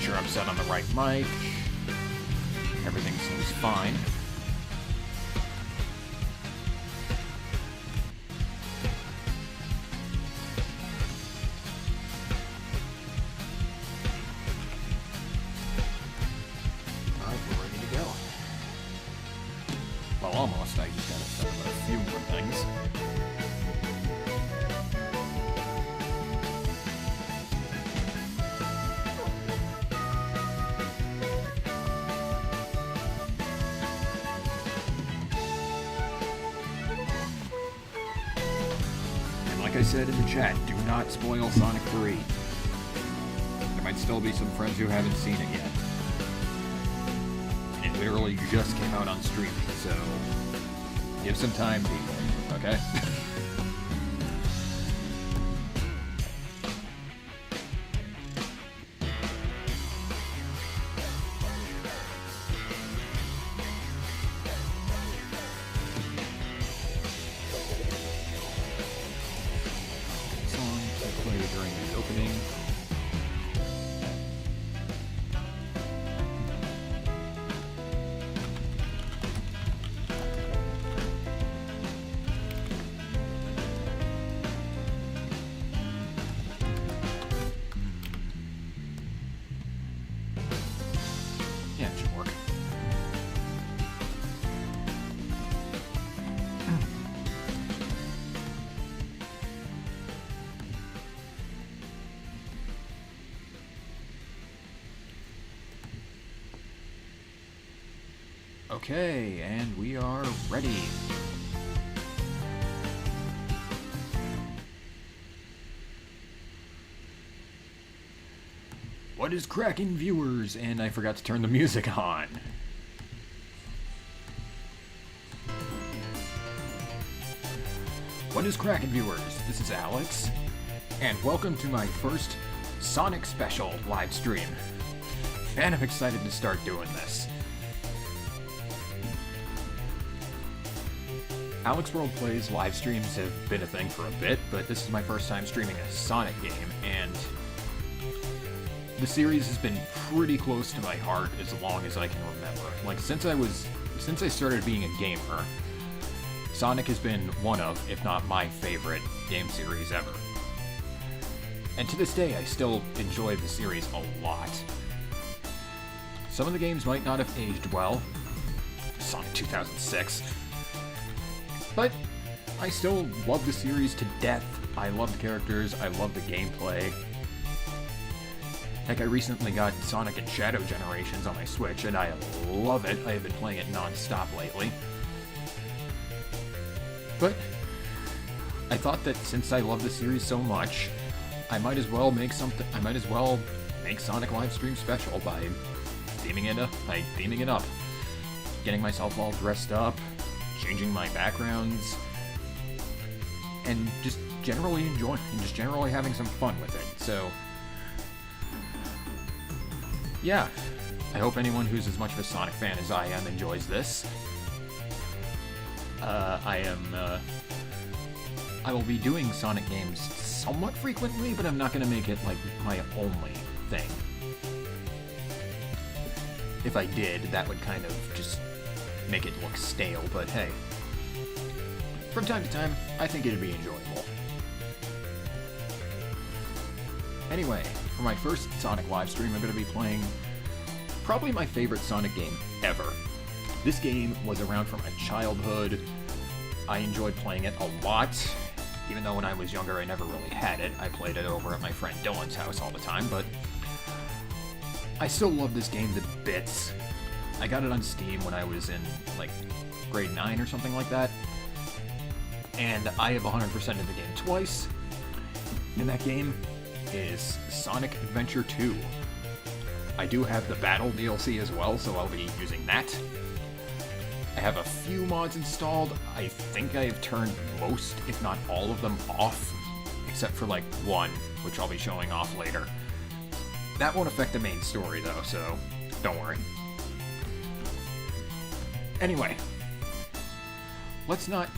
sure I'm set on the right mic. Everything seems fine. Alright, we're ready to go. Well, almost. I just gotta set up a few more things. Like I said in the chat, do not spoil Sonic 3. There might still be some friends who haven't seen it yet. It literally just came out on streaming, so give some time, people, okay? During the opening. Yeah, it should work. Okay, and we are ready. What is cracking, viewers? And I forgot to turn the music on. What is cracking, viewers? This is Alex, and welcome to my first Sonic Special live stream. And I'm excited to start doing this. Alexworld Plays live streams have been a thing for a bit, but this is my first time streaming a Sonic game, and the series has been pretty close to my heart as long as I can remember. Like, since I started being a gamer, Sonic has been one of, if not my favorite, game series ever. And to this day, I still enjoy the series a lot. Some of the games might not have aged well. Sonic 2006. But I still love the series to death. I love the characters, I love the gameplay. Heck, I recently got Sonic and Shadow Generations on my Switch, and I love it. I have been playing it non-stop lately. But I thought that since I love the series so much, I might as well make Sonic Livestream Special by theming it up. Getting myself all dressed up, changing my backgrounds, and just generally enjoying, and just generally having some fun with it. So, yeah, I hope anyone who's as much of a Sonic fan as I am enjoys this. I will be doing Sonic games somewhat frequently, but I'm not going to make it like my only thing. If I did, that would kind of just make it look stale, but hey, from time to time, I think it'd be enjoyable. Anyway, for my first Sonic live stream, I'm going to be playing probably my favorite Sonic game ever. This game was around from my childhood. I enjoyed playing it a lot. Even though when I was younger I never really had it. I played it over at my friend Dylan's house all the time, but I still love this game to bits. I got it on Steam when I was in, like, grade 9 or something like that. And I have 100% of the game twice. And that game is Sonic Adventure 2. I do have the Battle DLC as well, so I'll be using that. I have a few mods installed. I think I have turned most, if not all of them, off, except for like one, which I'll be showing off later. That won't affect the main story though, so don't worry. Anyway, let's not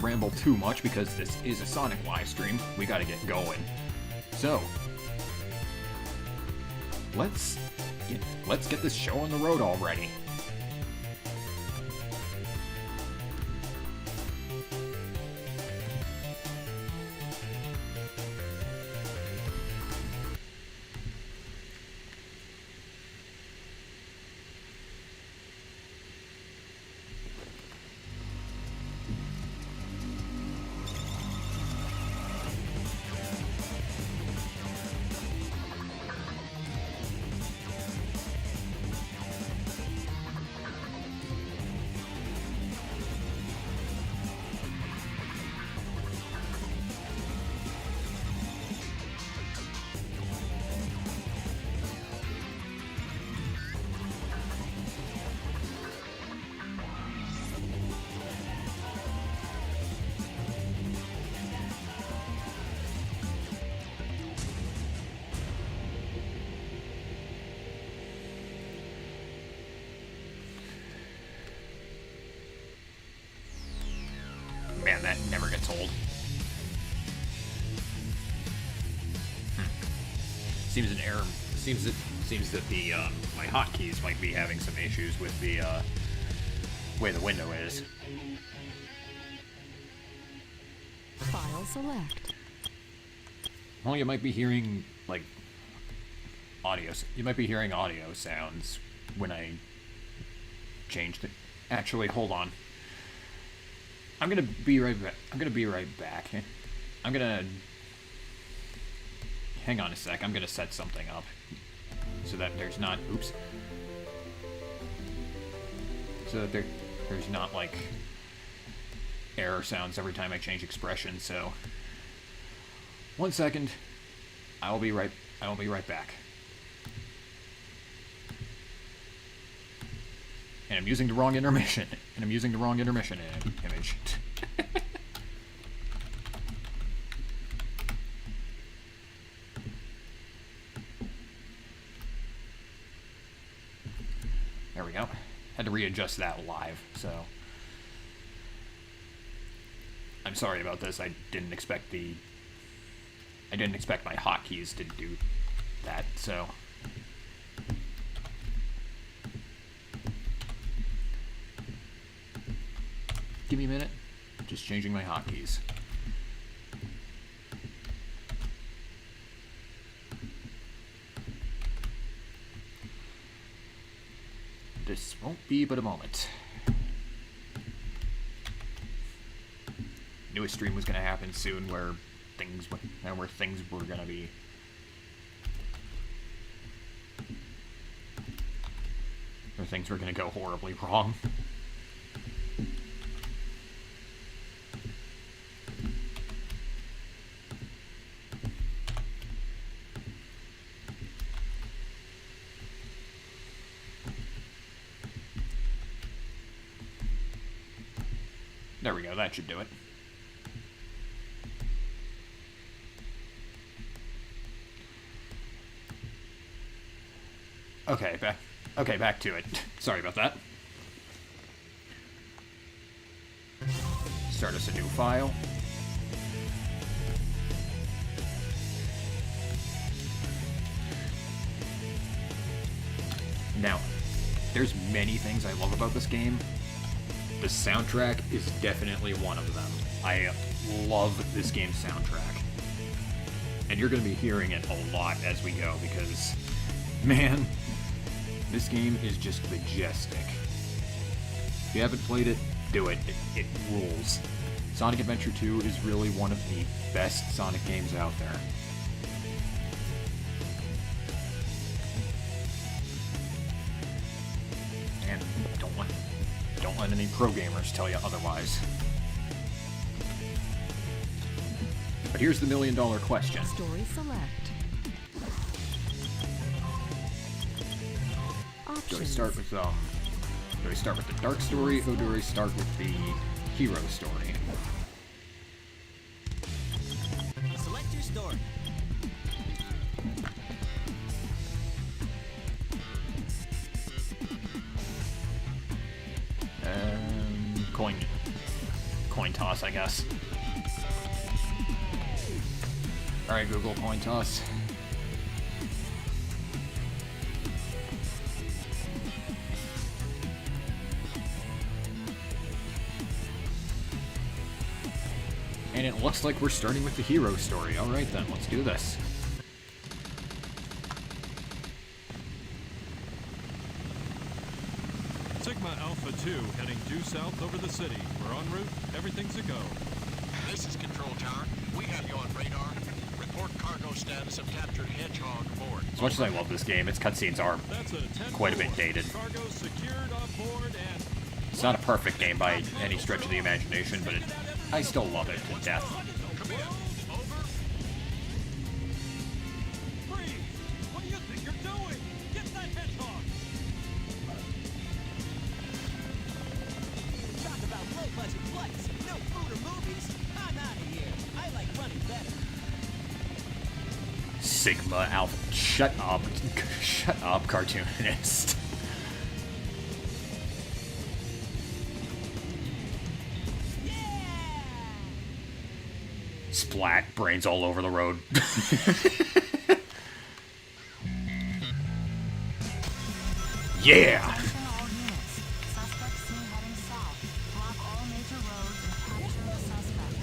ramble too much because this is a Sonic live stream. We gotta get going. So, let's get this show on the road already. Man, that never gets old. Seems an error. Seems that the my hotkeys might be having some issues with the way the window is. File select. Well, you might be hearing like audio. You might be hearing audio sounds when I change the. Actually, hold on. I'm gonna be right back. Hang on a sec. I'm gonna set something up so that there's not. Oops. So that there's not like error sounds every time I change expression. So 1 second. I will be right back. And I'm using the wrong intermission. Image. There we go. Had to readjust that live, so I'm sorry about this. I didn't expect my hotkeys to do that, so give me a minute. Just changing my hotkeys. This won't be but a moment. Knew a stream was gonna happen soon where things were gonna be. Where things were gonna go horribly wrong. There we go, that should do it. Okay, back to it. Sorry about that. Start us a new file. Now, there's many things I love about this game. The soundtrack is definitely one of them. I love this game's soundtrack. And you're going to be hearing it a lot as we go because, man, this game is just majestic. If you haven't played it, do it. It rules. Sonic Adventure 2 is really one of the best Sonic games out there. And don't let any pro gamers tell you otherwise. But here's the $1 million question. Story select. Do I start with the dark story, or do I start with the hero story? Select your story. Coin toss, I guess. Alright, Google, coin toss. And it looks like we're starting with the hero story. Alright then, let's do this. Sigma Alpha 2 heading due south over the city. We're en route. Everything's a go. This is Control Tower. We have you on radar. Report cargo status of captured Hedgehog aboard. As much as I love this game, its cutscenes are That's a 10 quite a bit dated. Cargo secured on board and It's not a perfect game by any stretch of the imagination, but I still love it to death. Come in. Over. freeze! What do you think you're doing? Get that hedgehog! Talk about low-budget flights, no food or movies. I'm out of here. I like running better. Sigma Alpha. Shut up. Shut up, cartoonist. Splat. Brains all over the road. Yeah! Attention all units. Suspect seen heading south. Block all major roads and capture the suspect.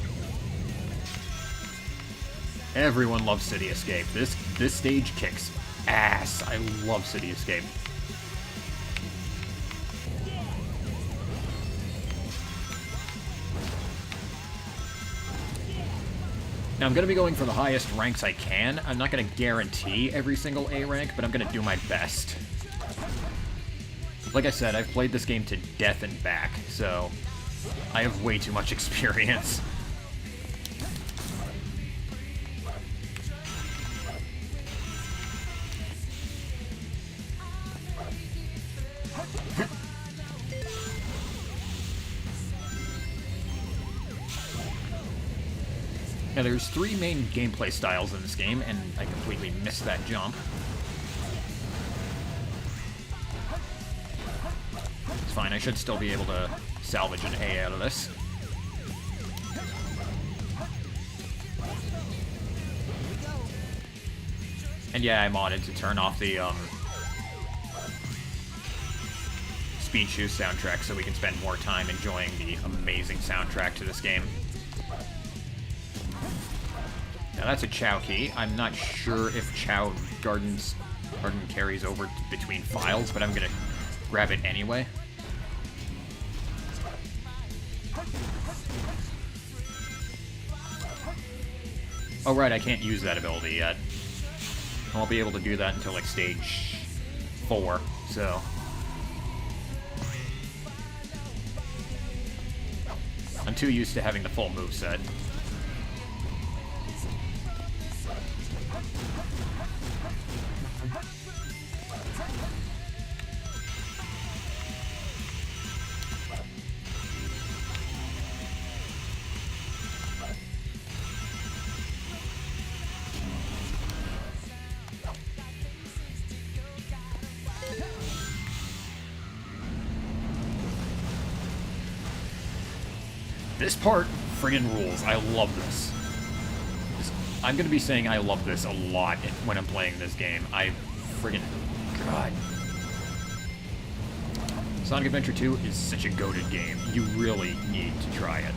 Everyone loves City Escape. This stage kicks ass. I love City Escape. Now, I'm going to be going for the highest ranks I can. I'm not going to guarantee every single A rank, but I'm going to do my best. Like I said, I've played this game to death and back, so I have way too much experience. Now, there's 3 main gameplay styles in this game, and I completely missed that jump. It's fine, I should still be able to salvage an A out of this. And yeah, I modded to turn off the, Speed Shoe soundtrack so we can spend more time enjoying the amazing soundtrack to this game. Now that's a Chow key. I'm not sure if Chow Garden carries over between files, but I'm gonna grab it anyway. Oh right, I can't use that ability yet. I won't be able to do that until like stage 4, so... I'm too used to having the full moveset. This part friggin' rules. I love this. I'm gonna be saying I love this a lot when I'm playing this game. I friggin' God. Sonic Adventure 2 is such a goated game. You really need to try it.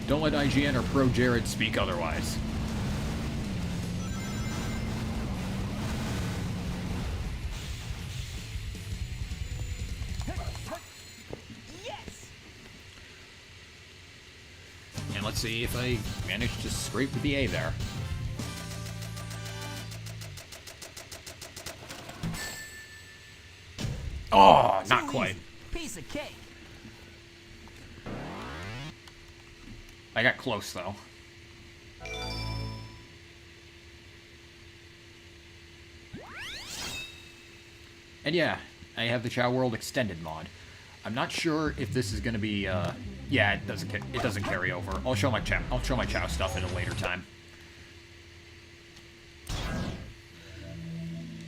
Don't let IGN or Pro Jared speak otherwise. Let's see if I manage to scrape with the A there. Oh, not Too quite. easy. Piece of cake. I got close, though. And yeah, I have the Chow World Extended mod. I'm not sure if this is going to be, yeah, it doesn't carry over. I'll show my Chow stuff at a later time.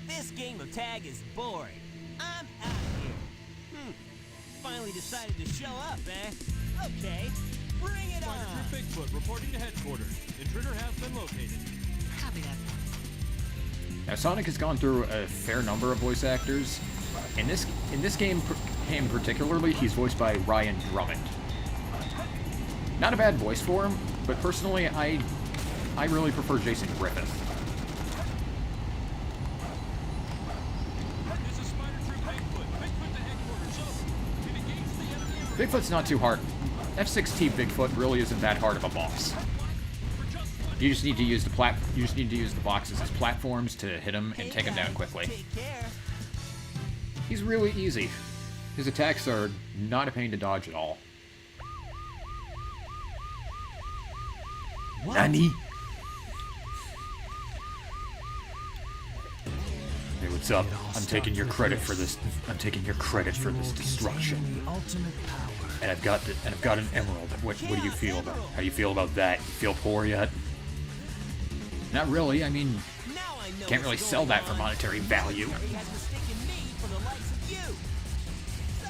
This game of tag is boring. I'm out of here. Finally decided to show up, eh? Okay, bring it Private on. Group Bigfoot reporting to headquarters. Intruder has been located. Copy that. Now, Sonic has gone through a fair number of voice actors. In this game particularly, he's voiced by Ryan Drummond. Not a bad voice for him, but personally, I really prefer Jason Griffith. There's a spider through Bigfoot. Bigfoot to headquarters. Over. It engaged the enemy. Bigfoot's not too hard. F6T Bigfoot really isn't that hard of a boss. You just need to use the boxes as platforms to hit him and take him down quickly. Take care. He's really easy. His attacks are not a pain to dodge at all. Nani? Hey, what's up? I'm taking your credit for this. I'm taking your credit for this destruction. And I've got an emerald. What do you feel about? How do you feel about that? You feel poor yet? Not really. I mean, Now I know can't really what's sell going that for on. monetary value. He has mistaken me for the likes of you. So,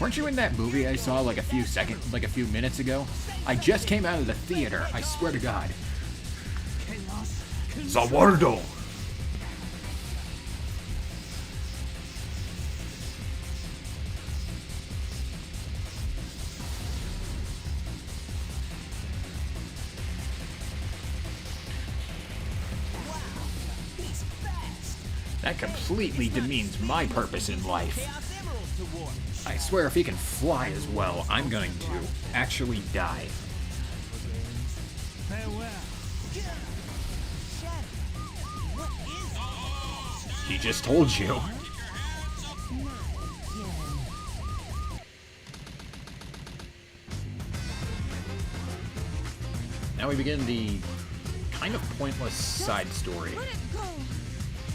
Weren't you in that movie I saw like a few minutes ago? I just came out of the theater. I swear to God. Zawardo. he's fast. That completely demeans my purpose in life. Chaos Emeralds to war. I swear if he can fly as well, I'm going to actually die. Farewell. Shadow. What is it? He just told you. Now we begin the kind of pointless side story. Let it go.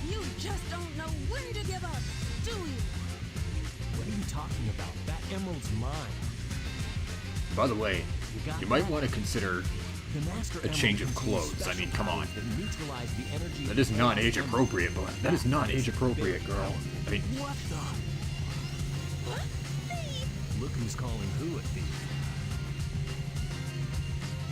You just don't know when to give up, do you? What are you talking about? That emerald's mine. By the way, you might want to consider The master a change of emerald clothes. contains I mean, special come on. powers that neutralize the energy That of is the not emerald age emerald. appropriate, but that is not age appropriate, girl. I mean, What the? What? Thief? Look who's calling who a thief.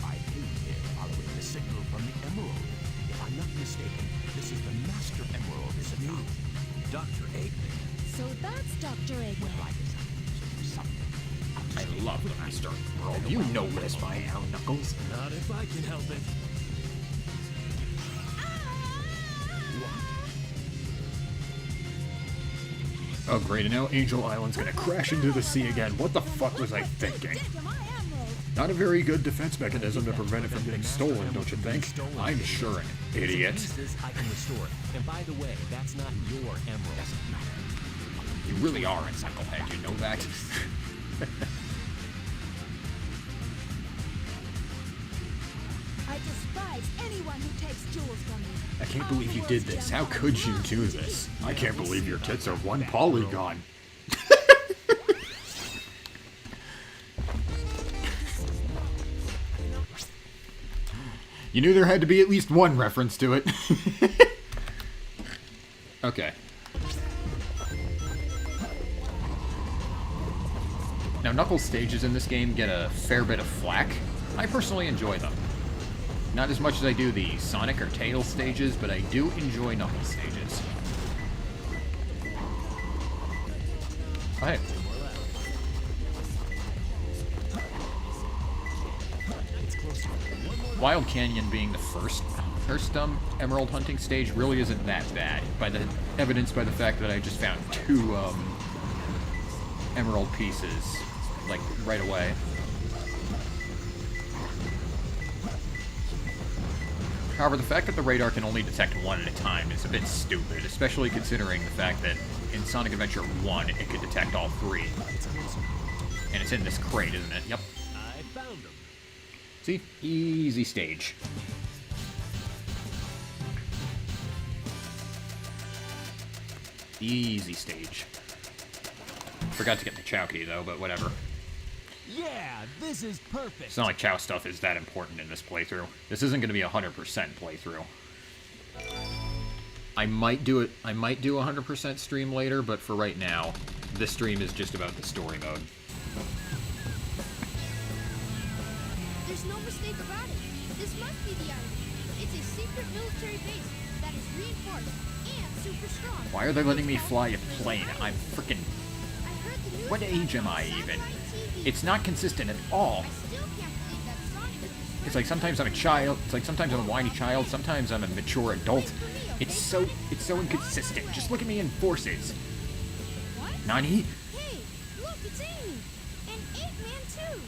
I came here following the signal from the emerald. If I'm not mistaken, this is the master emerald, isn't it? Dr. Eggman. So that's Dr. Eggman. Like something. I love the Master World. You know this by now, Knuckles. Not if I can help it. Oh great, and now Angel Island's gonna crash into the sea again. What the fuck was I thinking? Dig to my emerald. Not a very good defense mechanism to prevent it from getting stolen, don't you think? I'm sure, an idiot. Pieces, I can restore it. And by the way, that's not your emerald. You really are a knucklehead, you know that? I despise anyone who takes jewels from me. I can't believe you did this. How could you do this? I can't believe your tits are one polygon. You knew there had to be at least one reference to it. Okay. Now, Knuckles stages in this game get a fair bit of flack. I personally enjoy them. Not as much as I do the Sonic or Tails stages, but I do enjoy Knuckles stages. Oh, hey. Wild Canyon being the first emerald hunting stage really isn't that bad. Evidenced by the fact that I just found 2 emerald pieces, like, right away. However, the fact that the radar can only detect 1 at a time is a bit stupid, especially considering the fact that in Sonic Adventure 1, it could detect all 3. And it's in this crate, isn't it? Yep. I found him. See? Easy stage. Easy stage. Forgot to get the Chow key, though, but whatever. Yeah, this is perfect. It's not like Chow stuff is that important in this playthrough. This isn't going to be a 100% playthrough. I might do a 100% stream later, but for right now, this stream is just about the story mode. There's no mistake about it. This must be the island. It's a secret military base that is reinforced and super strong. Why are they letting me fly a plane? I'm freaking... I heard the news What age am I on even? satellite TV. It's not consistent at all. I still can't It's like sometimes I'm a child. It's like sometimes I'm a whiny child. Sometimes I'm a mature adult. It's so inconsistent. Just look at me in Forces. What? Nani? Hey, look, it's Amy. And Eggman, too.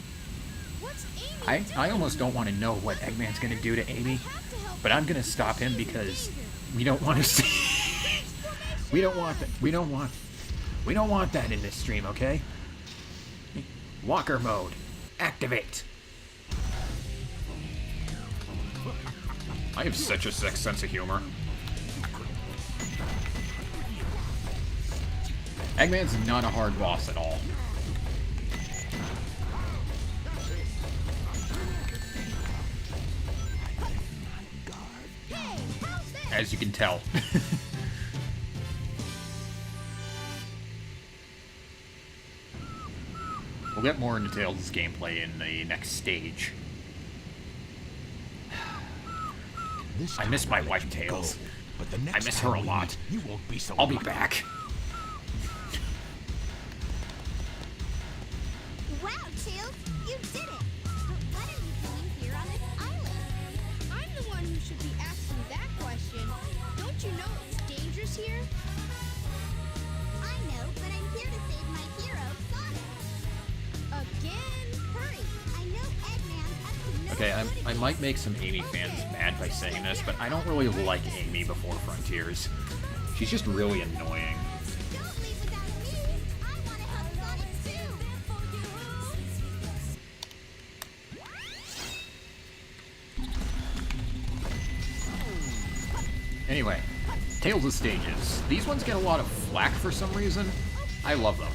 What's Amy doing? I almost don't want to know what Eggman's gonna do to Amy, but I'm gonna stop him because we don't want to see. We don't want that. We don't want that in this stream, okay? Walker mode, activate. I have such a sick sense of humor. Eggman's not a hard boss at all. As you can tell. We'll get more into Tails' gameplay in the next stage. I miss my wife, Tails. But the I miss her a lot. You won't be so I'll be lucky. back. Wow, Tails, you did it! But what are you doing here on this island? I'm the one who should be asking that question. Don't you know it's dangerous here? I know, but I'm here to save my hero, Sonic. Again? Hurry! I know Eggman's up to no Okay, good I might make some Amy fans mad by saying this, but I don't really like Amy before Frontiers. She's just really annoying. Don't leave without me! I want to help Sonic too! Anyway, Tails' stages. These ones get a lot of flack for some reason. I love them.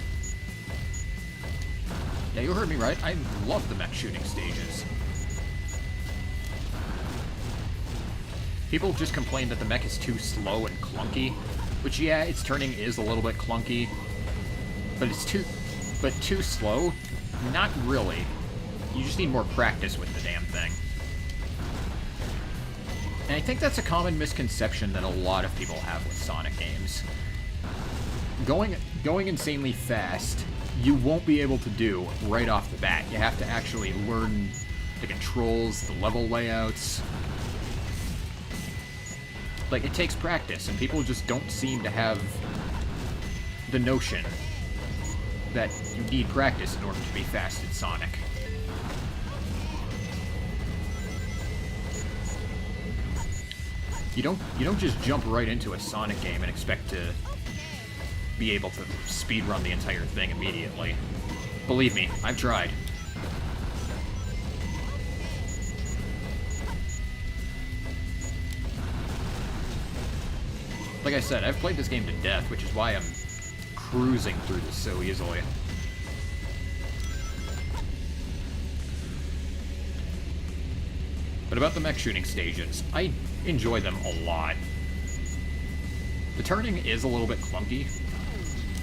Yeah, you heard me right. I love the mech shooting stages. People just complain that the mech is too slow and clunky, which, yeah, its turning is a little bit clunky, but it's too slow? Not really. You just need more practice with the damn thing. And I think that's a common misconception that a lot of people have with Sonic games. Going insanely fast, you won't be able to do right off the bat. You have to actually learn the controls, the level layouts. Like, it takes practice, and people just don't seem to have the notion that you need practice in order to be fast in Sonic. You don't just jump right into a Sonic game and expect to be able to speedrun the entire thing immediately. Believe me, I've tried. Like I said, I've played this game to death, which is why I'm cruising through this so easily. But about the mech shooting stages, I enjoy them a lot. The turning is a little bit clunky,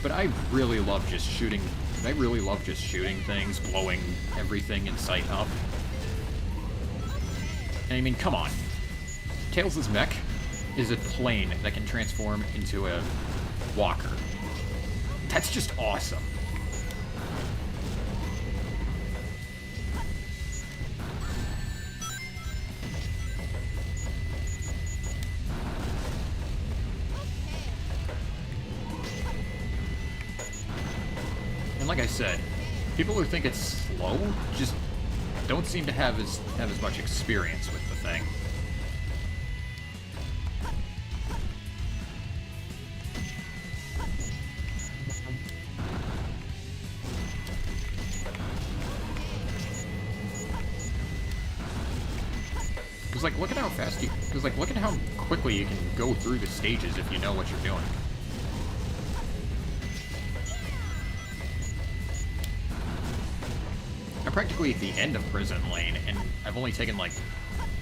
but I really love just shooting. I really love just shooting things, blowing everything in sight up. And I mean, come on. Tails' mech is a plane that can transform into a walker. That's just awesome. And like I said, people who think it's slow just don't seem to have as much experience with the thing. Because, like, look at how fast you... Because, like, look at how quickly you can go through the stages if you know what you're doing. I'm practically at the end of Prison Lane, and I've only taken, like,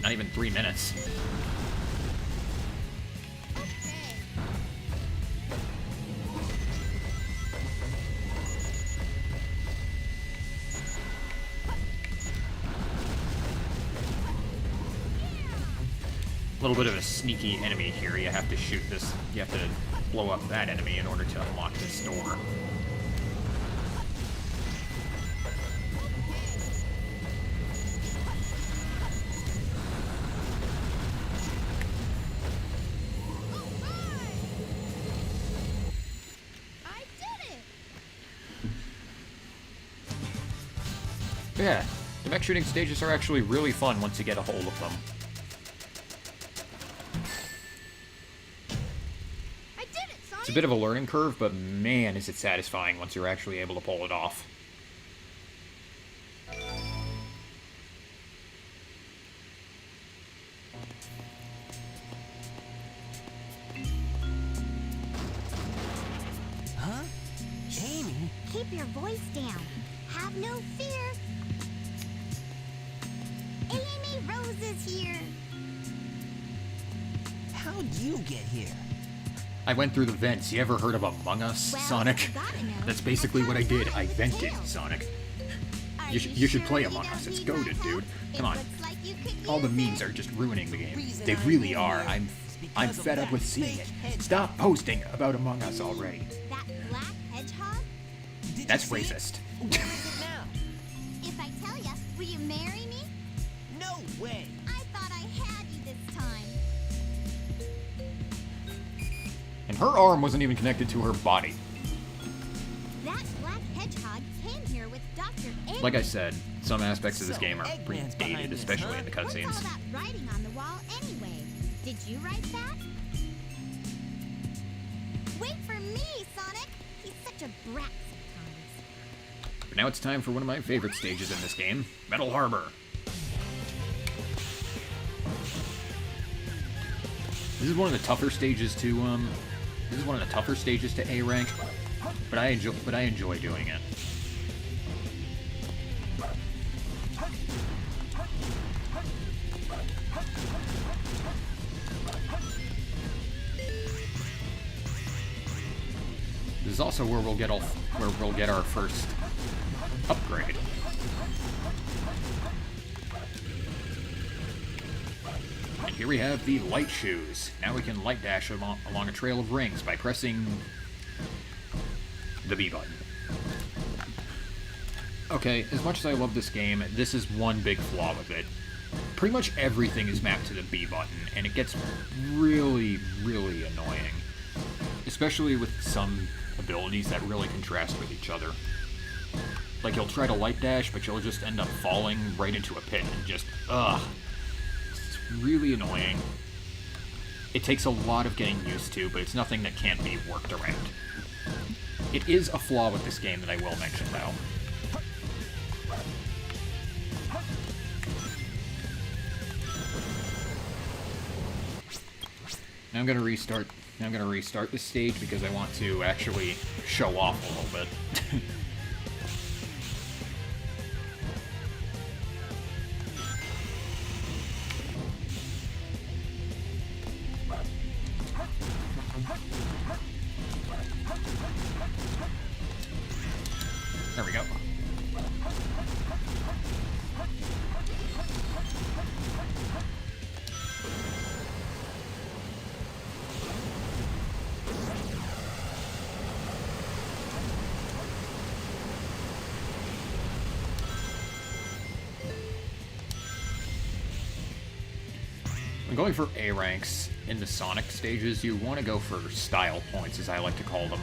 not even 3 minutes. A little bit of a sneaky enemy here. You have to shoot this. You have to blow up that enemy in order to unlock this door. Yeah, the mech shooting stages are actually really fun once you get a hold of them. I did it, Sonic! It's a bit of a learning curve, but man, is it satisfying once you're actually able to pull it off. Huh? Jamie? Keep your voice down. Have no fear. Amy Rose is here. How'd you get here? I went through the vents. You ever heard of Among Us, Well, Sonic? you gotta know. That's basically what I did. I That's vented, how Sonic. Are You should play sure Among you Us. don't It's need goated, my dude. help? Come on. It looks like you could All the use memes it. are just ruining the game. Reason They I'm really here are. is I'm because of fed up that with seeing fake it. hedgehog. Stop posting about Among Us already. That black hedgehog? Did you That's see it? racist. Where is it now? If I tell ya, will you marry me? No way. I thought I had you this time. And her arm wasn't even connected to her body. That black hedgehog came here with Dr. Egg. Like I said, some aspects of this So, game are pretty Eggman's behind dated, this, especially huh? in the What's all cutscenes. that writing on the wall anyway? Did you write that? Wait for me, Sonic! He's such a brat sometimes. But now it's time for one of my favorite stages in this game, Metal Harbor. This is one of the tougher stages to A rank, but I enjoy doing it. This is also where we'll get our first upgrade. And here we have the light shoes. Now we can light dash along a trail of rings by pressing the B button. Okay, as much as I love this game, this is one big flaw with it. Pretty much everything is mapped to the B button, and it gets really, really annoying. Especially with some abilities that really contrast with each other. Like, you'll try to light dash, but you'll just end up falling right into a pit and just, ugh. It's really annoying. It takes a lot of getting used to, but it's nothing that can't be worked around. It is a flaw with this game that I will mention, though. Now I'm gonna restart this stage because I want to actually show off a little bit. There we go. When going for A ranks in the Sonic stages, you want to go for style points, as I like to call them.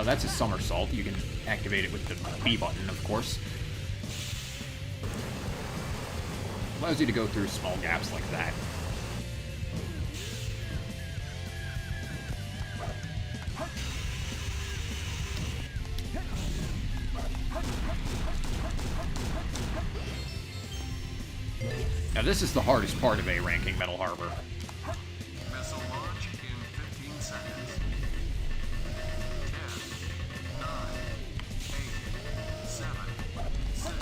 That's a somersault. You can activate it with the B button, of course. Allows you to go through small gaps like that. Now this is the hardest part of A ranking Metal Harbor. Missile launch in 15 seconds. 10, 9, 8, 7, 6,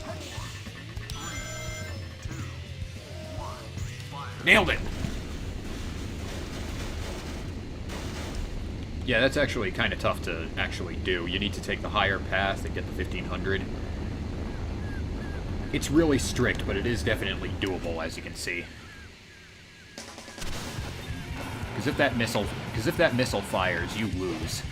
5, 4, 3, 2, 1, fire. Nailed it! Yeah, that's actually kind of tough to actually do. You need to take the higher path and get the 1500. It's really strict, but it is definitely doable, as you can see. Because if that missile fires, you lose.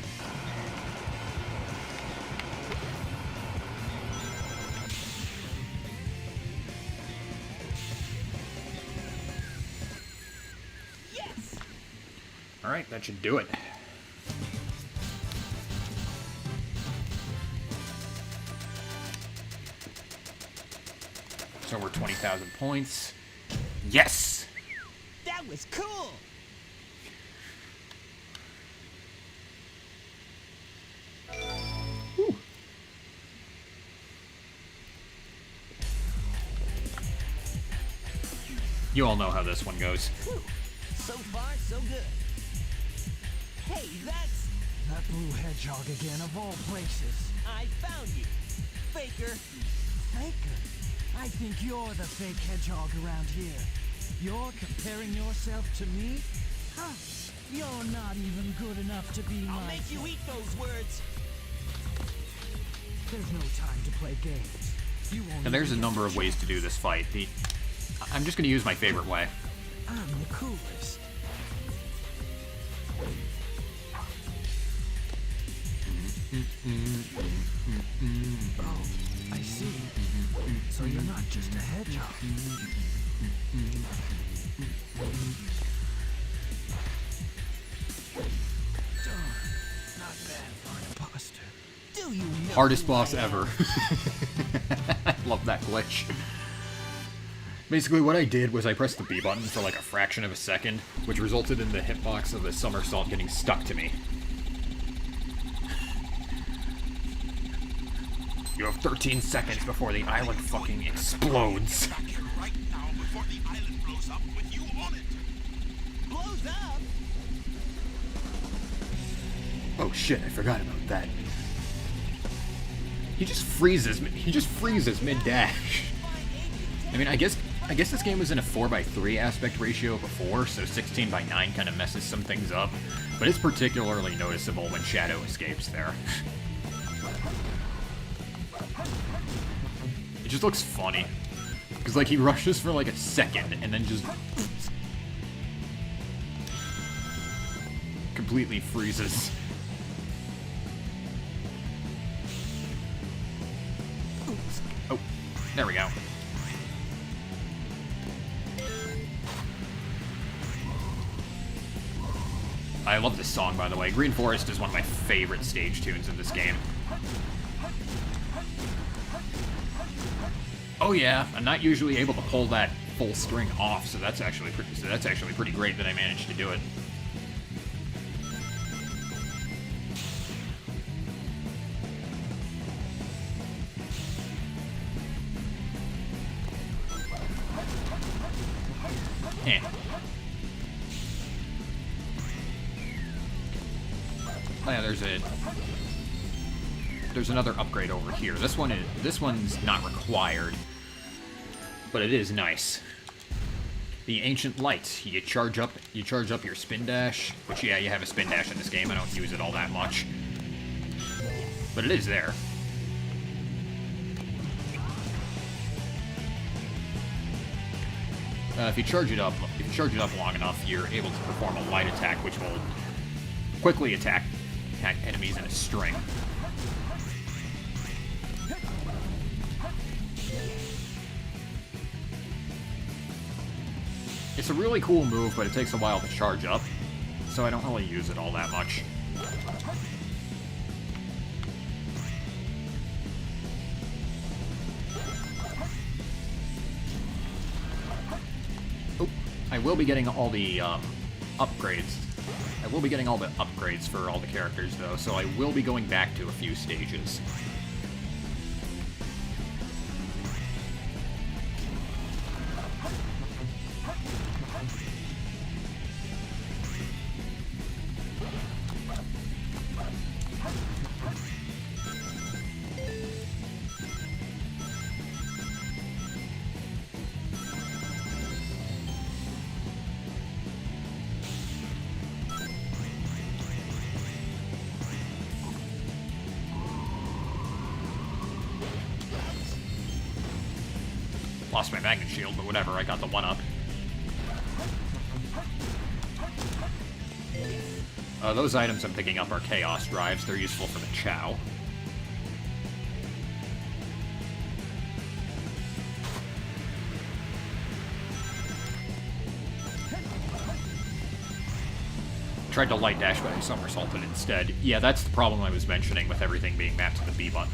Yes! All right, that should do it. just over 20,000 points. Yes! That was cool! Whew. You all know how this one goes. Whew. So far, so good. Hey, that's... That blue hedgehog again, of all places. I found you. Faker. Faker? I think you're the fake hedgehog around here. You're comparing yourself to me? Huh? You're not even good enough to be I'll my make you eat those words. There's no time to play games. You won't And there's a even number get of ways to do this fight. I'm just going to use my favorite way. I'm the coolest. Oh, I see. So you're not just a hedgehog. Darn, not bad for an imposter. Do you know Hardest who I boss am? ever. I love that glitch. Basically, what I did was I pressed the B button for like a fraction of a second, which resulted in the hitbox of the somersault getting stuck to me. You have 13 seconds before the island fucking explodes. Back here right now before the island blows up with you on it. Blows up? Oh shit, I forgot about that. He just freezes mid-dash. I mean, I guess this game was in a 4:3 aspect ratio before, so 16:9 kind of messes some things up, but it's particularly noticeable when Shadow escapes there. It just looks funny. Because, like, he rushes for, like, a second, and then just... completely freezes. Oh, there we go. I love this song, by the way. Green Forest is one of my favorite stage tunes in this game. Oh yeah, I'm not usually able to pull that full string off, so that's actually pretty great that I managed to do it. Eh. Oh yeah, there's another upgrade over here. This one's not required, but it is nice. The Ancient Light. You charge up your spin dash, which yeah, you have a spin dash in this game. I don't use it all that much, but it is there. If you charge it up long enough, you're able to perform a light attack, which will quickly attack enemies in a string. It's a really cool move, but it takes a while to charge up, so I don't really use it all that much. Oh, I will be getting all the upgrades. I will be getting all the upgrades for all the characters, though, so I will be going back to a few stages. Lost my magnet shield, but whatever, I got the one-up. Those items I'm picking up are Chaos Drives. They're useful for the Chow. Tried to light dash, but I somersaulted instead. Yeah, that's the problem I was mentioning with everything being mapped to the B button.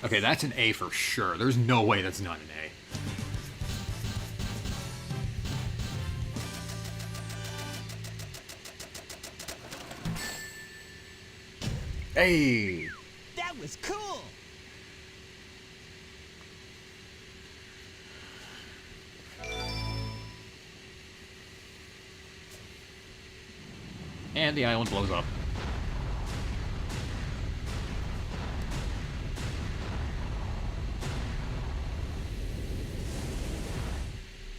Okay, that's an A for sure. There's no way that's not an A. Hey! That was cool! And the island blows up.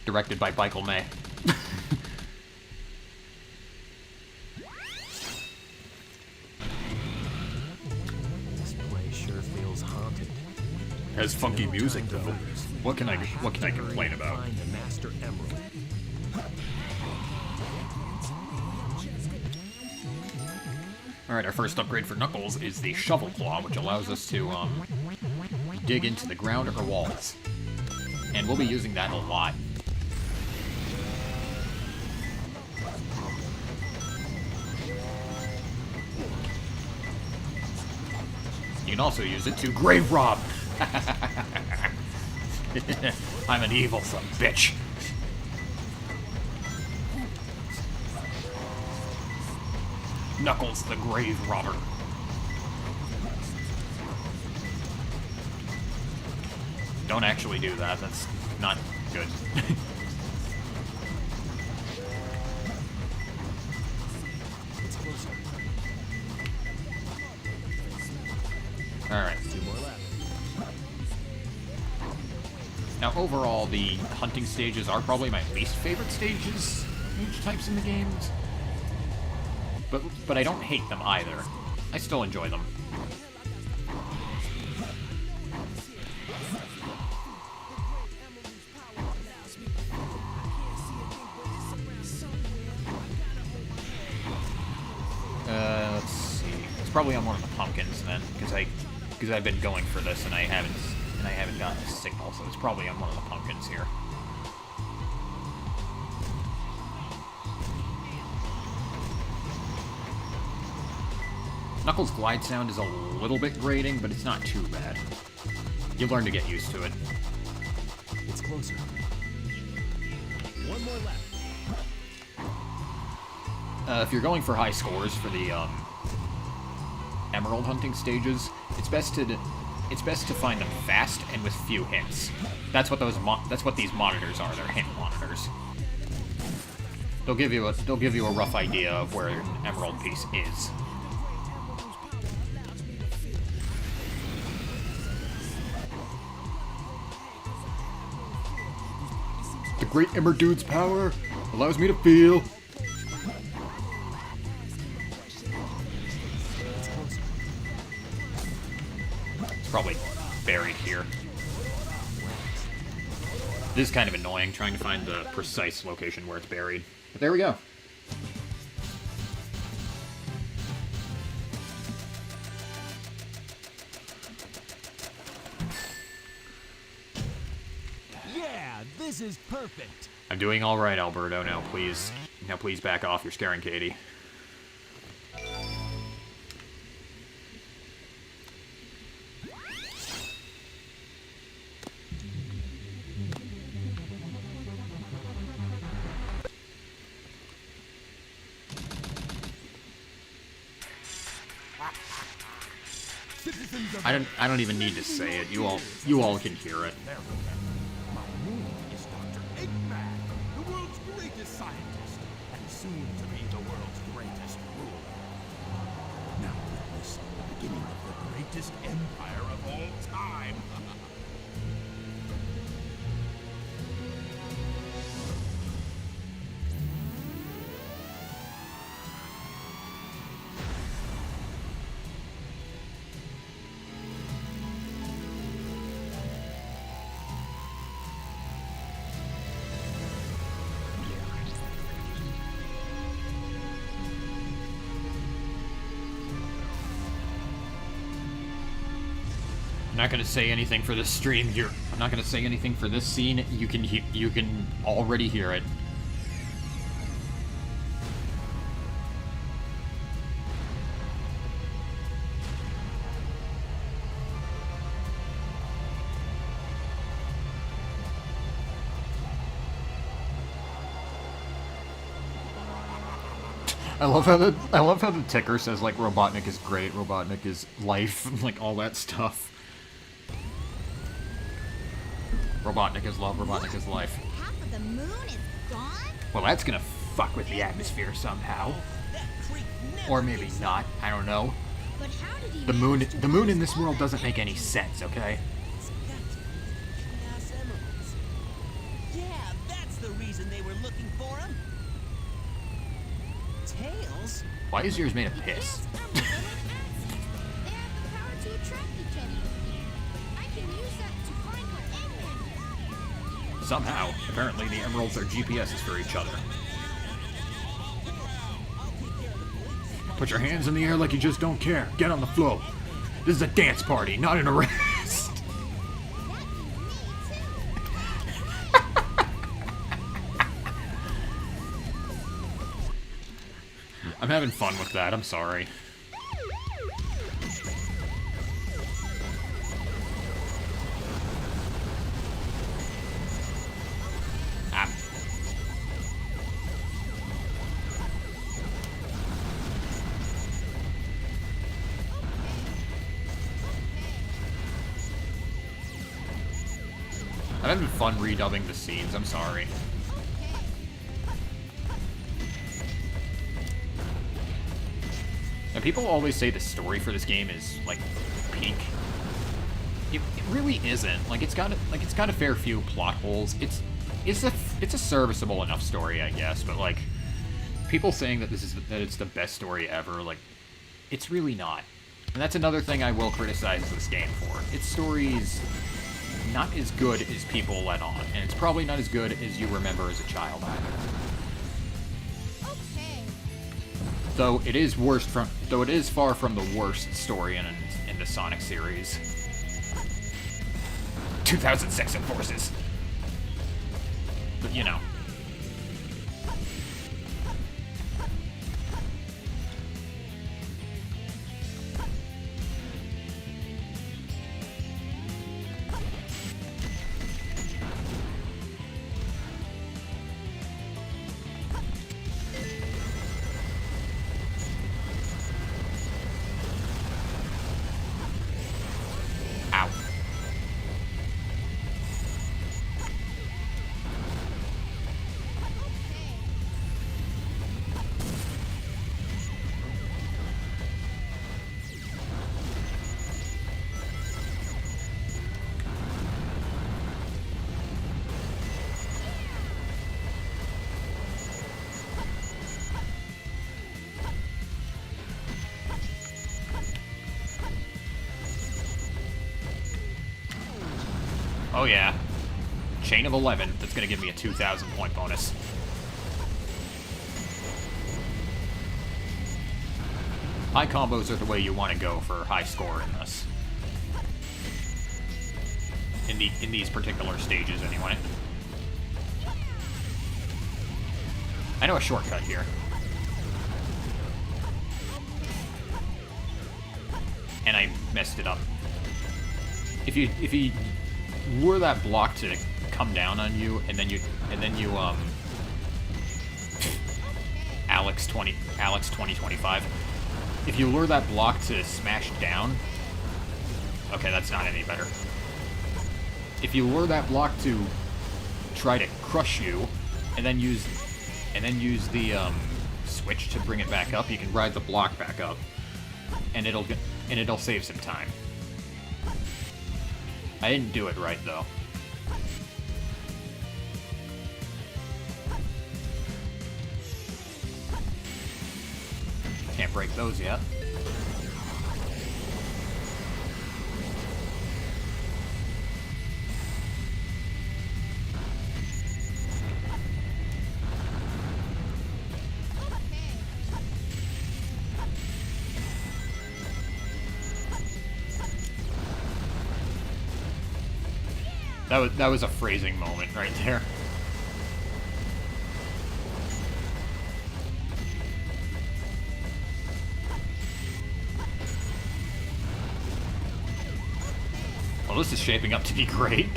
Directed by Michael May. This place sure feels haunted. Has funky music though. What can I complain about? Find the Master Emerald. Alright, our first upgrade for Knuckles is the Shovel Claw, which allows us to dig into the ground or walls. And we'll be using that a lot. You can also use it to grave rob. I'm an evil son of a bitch. Knuckles the grave robber. Don't actually do that. That's not good. Alright. Two more left. Now, overall, the hunting stages are probably my least favorite stages each types in the games. But I don't hate them either. I still enjoy them. Let's see. It's probably on one of the pumpkins then, because I've been going for this and I haven't gotten a signal, so it's probably on one of the pumpkins here. Knuckles' glide sound is a little bit grating, but it's not too bad. You learn to get used to it. It's closer. One more left. If you're going for high scores for the emerald hunting stages, it's best to find them fast and with few hits. That's what these monitors are. They're hit monitors. They'll give you a rough idea of where an emerald piece is. The Great Emmer Dude's power allows me to feel. It's probably buried here. This is kind of annoying, trying to find the precise location where it's buried. But there we go. Yeah, this is perfect. I'm doing all right, Alberto. Now please back off. You're scaring Katie. I don't even need to say it. You all can hear it. My name is Dr. Eggman, the world's greatest scientist, and soon to be the world's greatest ruler. Now witness the beginning of the greatest empire of all time. I'm not gonna say anything for this stream here. I'm not gonna say anything for this scene. You can already hear it. I love how the ticker says like Robotnik is great, Robotnik is life, like all that stuff. Robotnik is love, Robotnik is life. Half of the moon is gone? Well, that's gonna fuck with the atmosphere somehow. That creep never Or maybe gives not, I don't know. But how did he The manage to moon in rise this world up? doesn't make any sense, okay? It's got to be the Chaos Emeralds. Yeah, that's the reason they were looking for him. Tails? Why is yours made of piss? Tails emeralds are like acids. They have the power to attract each other. I can use that to find where Eggman is. Somehow, apparently the emeralds are GPSs for each other. Put your hands in the air like you just don't care. Get on the floor. This is a dance party, not an arrest. That means me too. I'm having fun with that, I'm sorry. Ah. I'm having fun redubbing the scenes, I'm sorry. And people always say the story for this game is like peak. It really isn't. Like it's got a fair few plot holes. It's a serviceable enough story, I guess. But like people saying that it's the best story ever, like it's really not. And that's another thing I will criticize this game for. Its story's not as good as people let on, and it's probably not as good as you remember as a child either. Okay. Though it is far from the worst story in the Sonic series. 2006 Enforces. But you know. Ow. Oh yeah. Chain of 11. That's gonna give me a 2,000 point bonus. High combos are the way you want to go for high score in this. In these particular stages, anyway. I know a shortcut here. And I messed it up. If you lure that block to come down on you, and then you Alex 2025. If you lure that block to smash down, okay, that's not any better. If you lure that block to try to crush you, and then use the switch to bring it back up, you can ride the block back up, and it'll save some time. I didn't do it right, though. Can't break those yet. That was a phrasing moment right there. Well, this is shaping up to be great.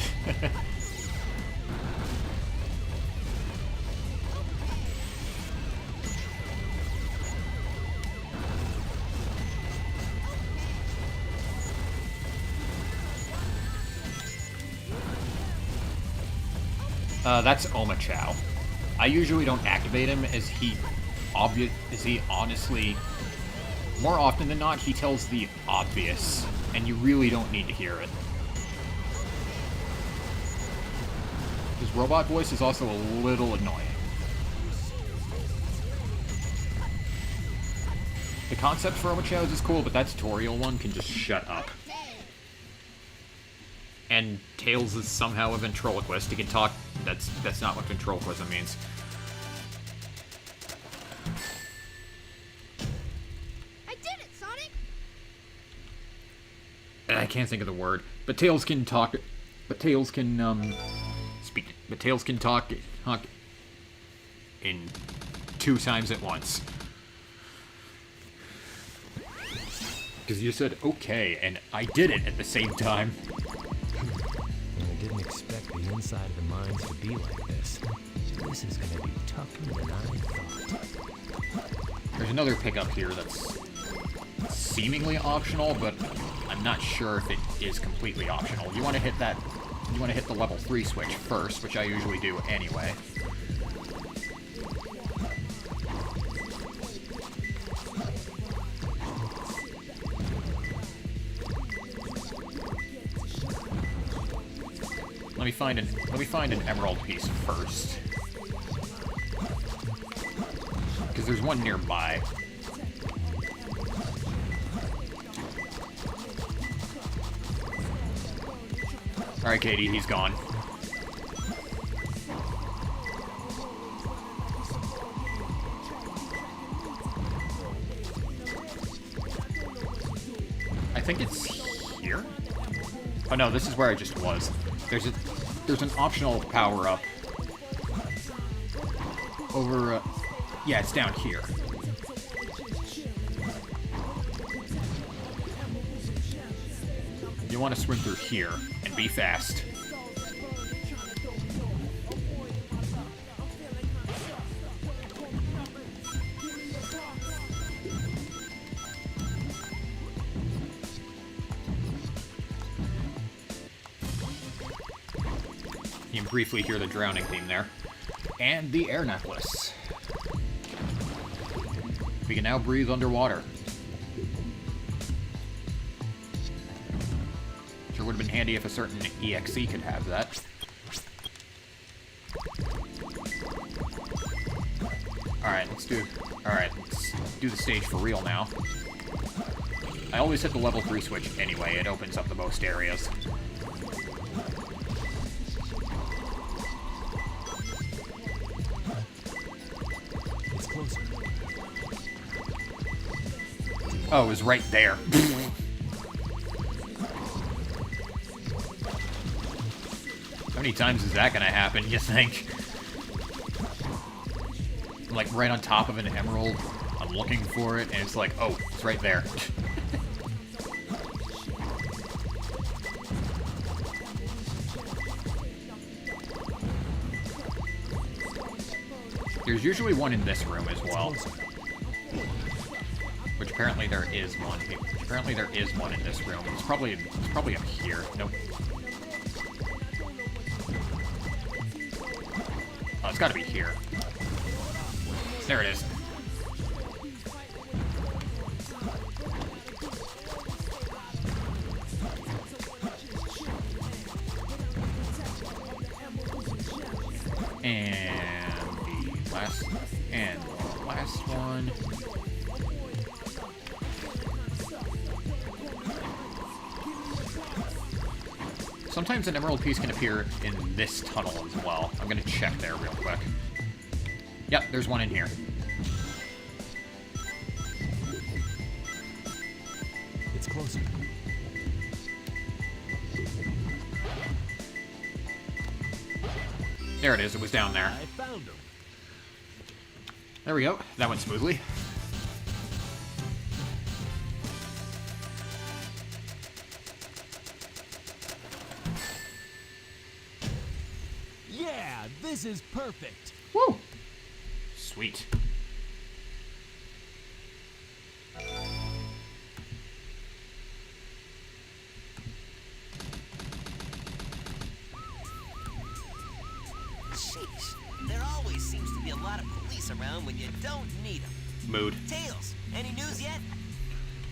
That's Omachow. I usually don't activate him as he honestly, more often than not, he tells the obvious, and you really don't need to hear it. His robot voice is also a little annoying. The concept for Omachow's is cool, but that tutorial one can just shut up. And Tails is somehow a ventriloquist. He can talk. That's not what ventriloquism means. I did it, Sonic! I can't think of the word. But Tails can talk. But Tails can speak. But Tails can talk in 2 times at once. Because you said okay, and I did it at the same time. I didn't expect the inside of the mines to be like this. This is gonna be tougher than I thought. There's another pickup here that's seemingly optional, but I'm not sure if it is completely optional. You want to hit that. You want to hit the level 3 switch first, which I usually do anyway. Let me find an emerald piece first. Because there's one nearby. Alright, Katie, he's gone. I think it's here? Oh no, this is where I just was. There's an optional power-up over, yeah, it's down here. You want to swim through here, and be fast. You can briefly hear the drowning theme there. And the air necklace. We can now breathe underwater. Sure would have been handy if a certain EXE could have that. Alright, let's do the stage for real now. I always hit the level 3 switch anyway, it opens up the most areas. Oh, it was right there. How many times is that gonna happen, you think? I'm like right on top of an emerald. I'm looking for it, and it's like, oh, it's right there. There's usually one in this room as well. Which apparently there is one. Apparently there is one in this room. It's probably up here. Nope. Oh, it's gotta be here. There it is. And the last one. Sometimes an emerald piece can appear in this tunnel as well. I'm gonna check there real quick. Yep, there's one in here. It's closer. There it is, it was down there. I found him. There we go, that went smoothly. Yeah, this is perfect. Woo! Sweet. boss around when you don't need him. Mood. Tails, any news yet?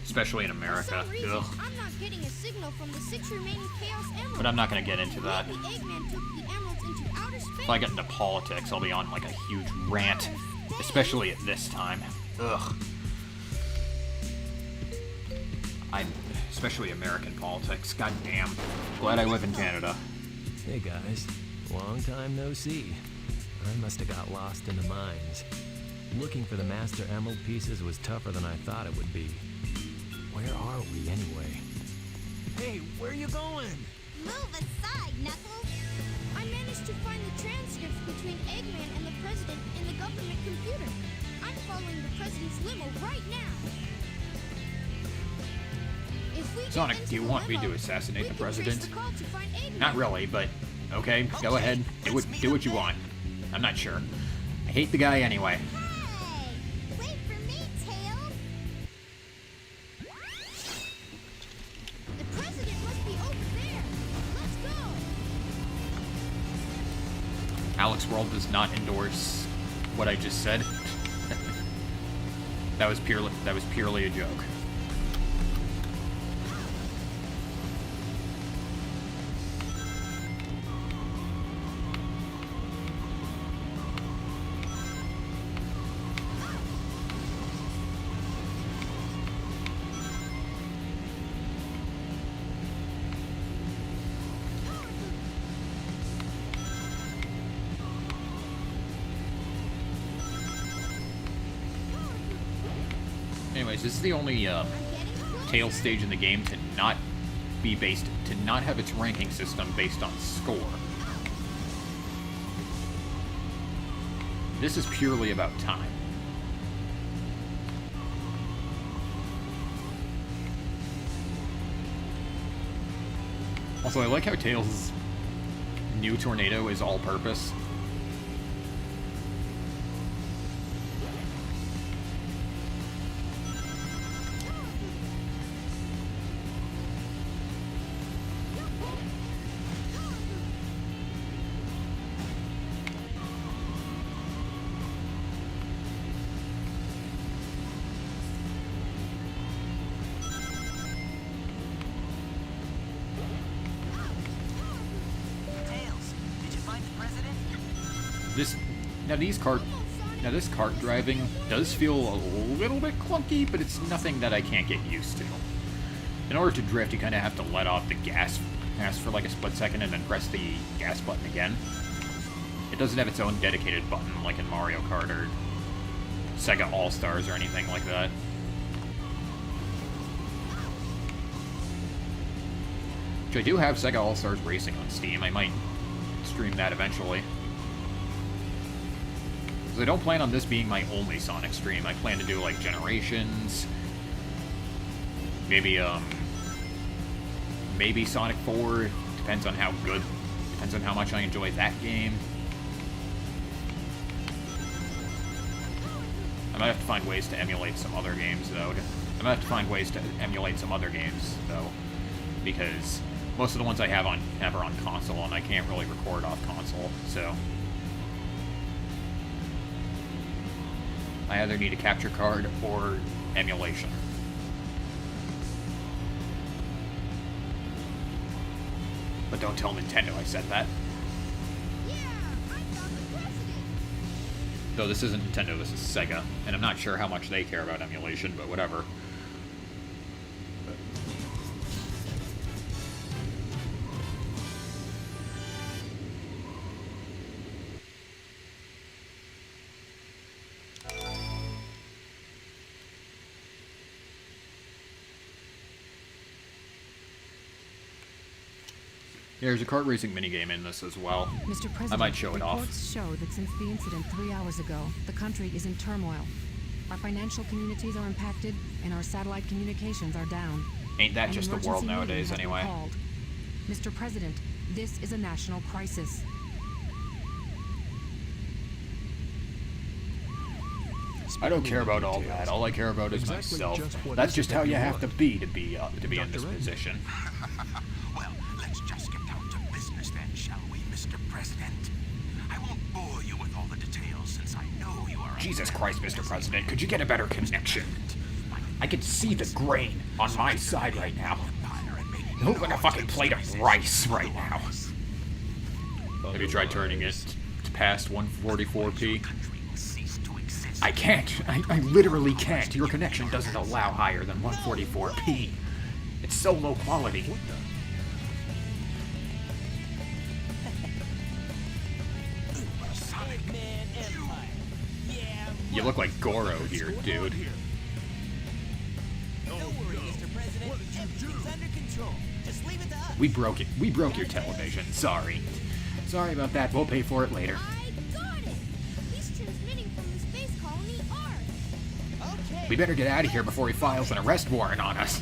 Especially in For America. some reason, Ugh. I'm not getting a signal from the 6 remaining Chaos Emeralds. But I'm not gonna get into that. Maybe Eggman took the emeralds into outer space. If I get into politics, I'll be on like a huge rant. Especially at this time. Ugh. Especially American politics. God damn. Glad I live in Canada. Hey guys, long time no see. I must have got lost in the mines. Looking for the Master Emerald pieces was tougher than I thought it would be. Where are we anyway? Hey, where you going? Move aside, Knuckles. I managed to find the transcripts between Eggman and the President in the government computer. I'm following the President's limo right now. If we get Sonic, into do you the want me limo, to assassinate we the can trace President? the call to find Eggman. Not really, but okay, go ahead. Do what you want. I'm not sure. I hate the guy anyway. Hey, wait for me, Tails. The President must be over there. Let's go. Alexworld does not endorse what I just said. That was purely a joke. Anyways, this is the only Tails stage in the game to not have its ranking system based on score. This is purely about time. Also, I like how Tails' new tornado is all-purpose. Tails, did you find the President? This kart driving does feel a little bit clunky, but it's nothing that I can't get used to. In order to drift, you kind of have to let off the gas for like a split second and then press the gas button again. It doesn't have its own dedicated button like in Mario Kart or Sega All-Stars or anything like that. Which I do have Sega All-Stars Racing on Steam. I might stream that eventually. I don't plan on this being my only Sonic stream. I plan to do, like, Generations. Maybe Sonic 4. Depends on how much I enjoy that game. I might have to find ways to emulate some other games, though. Because most of the ones I have are on console, and I can't really record off console, so... I either need a capture card or emulation. But don't tell Nintendo I said that. Yeah, I found the President. Though this isn't Nintendo, this is Sega. And I'm not sure how much they care about emulation, but whatever. There's a kart racing minigame in this as well. Mr. President, I might show it off. reports show that since the incident 3 hours ago, the country is in turmoil. Our financial communities are impacted, and our satellite communications are down. Ain't that An just the world emergency meeting nowadays, has been anyway? called. Mr. President, this is a national crisis. I don't care about all that. All I care about is Exactly myself. just what That's is just it how that you you have to want? be in this Dr. Ed. position. Well, let's just get down to business then, shall we, Mr. President? I won't bore you with all the details since I know you are Jesus Christ, Mr. President, could you get a better connection? I can see the grain on my side right now. It looks like a fucking plate of rice right now. Have you tried turning it to past 144p? I can't. I literally can't. Your connection doesn't allow higher than 144p. It's so low quality. You look like Goro here, dude. Don't worry, Mr. President. Everything's under control. Just leave it to us. We broke it. We broke your television. Sorry. Sorry about that. We'll pay for it later. I got it! He's transmitting from the space colony Ark. Okay. We better get out of here before he files an arrest warrant on us.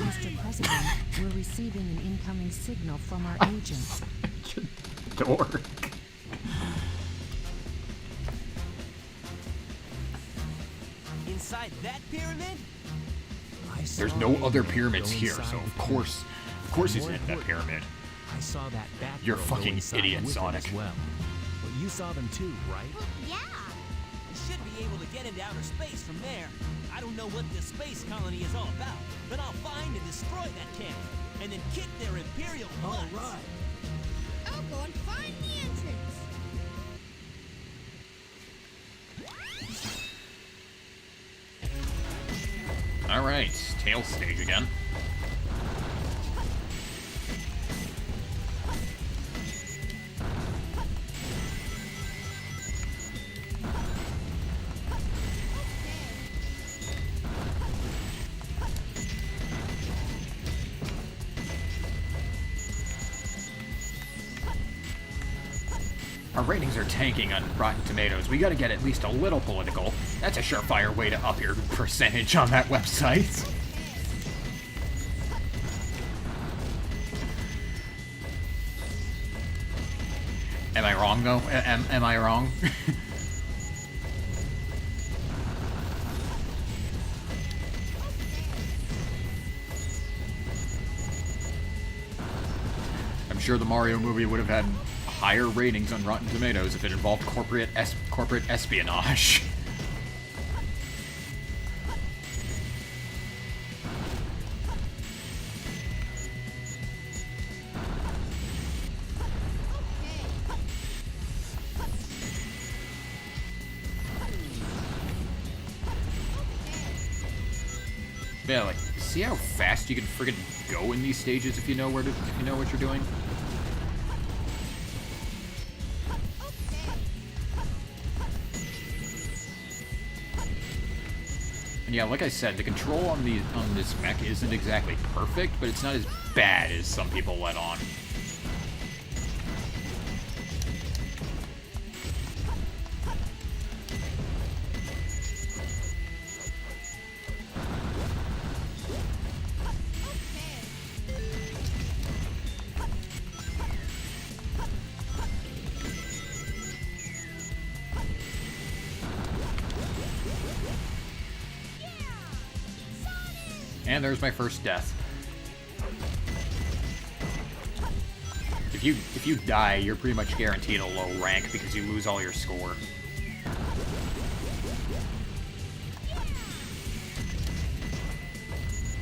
Mr. President, we're receiving an incoming signal from our agent. Dork. Inside that pyramid? There's no other pyramids here, so of course he's in that pyramid. I saw that bat You're girl fucking go inside idiot, with it Sonic. As well. But you saw them too, right? Well, yeah. We should be able to get into outer space from there. I don't know what this space colony is all about, but I'll find and destroy that cannon, and then kick their imperial butts. All right. I'll go and find the entrance. Alright, Tails stage again. Our ratings are tanking on Rotten Tomatoes. We gotta get at least a little political. That's a surefire way to up your percentage on that website. Am I wrong, though? Am I wrong? I'm sure the Mario movie would have had higher ratings on Rotten Tomatoes if it involved corporate espionage. Yeah, like, see how fast you can friggin' go in these stages if you know what you're doing? And yeah, like I said, the control on this mech isn't exactly perfect, but it's not as bad as some people let on. And there's my first death. If you die, you're pretty much guaranteed a low rank because you lose all your score.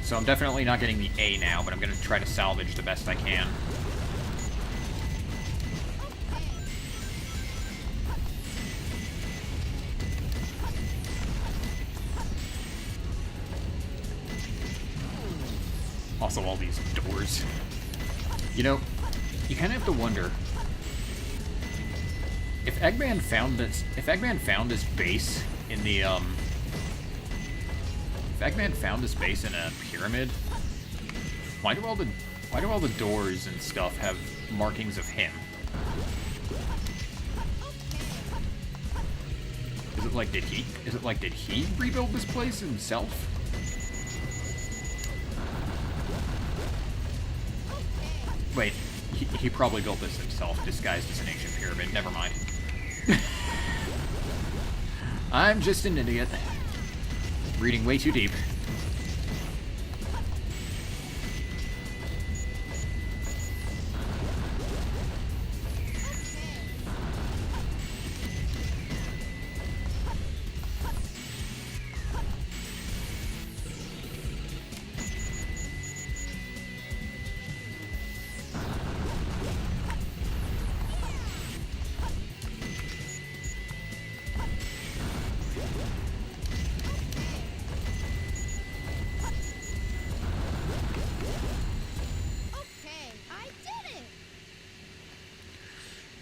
So I'm definitely not getting the A now, but I'm gonna try to salvage the best I can. Also, all these doors. You know, you kind of have to wonder if Eggman found this. If Eggman found his base in the if Eggman found his base in a pyramid, why do all the doors and stuff have markings of him? Is it like did he rebuild this place himself? Wait, he probably built this himself, disguised as an ancient pyramid. Never mind. I'm just an idiot. Reading way too deep.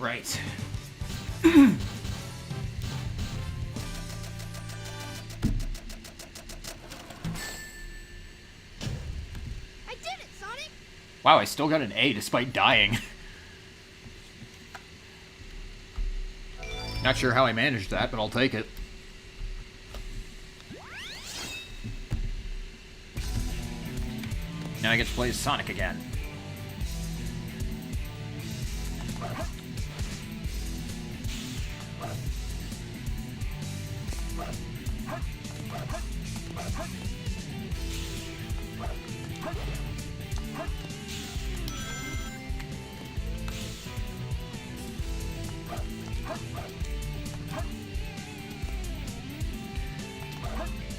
Right. I did it, Sonic! Wow, I still got an A despite dying. Not sure how I managed that, but I'll take it. Now I get to play as Sonic again.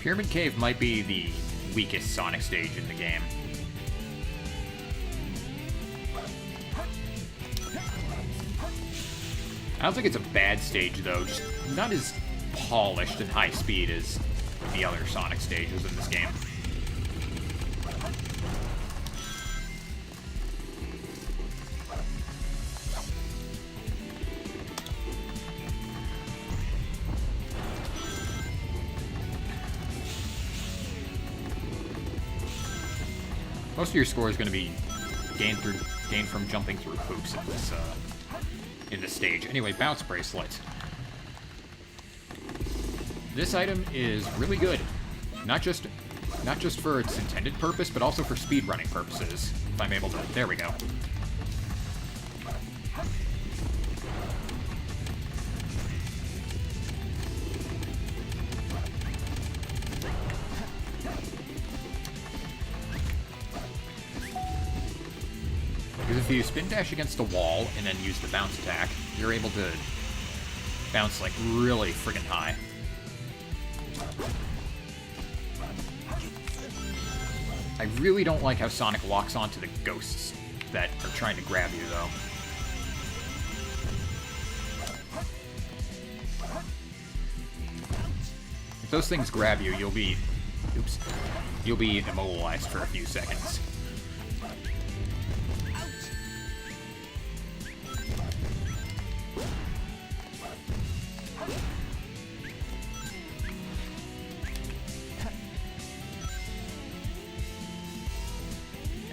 Pyramid Cave might be the weakest Sonic stage in the game. I don't think it's a bad stage, though, just not as polished and high speed as the other Sonic stages in this game. Most of your score is going to be gained from jumping through hoops in this stage. Anyway, bounce bracelet. This item is really good, not just for its intended purpose, but also for speedrunning purposes. If I'm able to, there we go. Because if you spin dash against a wall and then use the bounce attack, you're able to bounce like really friggin' high. I really don't like how Sonic locks onto the ghosts that are trying to grab you, though. If those things grab you, you'll be immobilized for a few seconds.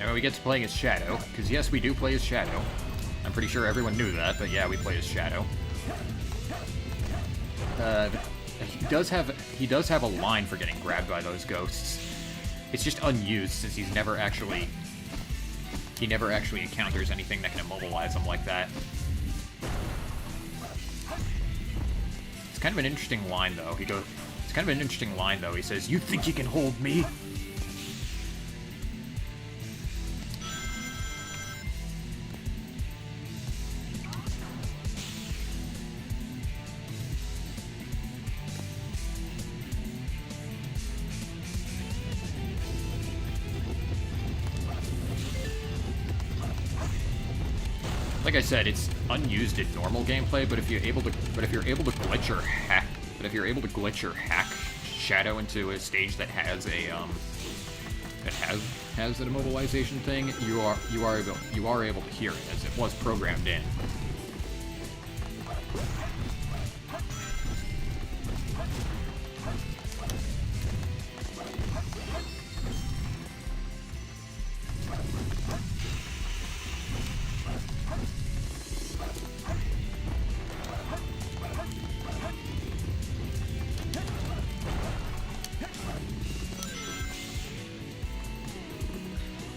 And we get to play as Shadow, because yes, we do play as Shadow. I'm pretty sure everyone knew that, but yeah, we play as Shadow. He does have a line for getting grabbed by those ghosts. It's just unused since he never actually encounters anything that can immobilize him like that. It's kind of an interesting line though. He says, "You think you can hold me?" Like I said, it's unused in normal gameplay, but if you're able to glitch or hack Shadow into a stage that has a has an immobilization thing, you are able to hear it as it was programmed in.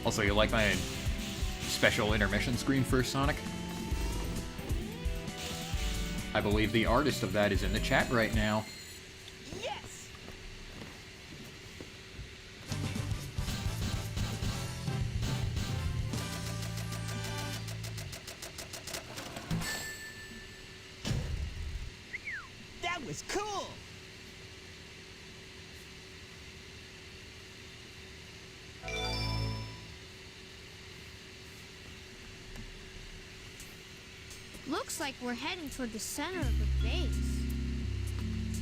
Also, you like my special intermission screen for Sonic? I believe the artist of that is in the chat right now. Yes! That was cool! Looks like we're heading toward the center of the base.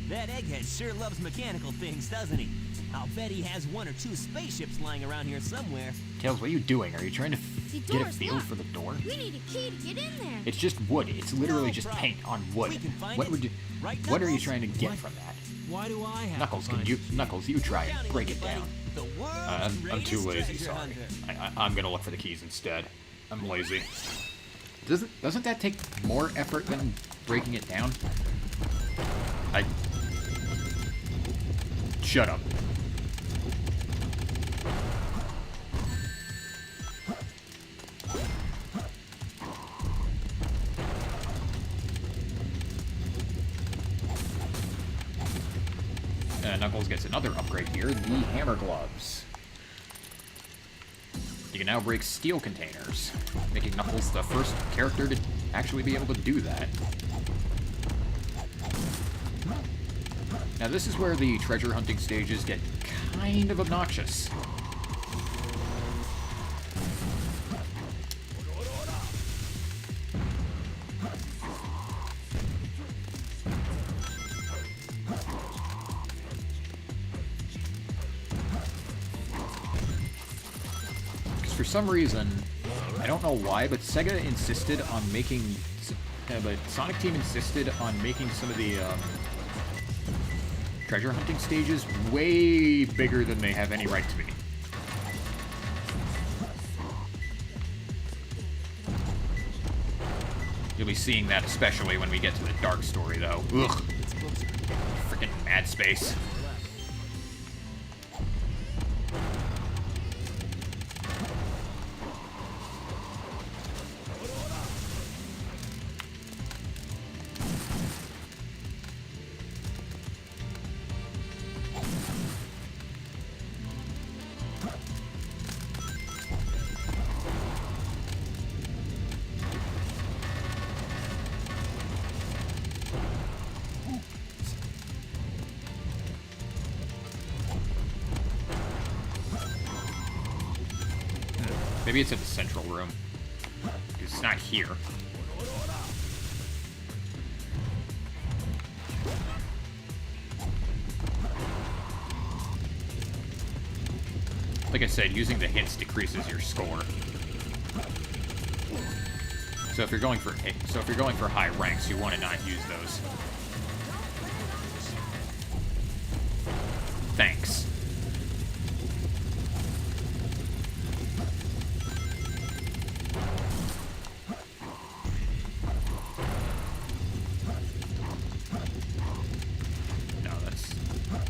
That egghead sure loves mechanical things, doesn't he? I'll bet he has one or two spaceships lying around here somewhere. Tails, what are you doing? Are you trying to The Get a door's feel locked. for the door? We need a key to get in there. It's just wood. It's literally No just problem. paint on wood. We can find What it. would you? Right, What are you Knuckles? trying to get What? from that? Why do I have Knuckles, to can find you? a key? Knuckles, you try Counting it. Break on it you, buddy. down. The world's I'm too greatest lazy. treasure Sorry. hunter. I'm gonna look for the keys instead. I'm lazy. Doesn't that take more effort than breaking it down? Shut up. Knuckles gets another upgrade here, the hammer gloves. You can now break steel containers, making Knuckles the first character to actually be able to do that. Now this is where the treasure hunting stages get kind of obnoxious. For some reason, I don't know why, but Sega insisted on making, but Sonic Team insisted on making some of the treasure hunting stages way bigger than they have any right to be. You'll be seeing that especially when we get to the dark story, though. Ugh. Freaking mad space. Maybe it's in the central room. It's not here. Like I said, using the hints decreases your score. So if you're going for high ranks, you want to not use those. Thanks.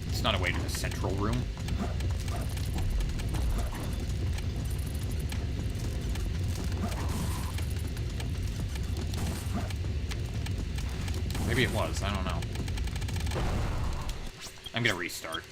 It's not a way to the central room. Maybe it was, I don't know. I'm gonna restart.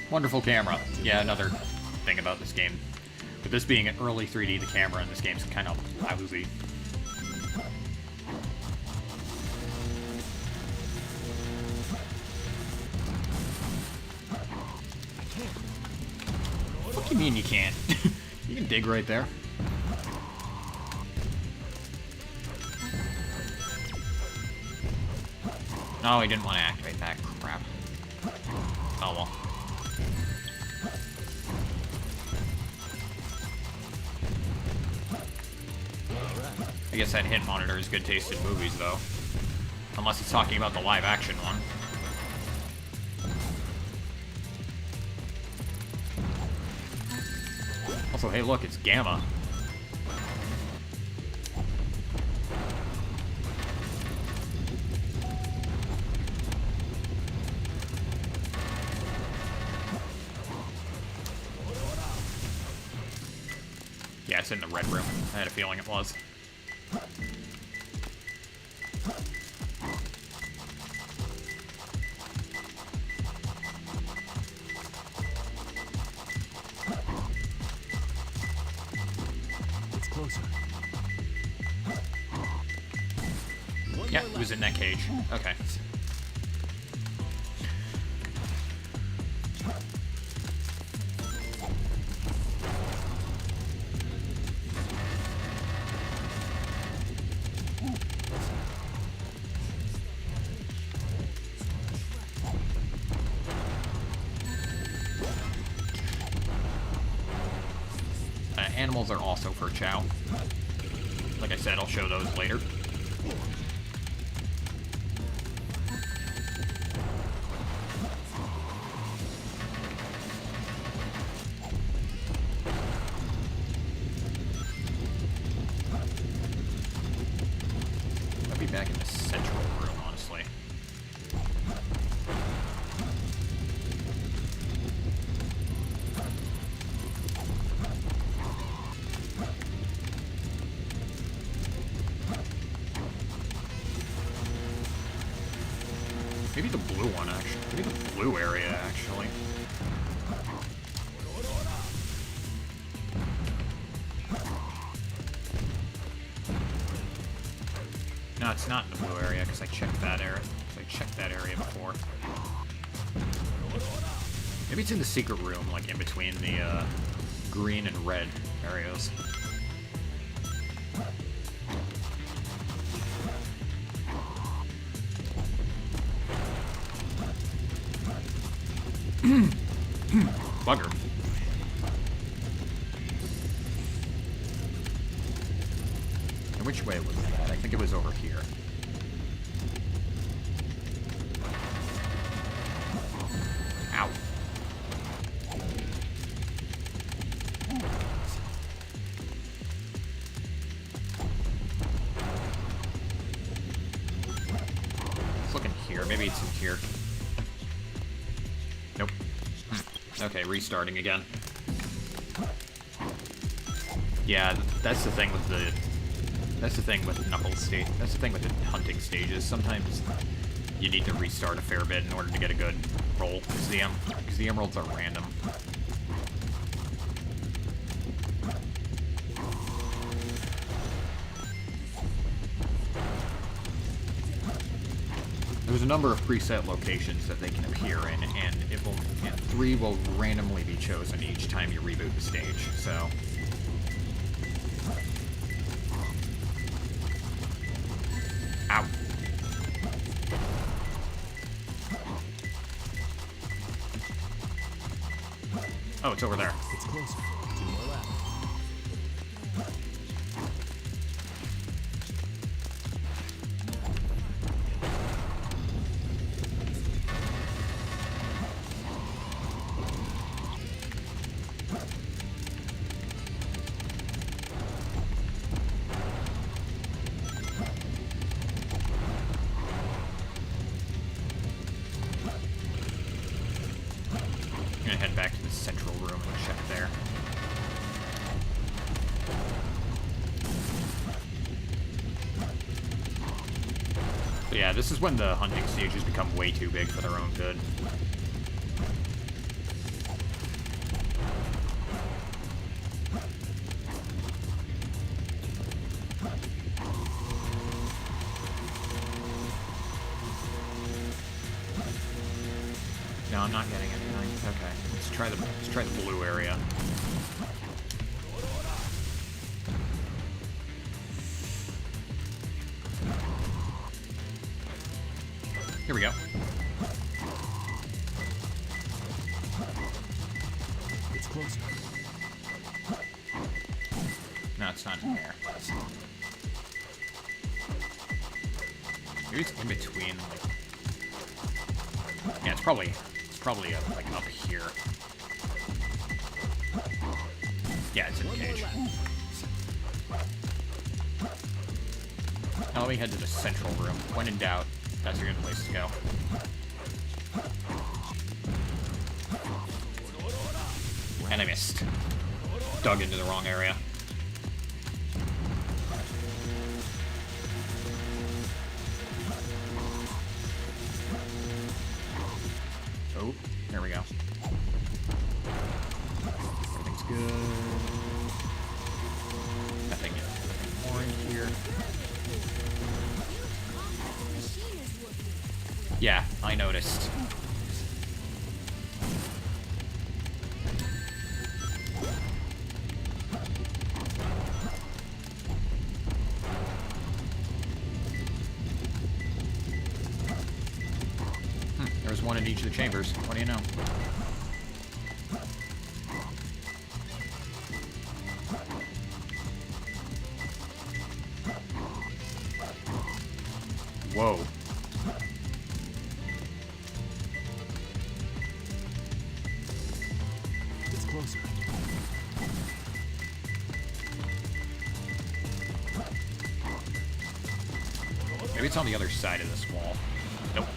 Wonderful camera. Yeah, another thing about this game. With this being an early 3D, the camera in this game's kind of lousy. What do you mean you can't? You can dig right there. No, he didn't want to activate that crap. Oh well. I guess that hint monitor is good taste in movies, though. Unless it's talking about the live-action one. Also, hey look, it's Gamma. it's in the red room. I had a feeling it was. It's closer. Yeah, it was in that cage. Okay. Animals are also for chow. Like I said, I'll show those later. I'll be back in the central room, honestly. Maybe the blue one, actually. Maybe the blue area, actually. No, it's not in the blue area, because I checked that area. Before. Maybe it's in the secret room, like in between the green and red areas. Bugger. And which way was that? I think it was over here. Ow. Let's look in here. Maybe it's in here. Nope. Okay, restarting again. Yeah, that's the thing with the... That's the thing with Knuckles stage. That's the thing with the hunting stages. Sometimes you need to restart a fair bit in order to get a good roll, because the emeralds are random. There's a number of preset locations that they can appear in, and 3 will randomly be chosen each time you reboot the stage. So. Ow. Oh, it's over there. It's closer. 2 more left. I'm gonna head back to the central room and check there. But yeah, this is when the hunting stages become way too big for their own good. No, I'm not getting anything. Okay, let's try the blue area. Here we go. It's closer. No, it's not in there. Maybe it's in between, like... Yeah, it's probably like up here. Yeah, it's in the cage. Now let me head to the central room. When in doubt, that's a good place to go. And I missed. Dug into the wrong area. There we go. Everything's good. Nothing more in here. Yeah, I noticed. There's one in each of the chambers. What do you know? Whoa. It's closer. Maybe it's on the other side of this wall. Nope.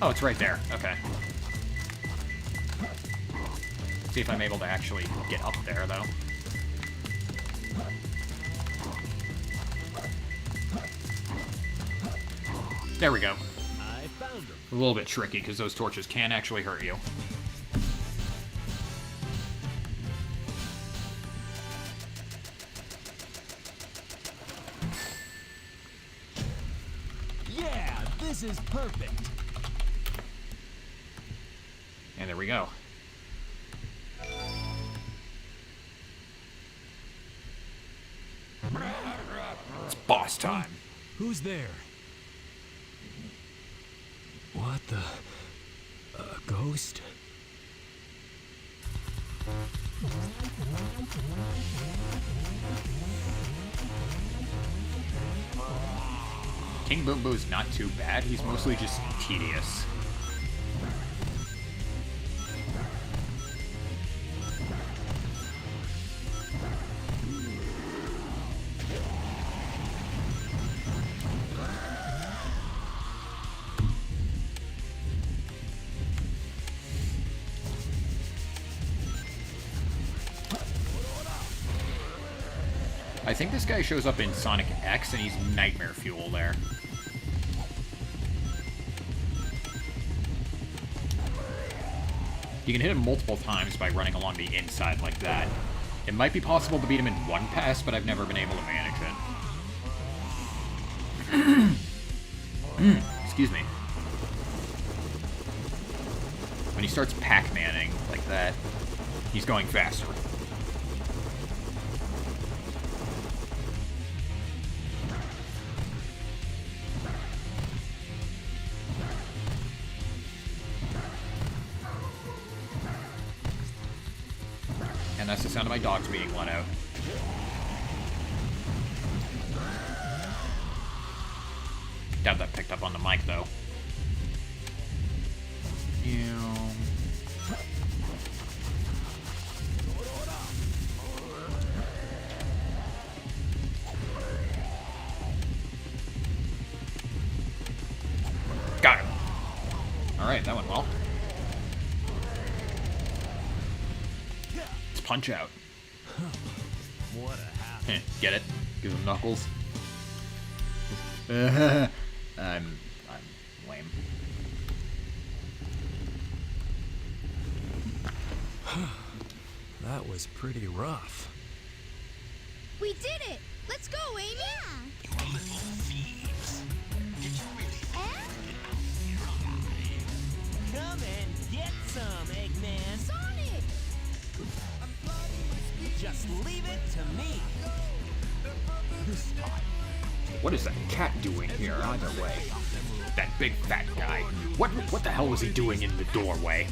Oh, it's right there. Okay. See if I'm able to actually get up there, though. There we go. I found him. A little bit tricky, because those torches can actually hurt you. Yeah, this is perfect. And there we go. It's boss time. Who's there? What the? A ghost? King Boom Boo's not too bad. He's mostly just tedious. I think this guy shows up in Sonic X, and he's nightmare fuel there. You can hit him multiple times by running along the inside like that. It might be possible to beat him in one pass, but I've never been able to manage it. Excuse me. When he starts Pac-Manning like that, he's going faster. And that's the sound of my dogs being let out. Doubt that picked up on the mic, though. Got him. Alright, that went well. Let's punch out. What a happen. Get it? Give him knuckles. I'm lame. That was pretty rough. We did it! Let's go, Amy! You little thieves. Did you really Come and get some, Eggman. Sonic! Just leave it to me. this time? What is that cat doing here, either way? That big fat guy. What the hell was he doing in the doorway?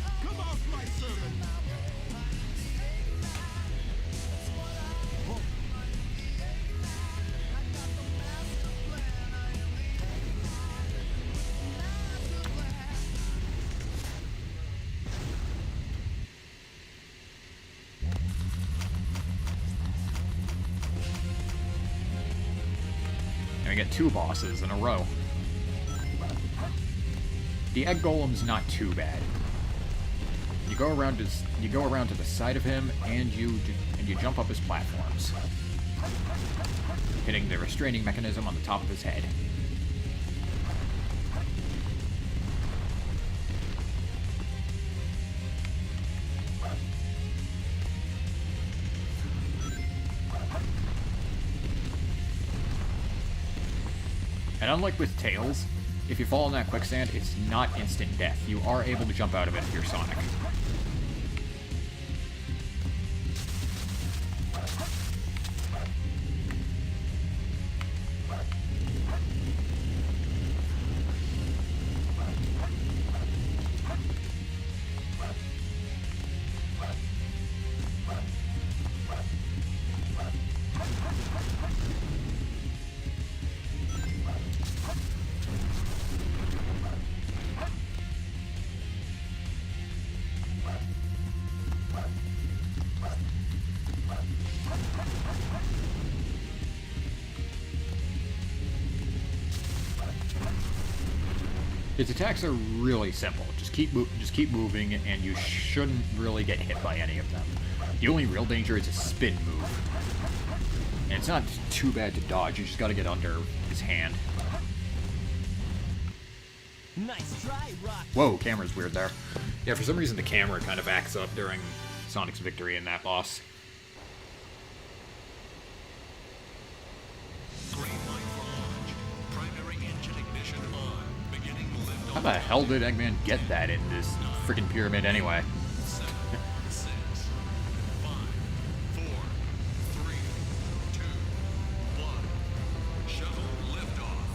I get two bosses in a row. The egg golem's not too bad. You go around to the side of him, and you jump up his platforms, hitting the restraining mechanism on the top of his head. And unlike with Tails, if you fall in that quicksand, it's not instant death. You are able to jump out of it if you're Sonic. Its attacks are really simple. Just keep moving, and you shouldn't really get hit by any of them. The only real danger is a spin move. And it's not too bad to dodge, you just gotta get under his hand. Nice try, Rock. Whoa, camera's weird there. Yeah, for some reason the camera kind of acts up during Sonic's victory in that boss. How the hell did Eggman get that in this freaking pyramid anyway? 7, 6, 5, 4, 3, 2, 1. Shuttle liftoff.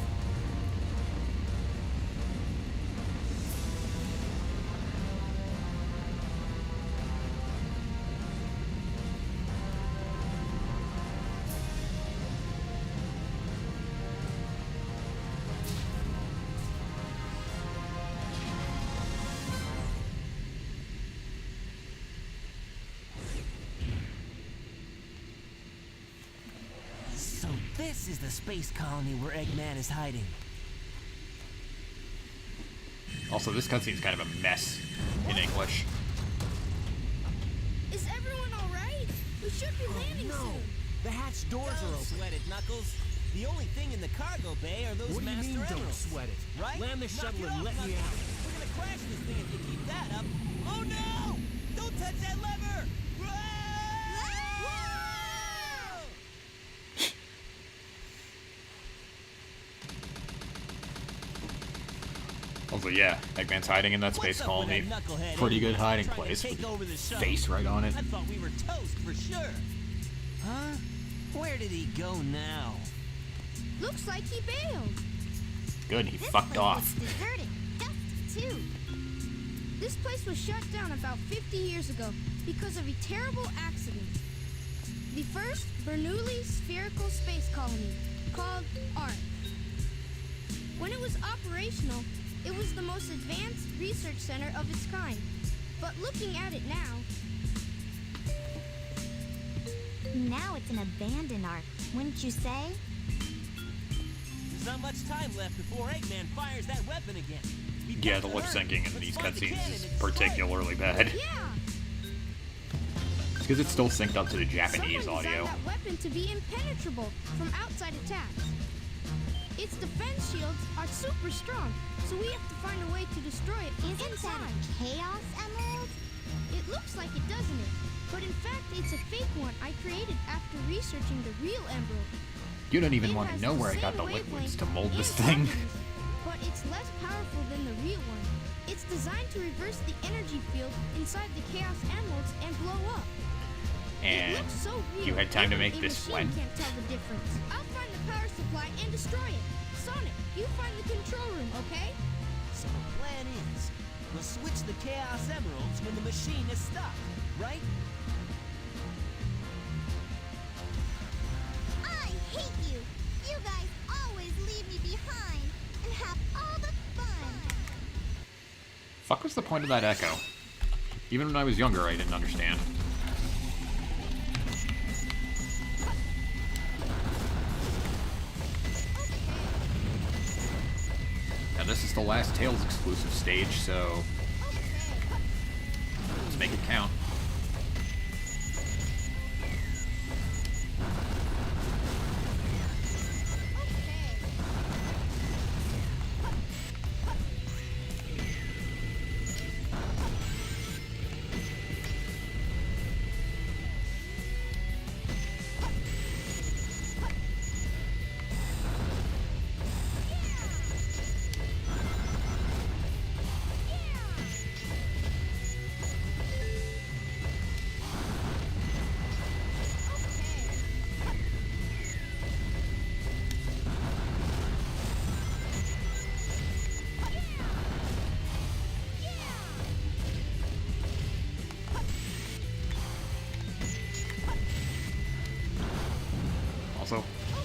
So this is the space colony where Eggman is hiding. Also, this cutscene's kind of a mess in English. Is everyone alright? We should be landing soon. The hatch doors are open. Sweat it, Knuckles. The only thing in the cargo bay are those What do you master mean, don't emeralds. sweat it? Right? Land the Knock shuttle it and off, let me Knuckles. out. We're gonna crash this thing if you keep that up. Oh no! Don't touch that lever! Whoa! Also, yeah, Eggman's hiding in that space What's up with colony. that knucklehead Pretty anyway? good hiding Trying to place. take with over the shuttle. face right on it. I thought we were toast for sure. Huh? Where did he go now? Looks like he bailed. Good, he This fucked place off. looks deserted. Dusty, too. This place was shut down about 50 years ago because of a terrible accident. The first Bernoulli spherical space colony, called ARC. When it was operational, it was the most advanced research center of its kind. But looking at it now, Now it's an abandoned ark, wouldn't you say? There's not much time left before Eggman fires that weapon again. We've Yeah, got the to lip hurry. syncing in Let's these find the cutscenes cannon is and destroy it. particularly bad. yeah! It's because it's still synced up to the Japanese Someone audio. designed that weapon to be impenetrable from outside attacks. Its defense shields are super strong, so we have to find a way to destroy it from Isn't inside. that a Chaos Emerald? It looks like it, doesn't it? But in fact, it's a fake one I created after researching the real emerald. You don't even It want to has know the where I got same the liquids wavelength to mold this and thing. properties, but it's less powerful than the real one. It's designed to reverse the energy field inside the Chaos Emeralds and blow up. It And looks so real, you had time to even make a this machine when? can't tell the difference. I'll find the power supply and destroy it. Sonic, you find the control room, okay? So the plan is, we'll switch the Chaos Emeralds when the machine is stopped, right? I hate you! You guys always leave me behind and have all the fun! Fuck was the point of that echo? Even when I was younger, I didn't understand. Now this is the last Tails exclusive stage, so let's make it count.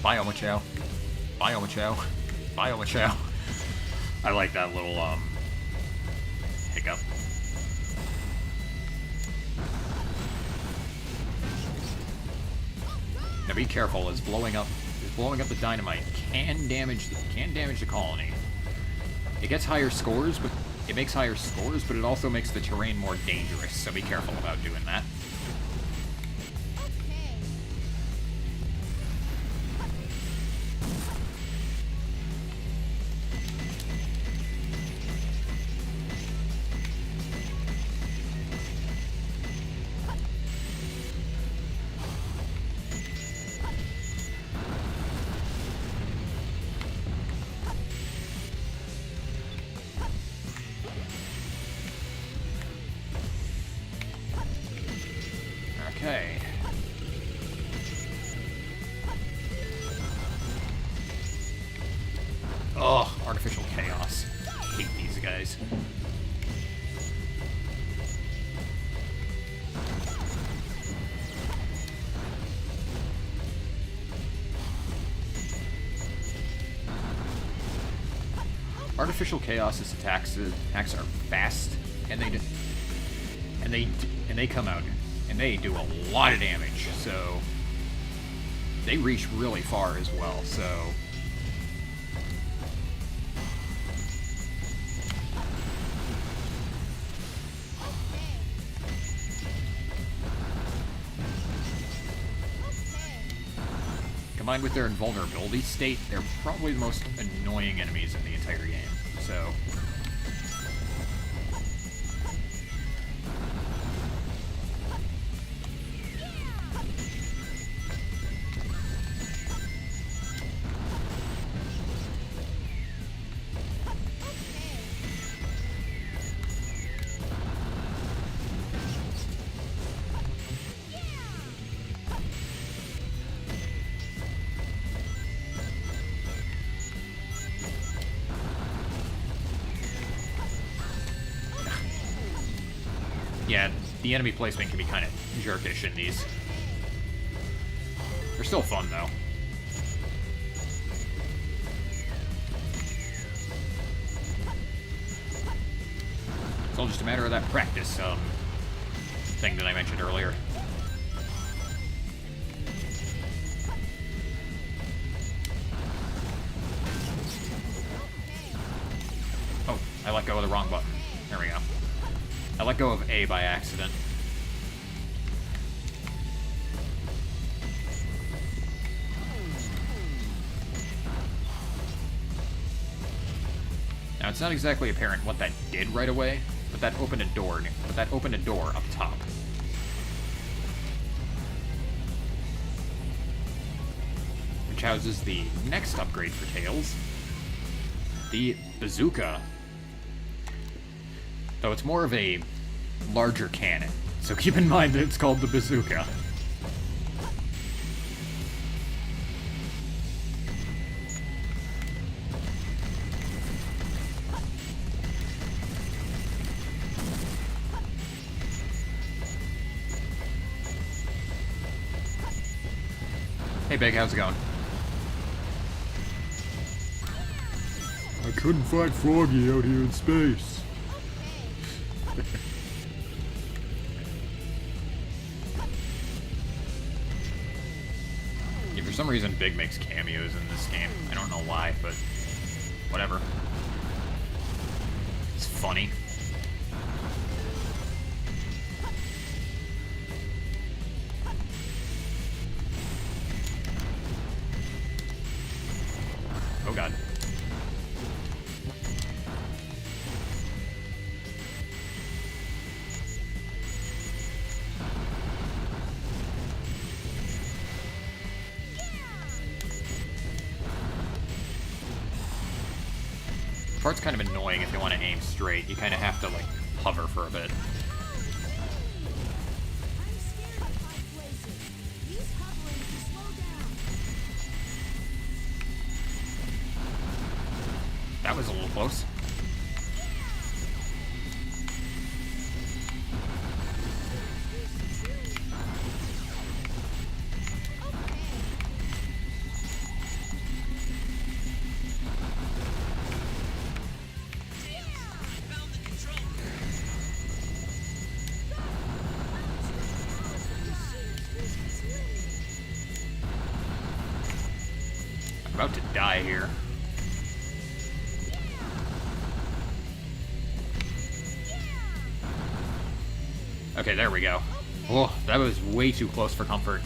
Biomachow. Biomachow. Biomachow. I like that little, hiccup. Now be careful, as blowing up the dynamite can damage the colony. It gets higher scores, but it makes higher scores, but it also makes the terrain more dangerous, so be careful about doing that. Okay. Ugh, artificial chaos. I hate these guys. Artificial chaos's attacks are fast, and they come out. And they do a lot of damage, so they reach really far as well, so combined with their invulnerability state, they're probably the most annoying enemies in the entire game, so yeah, the enemy placement can be kind of jerkish in these. They're still fun, though. It's all just a matter of that practice, thing that I mentioned earlier. Oh, I let go of the wrong button. There we go. I let go of A by accident. Now, it's not exactly apparent what that did right away, but that opened a door. Up top. Which houses the next upgrade for Tails, the bazooka. Though it's more of a larger cannon, so keep in mind that it's called the bazooka. Hey Big, how's it going? I couldn't fight Froggy out here in space. Yeah, for some reason, Big makes cameos in this game. I don't know why, but whatever. It's funny. Oh god. Part's kind of annoying if you want to aim straight. You kind of have to, like, hover for a bit. That was a little close. About to die here. Okay, there we go. Oh, that was way too close for comfort.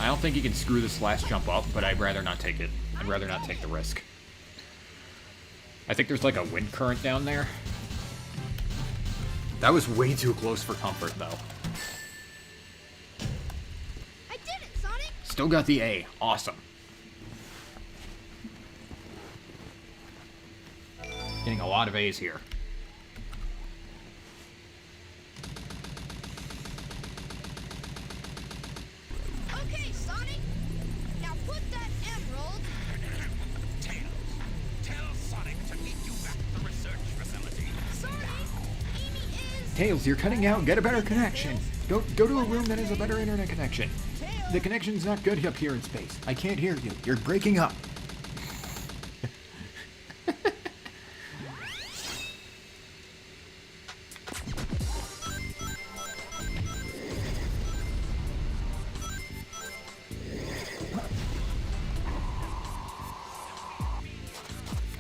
I don't think you can screw this last jump up, but I'd rather not take it. I'd rather not take the risk. I think there's like a wind current down there. That was way too close for comfort, though. I did it, Sonic! Still got the A. Awesome. Getting a lot of A's here. Okay, Sonic! Now put that emerald... Tails, tell Sonic to meet you back at the research facility. Sonic! Amy is... Tails, you're cutting out. Get a better connection. Go to a room that has a better internet connection. The connection's not good up here in space. I can't hear you. You're breaking up.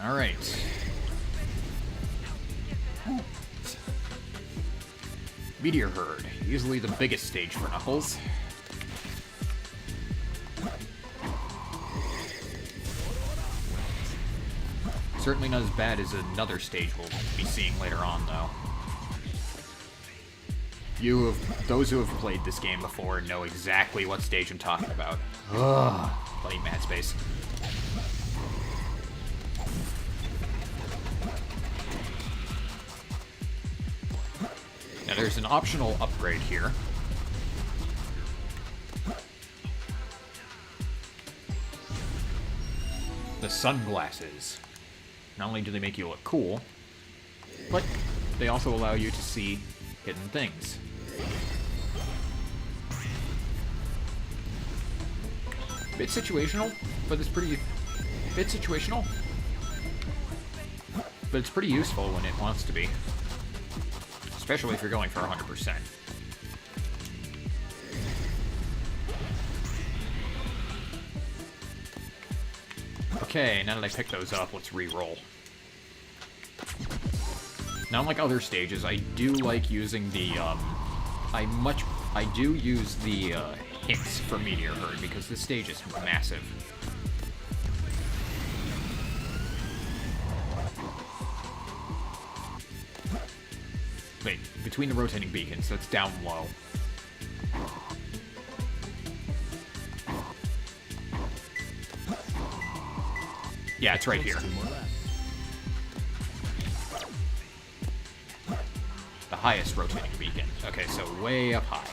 All right. Meteor Herd, easily the biggest stage for Knuckles. Certainly not as bad as another stage we'll be seeing later on, though. Those who have played this game before know exactly what stage I'm talking about. Ugh, bloody mad space. Now there's an optional upgrade here. The sunglasses. Not only do they make you look cool, but they also allow you to see hidden things. Bit situational, but it's pretty... Bit situational, but it's pretty useful when it wants to be. Especially if you're going for 100%. Okay, now that I picked those up, let's re-roll. Now, unlike other stages, I do like using the, I do use the, hints for Meteor Herd, because this stage is massive. Wait, between the rotating beacons, that's down low. Yeah, it's right here. The highest rotating beacon. Okay, so way up high.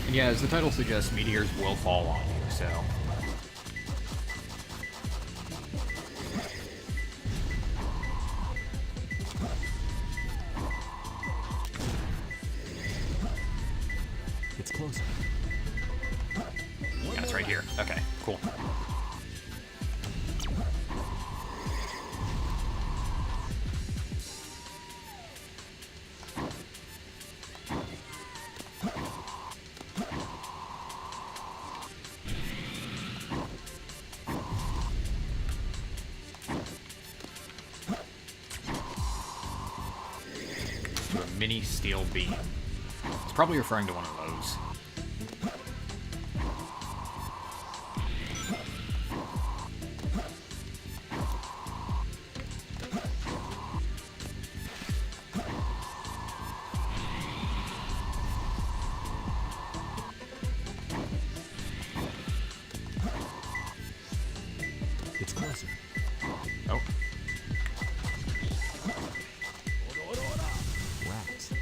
And yeah, as the title suggests, meteors will fall on you, so... It's closer. Yeah, it's right here. Okay, cool. Mini steel beam. It's probably referring to one of those. It's closer. Oh. Wax.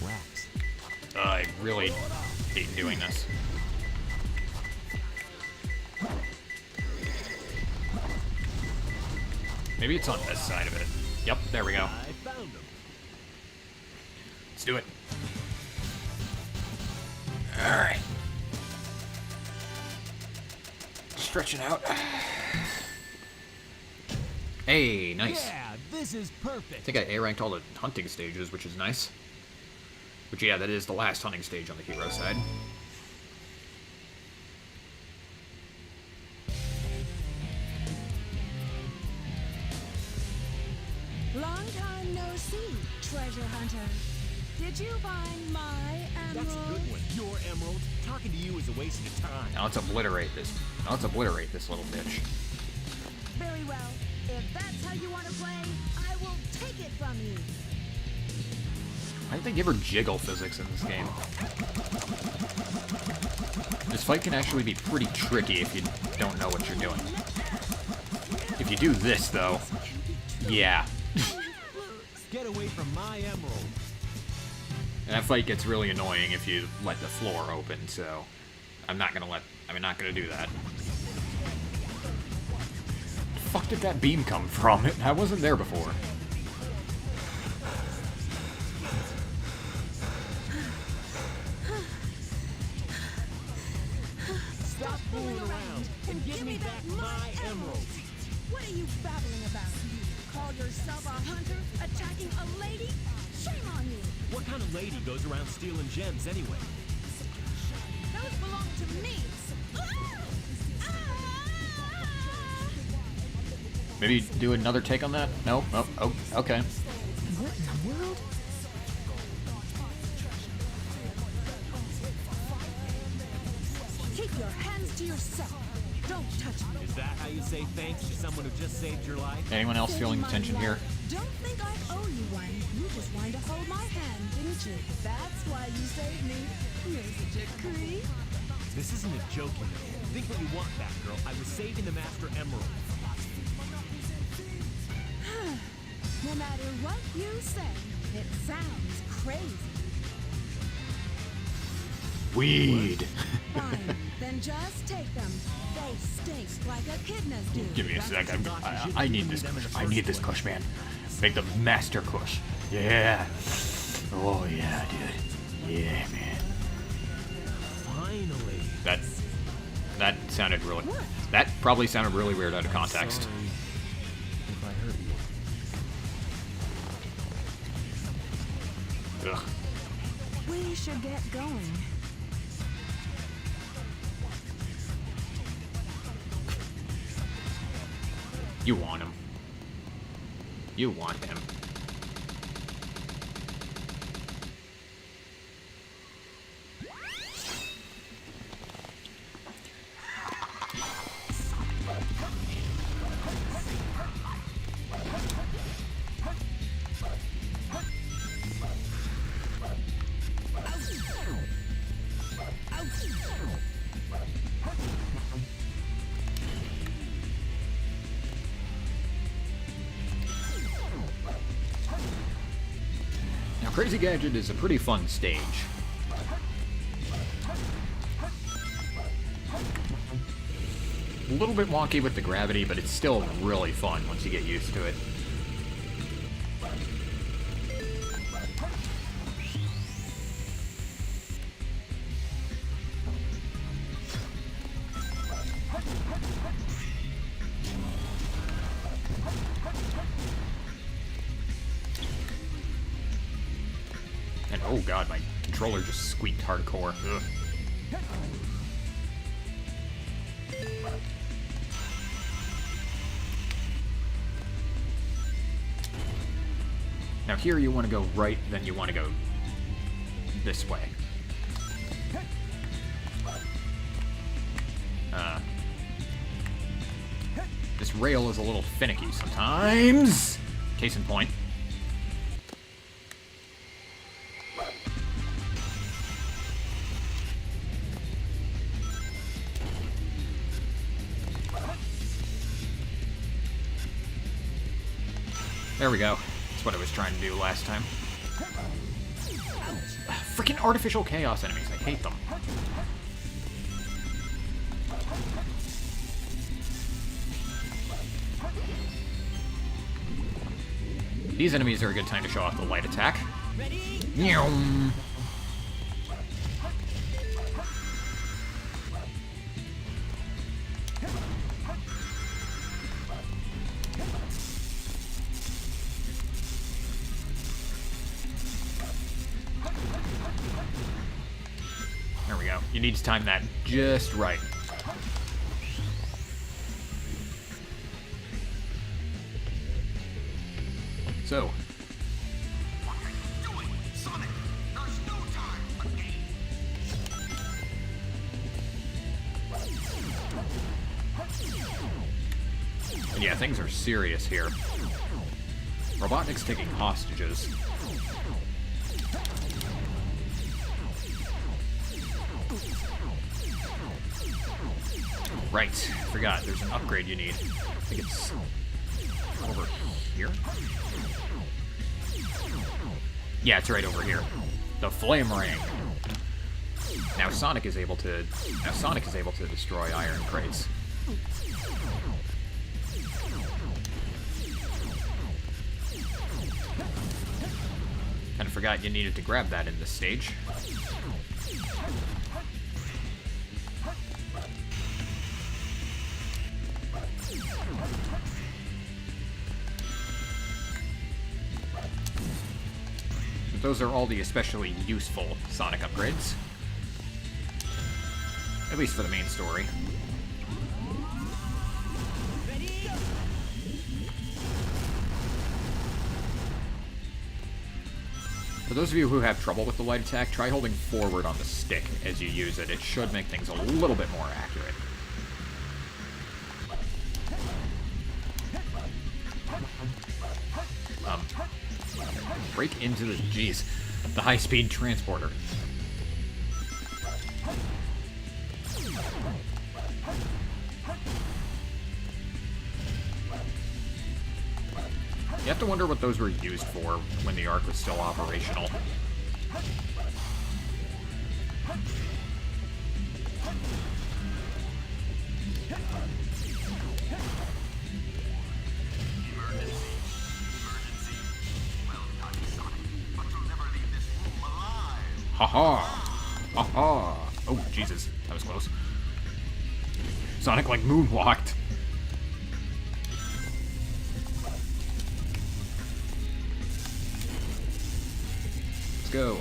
Wax. I really hate doing this. Maybe it's on this side of it. Yep, there we go. I found them. Let's do it. Alright. Stretching out. Hey, nice. Yeah, this is I perfect. think I A-ranked all the hunting stages, which is nice. But yeah, that is the last hunting stage on the hero side. Long time no see, treasure hunter. Did you find my emerald? That's a good one. Your emerald. Talking to you is a waste of time. Now let's obliterate this. Now let's obliterate this little bitch. Very well. If that's how you want to play, I will take it from you. Why did they give her jiggle physics in this game? This fight can actually be pretty tricky if you don't know what you're doing. If you do this, though, yeah. Get away from my emerald. And that fight gets really annoying if you let the floor open, so I'm not gonna do that. The fuck did that beam come from? I wasn't there before. Stop fooling around and give me back my emerald. What are you babbling about? Call yourself a hunter, attacking a lady? Shame on you. What kind of lady goes around stealing gems anyway? Those belong to me. Maybe do another take on that? No? Oh, okay. What in the world? Keep your hands to yourself. Don't touch me. Is that how you say thanks to someone who just saved your life? Anyone else feeling the tension here? Don't think I owe you one. You just wanted to hold my hand, didn't you? That's why you saved me. You're such a creep. This isn't a joke, you know. Think what you want, Batgirl. I was saving the Master Emerald. No matter what you say, it sounds crazy. Weed. Fine, then just take them. They stink like echidnas do. Give me a sec. I need this kush. I need this kush, man. Make the master kush. Yeah. Oh yeah, dude. Yeah, man. Finally. That sounded really. That probably sounded really weird out of context. Sorry if I hurt you. Ugh. We should get going. You want him. You want him. Now, Crazy Gadget is a pretty fun stage. A little bit wonky with the gravity, but it's still really fun once you get used to it. And oh god, my controller just squeaked hardcore. Ugh. Now here you want to go right, then you want to go this way. This rail is a little finicky sometimes. Case in point. There we go. That's what I was trying to do last time. Freaking artificial chaos enemies. I hate them. These enemies are a good time to show off the light attack. Ready? Nyum. There we go. You need to time that just right. So, and yeah, things are serious here. Robotnik's taking hostages. Right, forgot, there's an upgrade you need. I think it's over here? Yeah, it's right over here. The Flame Ring. Now Sonic is able to destroy iron crates. Kinda forgot you needed to grab that in this stage. Those are all the especially useful Sonic upgrades. At least for the main story. For those of you who have trouble with the light attack, try holding forward on the stick as you use it. It should make things a little bit more accurate. Break into the, geez, the high-speed transporter. You have to wonder what those were used for when the Ark was still operational. Haha! Haha! Oh, Jesus. That was close. Sonic, like, moonwalked. Let's go.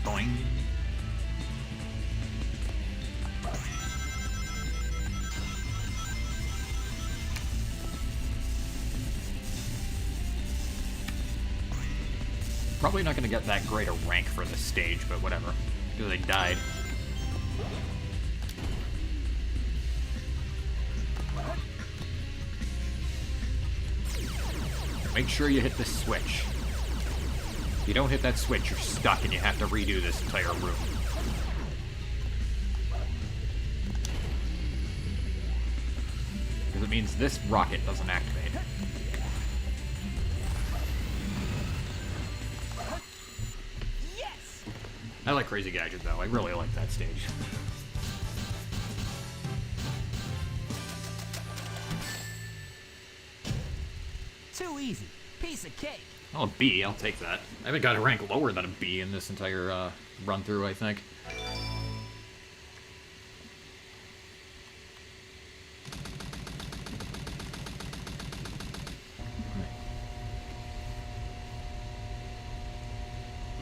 Boing. Probably not going to get that great a rank for this stage, but whatever. Because they died. Make sure you hit the switch. If you don't hit that switch, you're stuck and you have to redo this entire room. Because it means this rocket doesn't activate. Yes! I like Crazy Gadget, though. I really like that stage. Too easy. Piece of cake. Oh, a B, I'll take that. I haven't got a rank lower than a B in this entire run-through, I think.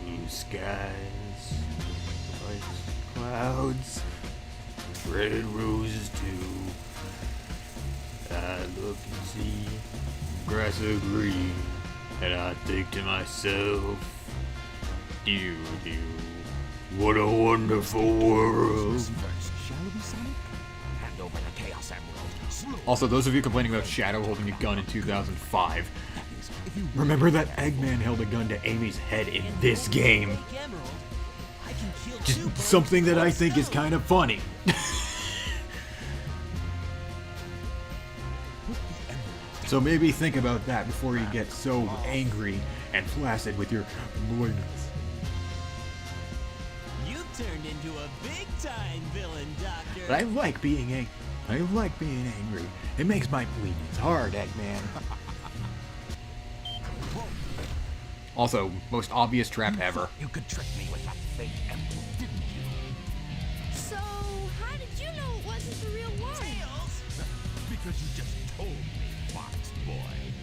Blue skies, white clouds, red roses too. I look and see grass are green. And I think to myself, do, what a wonderful world. Shall we, Sonic? Hand over the Chaos Emerald. Also, those of you complaining about Shadow holding a gun in 2005, remember that Eggman held a gun to Amy's head in this game. Emerald, I can kill Just two birds something with that I one think is stone. kind of funny. So maybe think about that before you get so angry and flaccid with your boyness. You turned into a big-time villain, Doctor. But I like being angry. I like being angry. It makes my bleedings hard, Eggman. Also, most obvious trap ever. You could trick me with that fake emerald, didn't you? So, how did you know it wasn't the real one? Tails! Because you just told me, Fox Boy.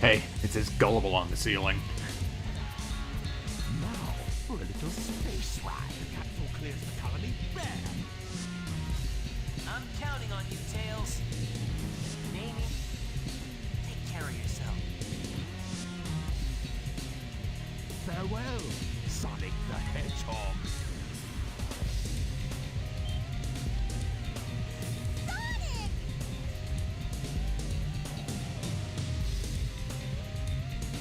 Hey, it says gullible on the ceiling. Now, for a little space ride. The capsule clears the colony bad. I'm counting on you, Tails. And Amy, take care of yourself. Farewell, Sonic the Hedgehog. Sonic!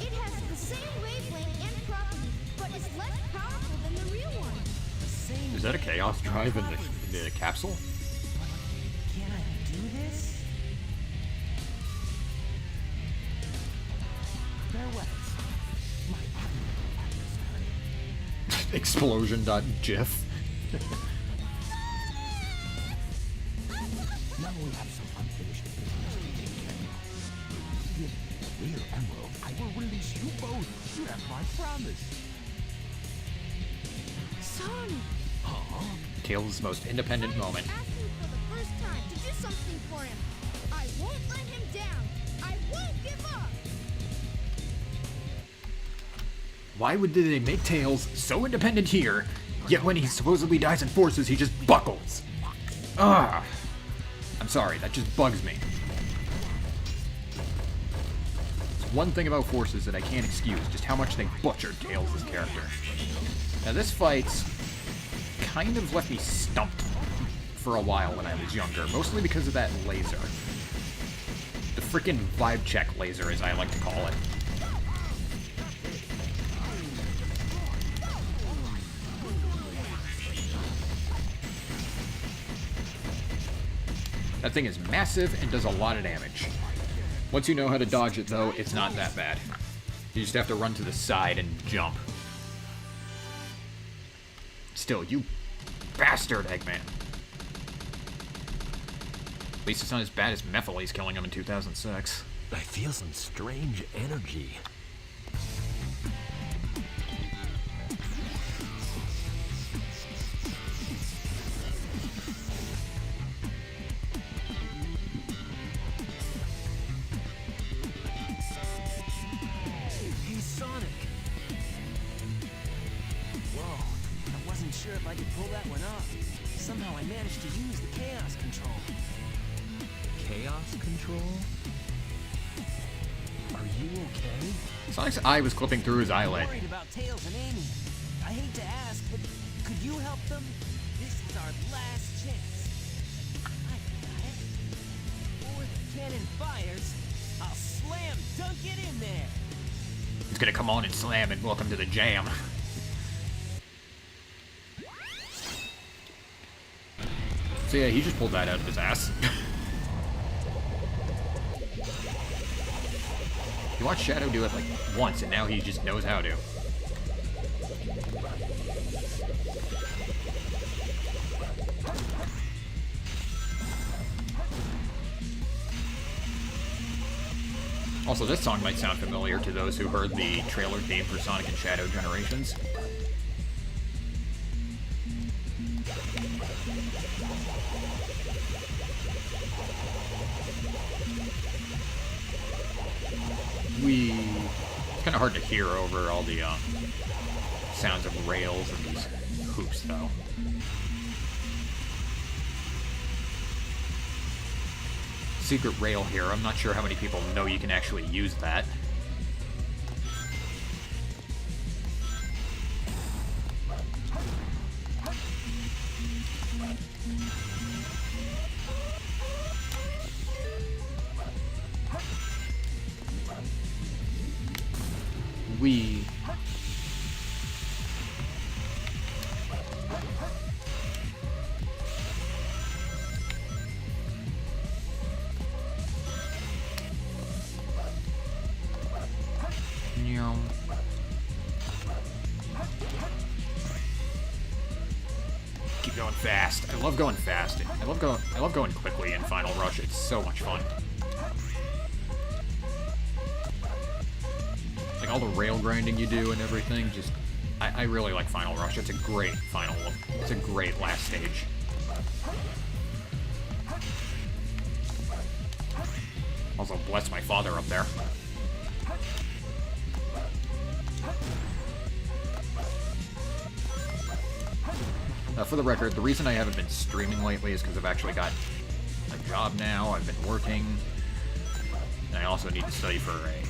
It has the same wavelength and properties, but is less powerful than the real one. The same. Is that a chaos drive in the capsule? Can I do this? Farewell, my admirable adversary. Explosion.gif. Now we have some unfinished business to take care of. Give me the real emerald, I will release you both. You have my promise. Sonic! Tails' most independent moment. Asked me for the first time to do something for him. I won't let him down. I won't give up. Why would they make Tails so independent here, yet when he supposedly dies in forces, he just buckles? Ah! I'm sorry, that just bugs me. It's one thing about forces that I can't excuse, just how much they butchered Tails' character. Now this fight's kind of left me stumped for a while when I was younger, mostly because of that laser. The frickin' vibe check laser, as I like to call it. That thing is massive and does a lot of damage. Once you know how to dodge it, though, it's not that bad. You just have to run to the side and jump. Still, you bastard, Eggman. At least it's not as bad as Mephiles killing him in 2006. I feel some strange energy. Hey, Sonic. Whoa, I wasn't sure if I could pull that one off. Somehow I managed to use the chaos control. Chaos control? Are you okay? Sonic's eye was clipping through his I'm eyelid. worried about Tails and Amy. I hate to ask, but could you help them? This is our last chance. I got it. Or if the cannon fires, I'll slam dunk it in there. He's gonna come on and slam and welcome to the jam. So yeah, he just pulled that out of his ass. You watched Shadow do it like once, and now he just knows how to. Also, this song might sound familiar to those who heard the trailer theme for Sonic and Shadow Generations. It's kind of hard to hear over all the sounds of rails and these hoops, though. Secret rail here. I'm not sure how many people know you can actually use that. love going fast. I love going quickly in Final Rush. It's so much fun. Like all the rail grinding you do and everything, just I really like Final Rush. It's a great it's a great last stage. Also, bless my father up there. For the record, the reason I haven't been streaming lately is because I've actually got a job now. I've been working. And I also need to study for a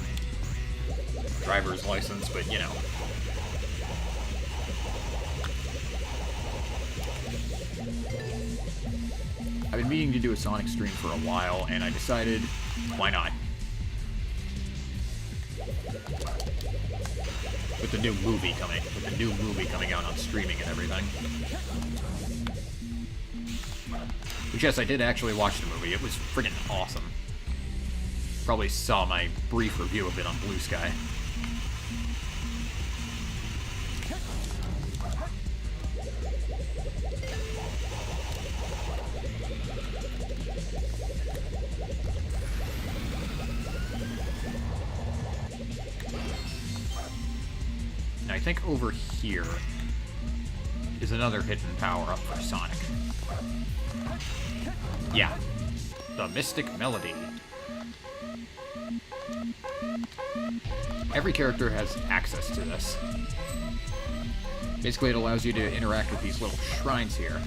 driver's license, but you know. I've been meaning to do a Sonic stream for a while, and I decided, why not? With the new movie coming out on streaming and everything. Which, yes, I did actually watch the movie. It was friggin' awesome. Probably saw my brief review of it on Blue Sky. I think over here is another hidden power-up for Sonic. Yeah, the Mystic Melody. Every character has access to this. Basically, it allows you to interact with these little shrines here.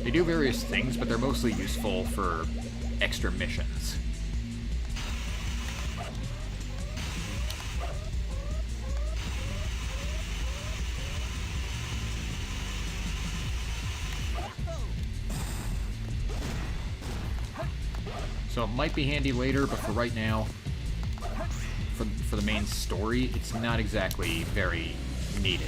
They do various things, but they're mostly useful for extra missions. So it might be handy later, but for right now, for the main story, it's not exactly very needed.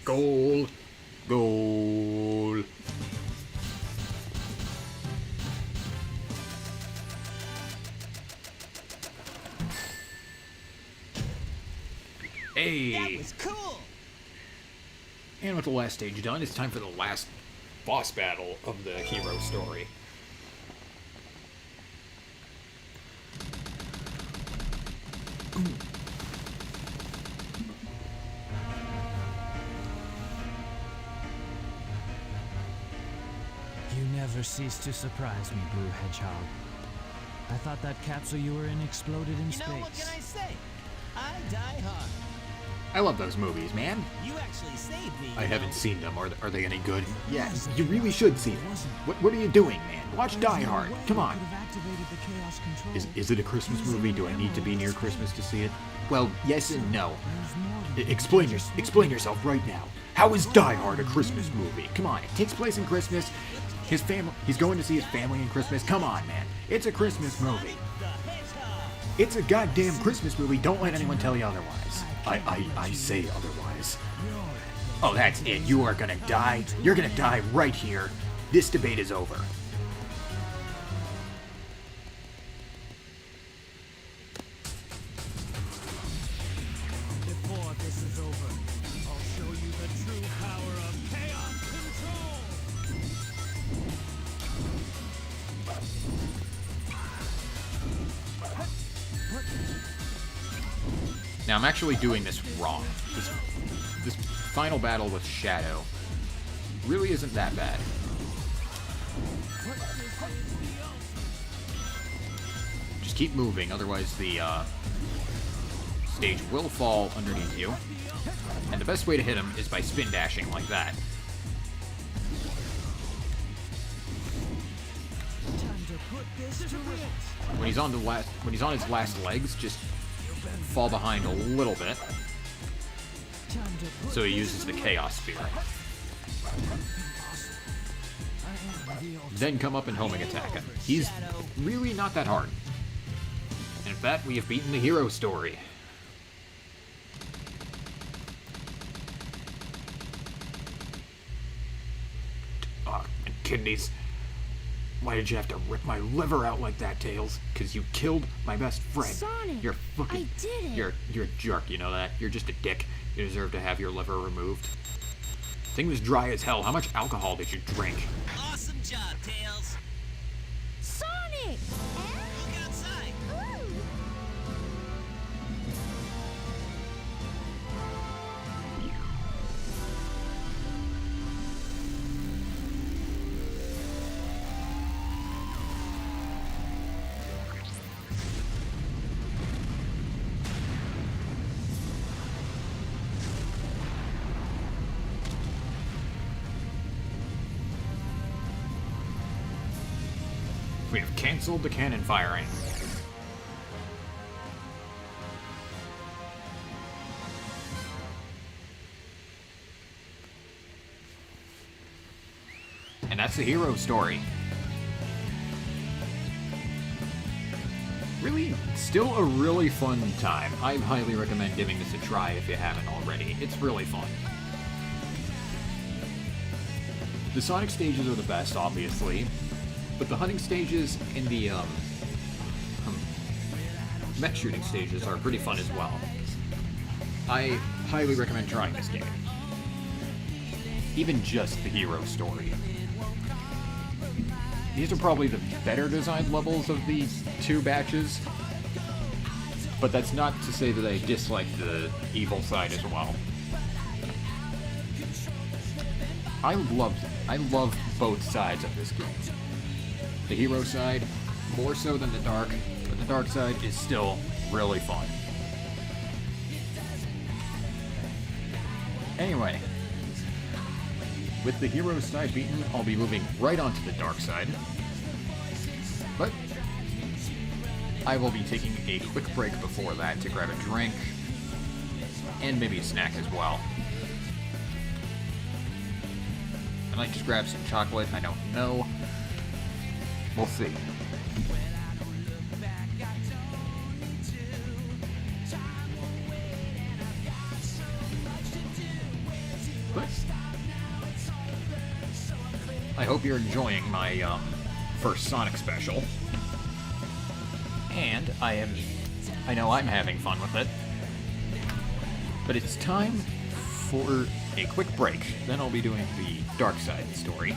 Goal! Goal! Hey! That was cool! And with the last stage done, it's time for the last boss battle of the hero story. You never cease to surprise me, Blue Hedgehog. I thought that capsule you were in exploded in space. You know, what can I say? I die hard. I love those movies, man. You actually saved me. I haven't seen them. Are they any good? Yes, you really should see them. What are you doing, man? Watch Die Hard. Come on. Is it a Christmas movie? Do I need to be near Christmas to see it? Well, yes and no. Explain yourself right now. How is Die Hard a Christmas movie? Come on, it takes place in Christmas. He's going to see his family in Christmas. Come on, man. It's a Christmas movie. It's a goddamn Christmas movie. Don't let anyone tell you otherwise. I say otherwise. Oh, that's it. You are gonna die. You're gonna die right here. This debate is over. Before this is over, I'll show you the true power of chaos control! Now, I'm actually doing this wrong. This final battle with Shadow really isn't that bad. Just keep moving, otherwise the stage will fall underneath you. And the best way to hit him is by spin dashing like that. When he's on his last legs, just fall behind a little bit. So he uses the Chaos Spear. Then come up and homing attack him. He's really not that hard. And with that, we have beaten the hero story. Oh, kidneys. Why did you have to rip my liver out like that, Tails? Because you killed my best friend. Sonic, You're fucking... I did it. You're a jerk, you know that? You're just a dick. You deserve to have your liver removed. Thing was dry as hell. How much alcohol did you drink? Awesome job, Tails. Sonic! Look outside. Ooh. We have canceled the cannon firing. And that's the hero story. Really, still a really fun time. I highly recommend giving this a try if you haven't already. It's really fun. The Sonic stages are the best, obviously. But the hunting stages and the mech shooting stages are pretty fun as well. I highly recommend trying this game. Even just the hero story. These are probably the better designed levels of the two batches. But that's not to say that I dislike the evil side as well. I love both sides of this game. The hero side, more so than the dark, but the dark side is still really fun. Anyway, with the hero side beaten, I'll be moving right onto the dark side. But I will be taking a quick break before that to grab a drink, and maybe a snack as well. I might just grab some chocolate, I don't know. We'll see. But I hope you're enjoying my first Sonic special. And I know I'm having fun with it. But it's time for a quick break. Then I'll be doing the dark side story.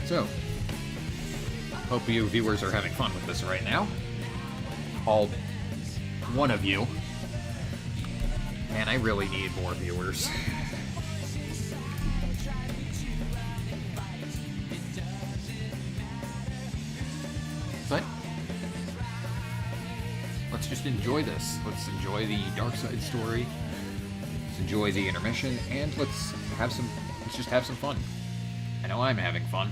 So, hope you viewers are having fun with this right now. All one of you. Man, I really need more viewers. But let's just enjoy this. Let's enjoy the dark side story. Let's enjoy the intermission, and let's just have some fun. I know I'm having fun.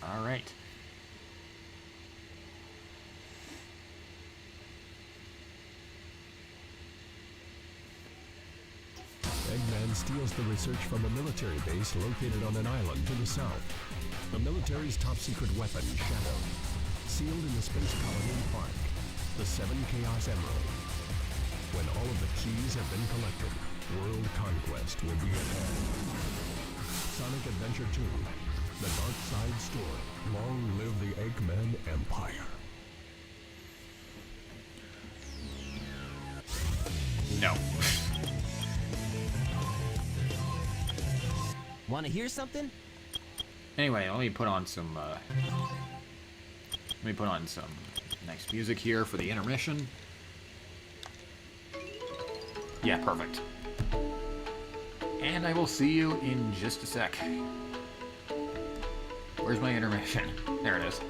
All right. Eggman steals the research from a military base located on an island to the south. The military's top-secret weapon, Shadow, sealed in the space colony Park, the 7 Chaos Emerald. When all of the keys have been collected, world conquest will be at hand. Sonic Adventure 2, The Dark Side Story. Long live the Eggman Empire. No. Want to hear something? Anyway, let me put on some nice music here for the intermission. Yeah, perfect. And I will see you in just a sec. Where's my intermission? There it is.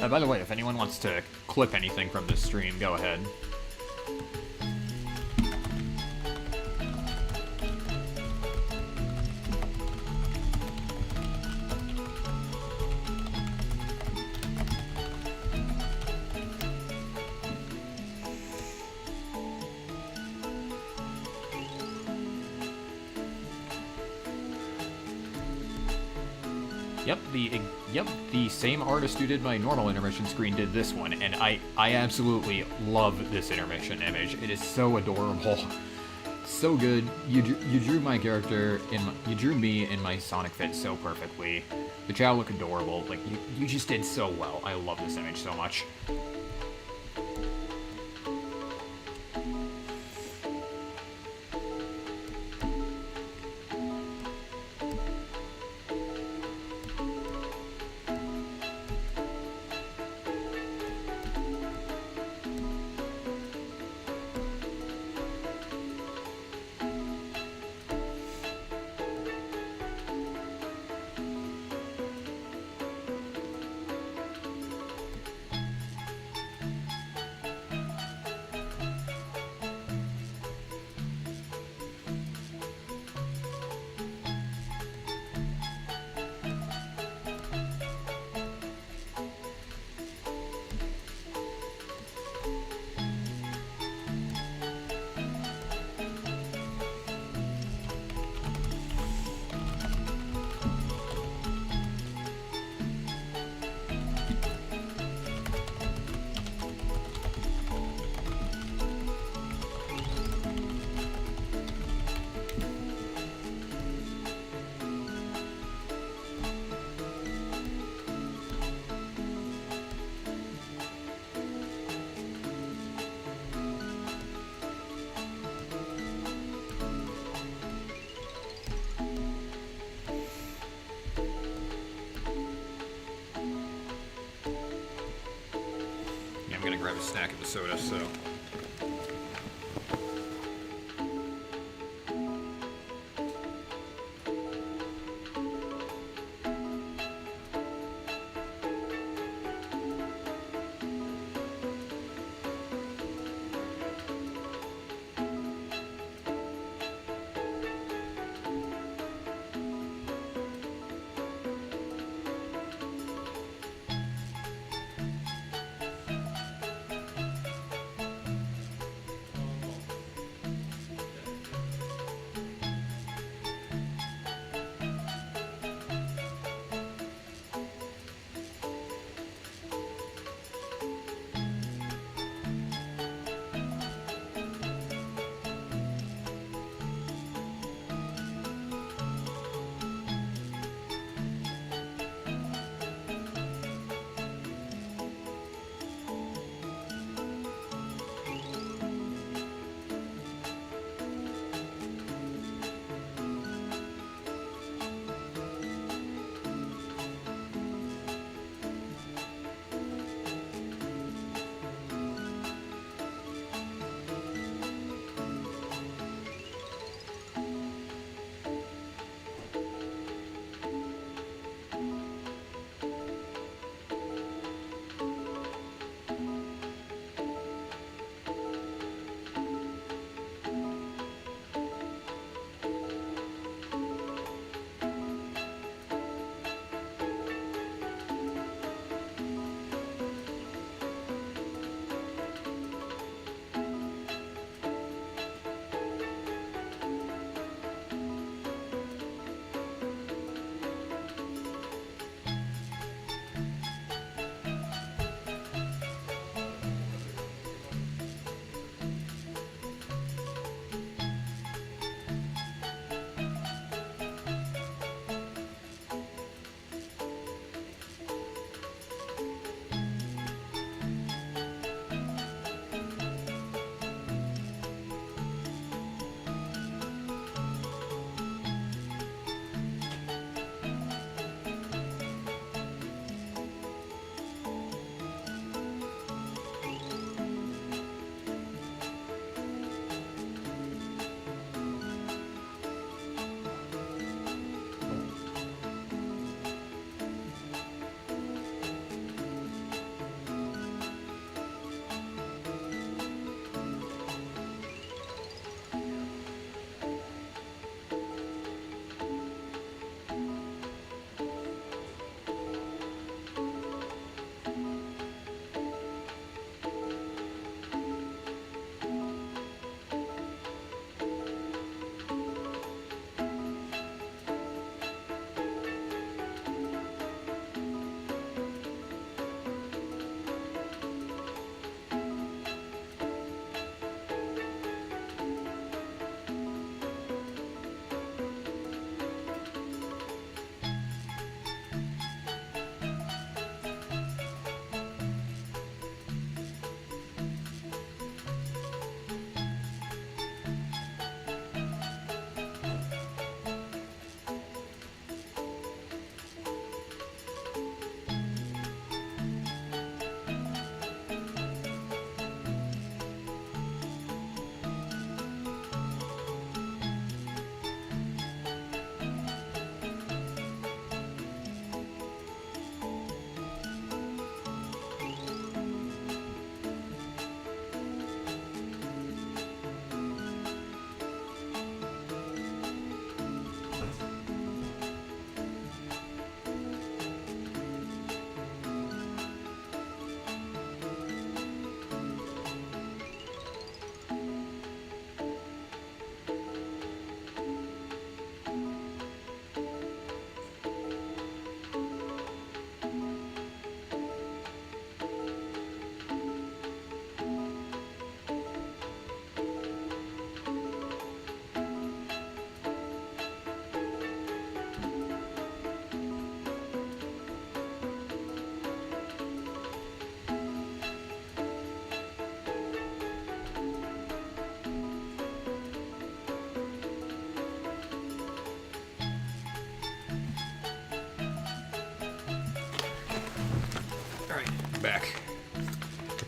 By the way, if anyone wants to clip anything from this stream, go ahead. Yep, the same artist who did my normal intermission screen did this one, and I absolutely love this intermission image. It is so adorable, so good. You drew my character you drew me in my Sonic fit so perfectly. The Chow look adorable. Like you just did so well. I love this image so much. I'm gonna grab a snack of the soda, so...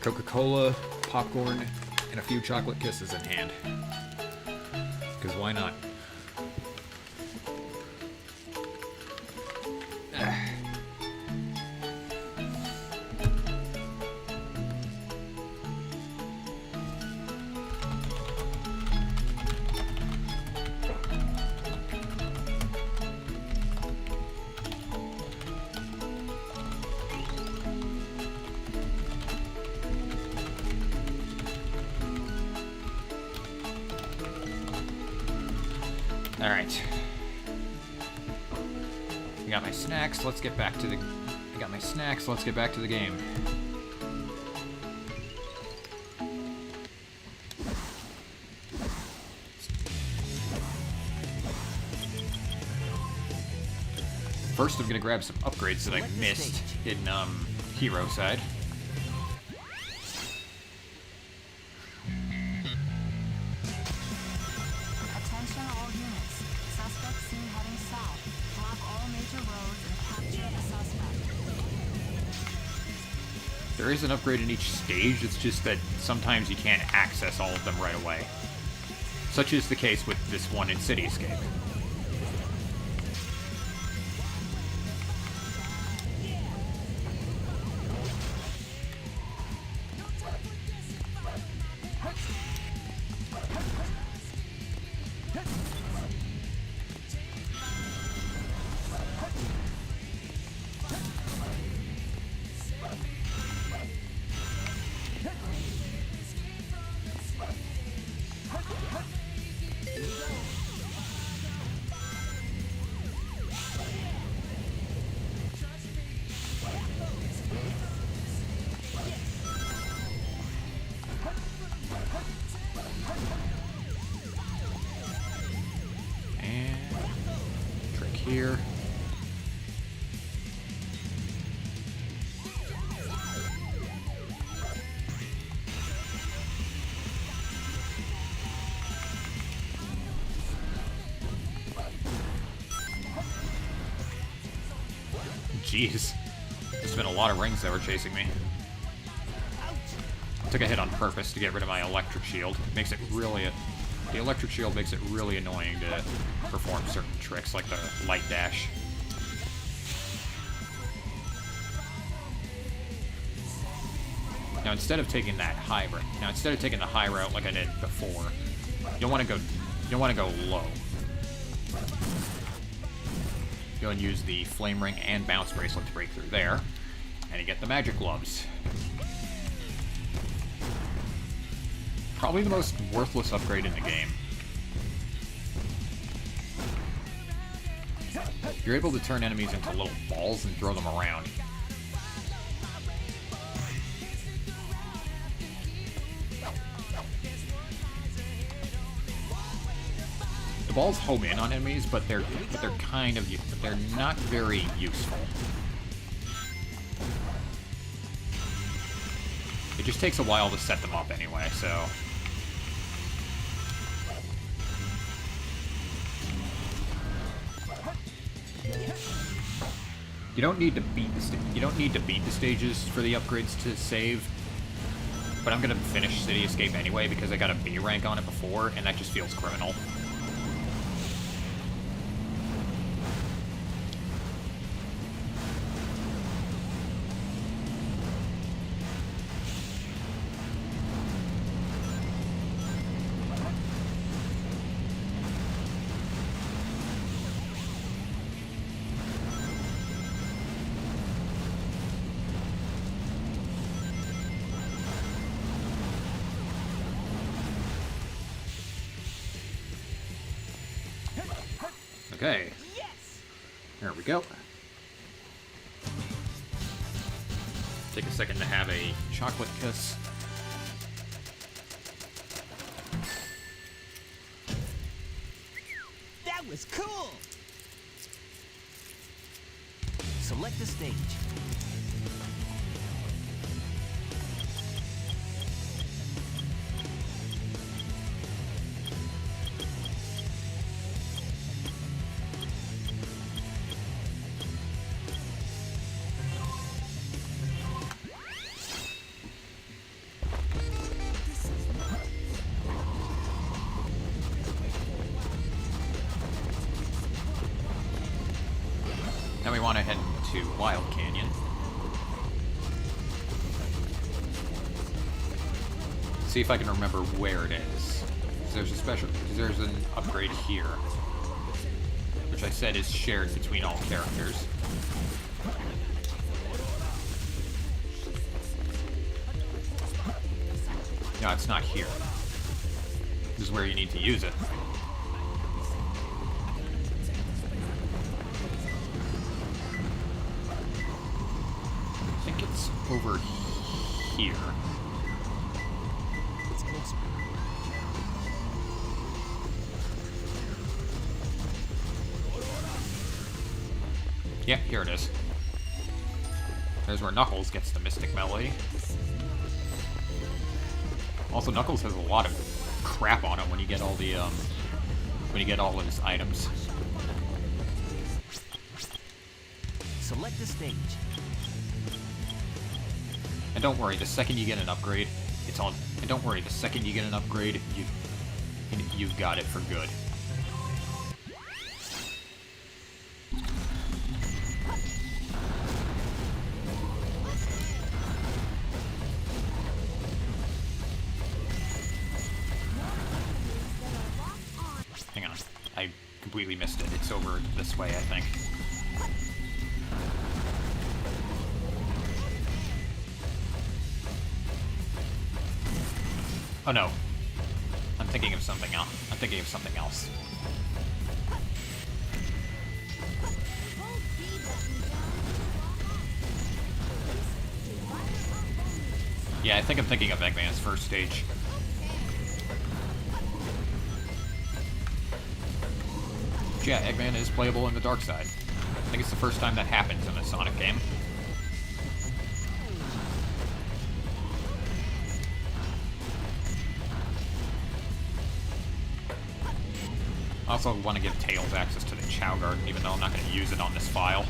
Coca-Cola, popcorn, and a few chocolate kisses in hand. Because why not? Alright. I got my snacks, let's get back to the... I got my snacks, let's get back to the game. First, I'm gonna grab some upgrades that I missed in, Hero side. Attention all units. Suspect seen heading south. Block all major roads and capture the suspect. There is an upgrade in each stage, it's just that sometimes you can't access all of them right away. Such is the case with this one in City Escape. Here. Jeez. There's been a lot of rings that were chasing me. Took a hit on purpose to get rid of my electric shield. Makes it really... The electric shield makes it really annoying to perform certain tricks, like the light dash. Now instead of taking that high route, instead of taking the high route like I did before, you want to go low. Go and use the flame ring and bounce bracelet to break through there, and you get the magic gloves. Probably the most worthless upgrade in the game. You're able to turn enemies into little balls and throw them around. The balls home in on enemies, but they're not very useful. It just takes a while to set them up anyway, so... You don't need to beat the stages for the upgrades to save. But I'm gonna finish City Escape anyway because I got a B rank on it before, and that just feels criminal. Okay. There we go. Take a second to have a chocolate kiss. That was cool! Select the stage. we want to head to Wild Canyon. See if I can remember where it is. There's there's an upgrade here, which I said is shared between all characters. No, it's not here. This is where you need to use it. I think it's over here. It's closer. Yeah, here it is. There's where Knuckles gets the Mystic Melody. Also, Knuckles has a lot of crap on him when you get all the all of his items. Select a stage. And don't worry, the second you get an upgrade, it's on. And don't worry, the second you get an upgrade, you've got it for good. Hang on, I completely missed it. It's over this way, I think. Oh no. I'm thinking of something else. I'm thinking of something else. Yeah, I think I'm thinking of Eggman's first stage. Yeah, Eggman is playable in the dark side. I think it's the first time that happens in a Sonic game. I also want to give Tails access to the Chow Garden, even though I'm not going to use it on this file.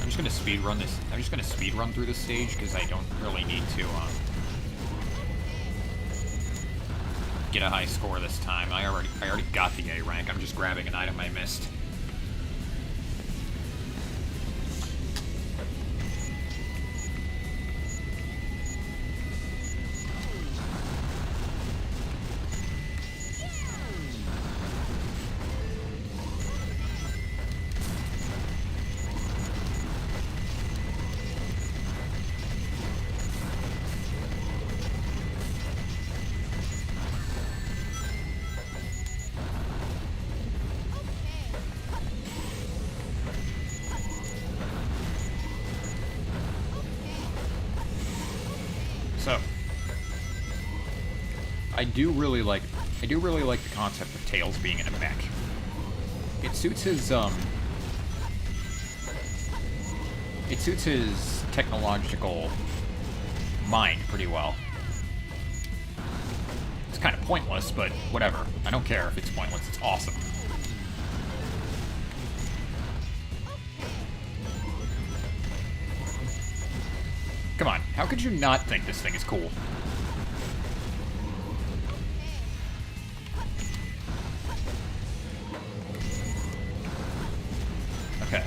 I'm just going to speed run this. I'm just going to speed run through this stage because I don't really need to get a high score this time. I already got the A rank. I'm just grabbing an item I missed. So, I do really like the concept of Tails being in a mech. It suits his technological mind pretty well. It's kind of pointless, but whatever. I don't care if it's pointless. It's awesome. Come on, how could you not think this thing is cool? Okay.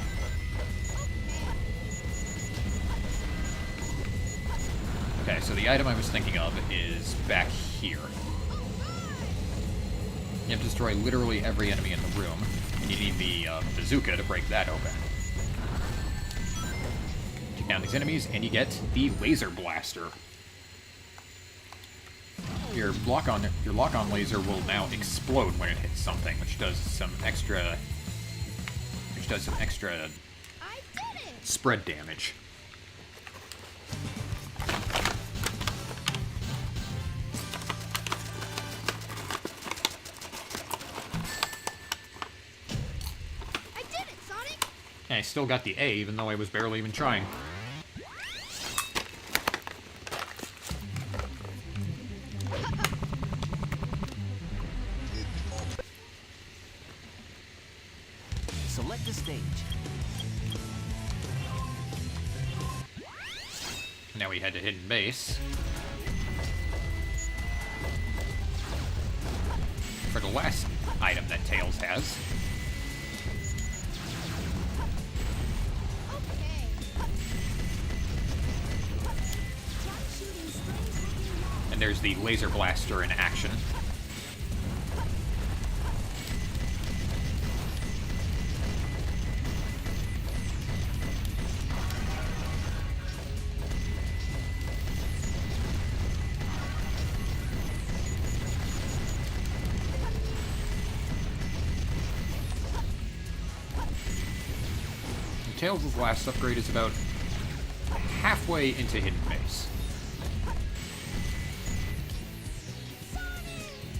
Okay, so the item I was thinking of is back here. You have to destroy literally every enemy in the room, and you need the bazooka to break that open. Down these enemies, and you get the laser blaster. Your lock-on laser will now explode when it hits something, which does some extra spread damage. I did it, Sonic! And I still got the A, even though I was barely even trying. Select a stage. Now we head to Hidden Base. For the last item that Tails has. And there's the laser blaster in action. Tails' last upgrade is about halfway into Hidden Base.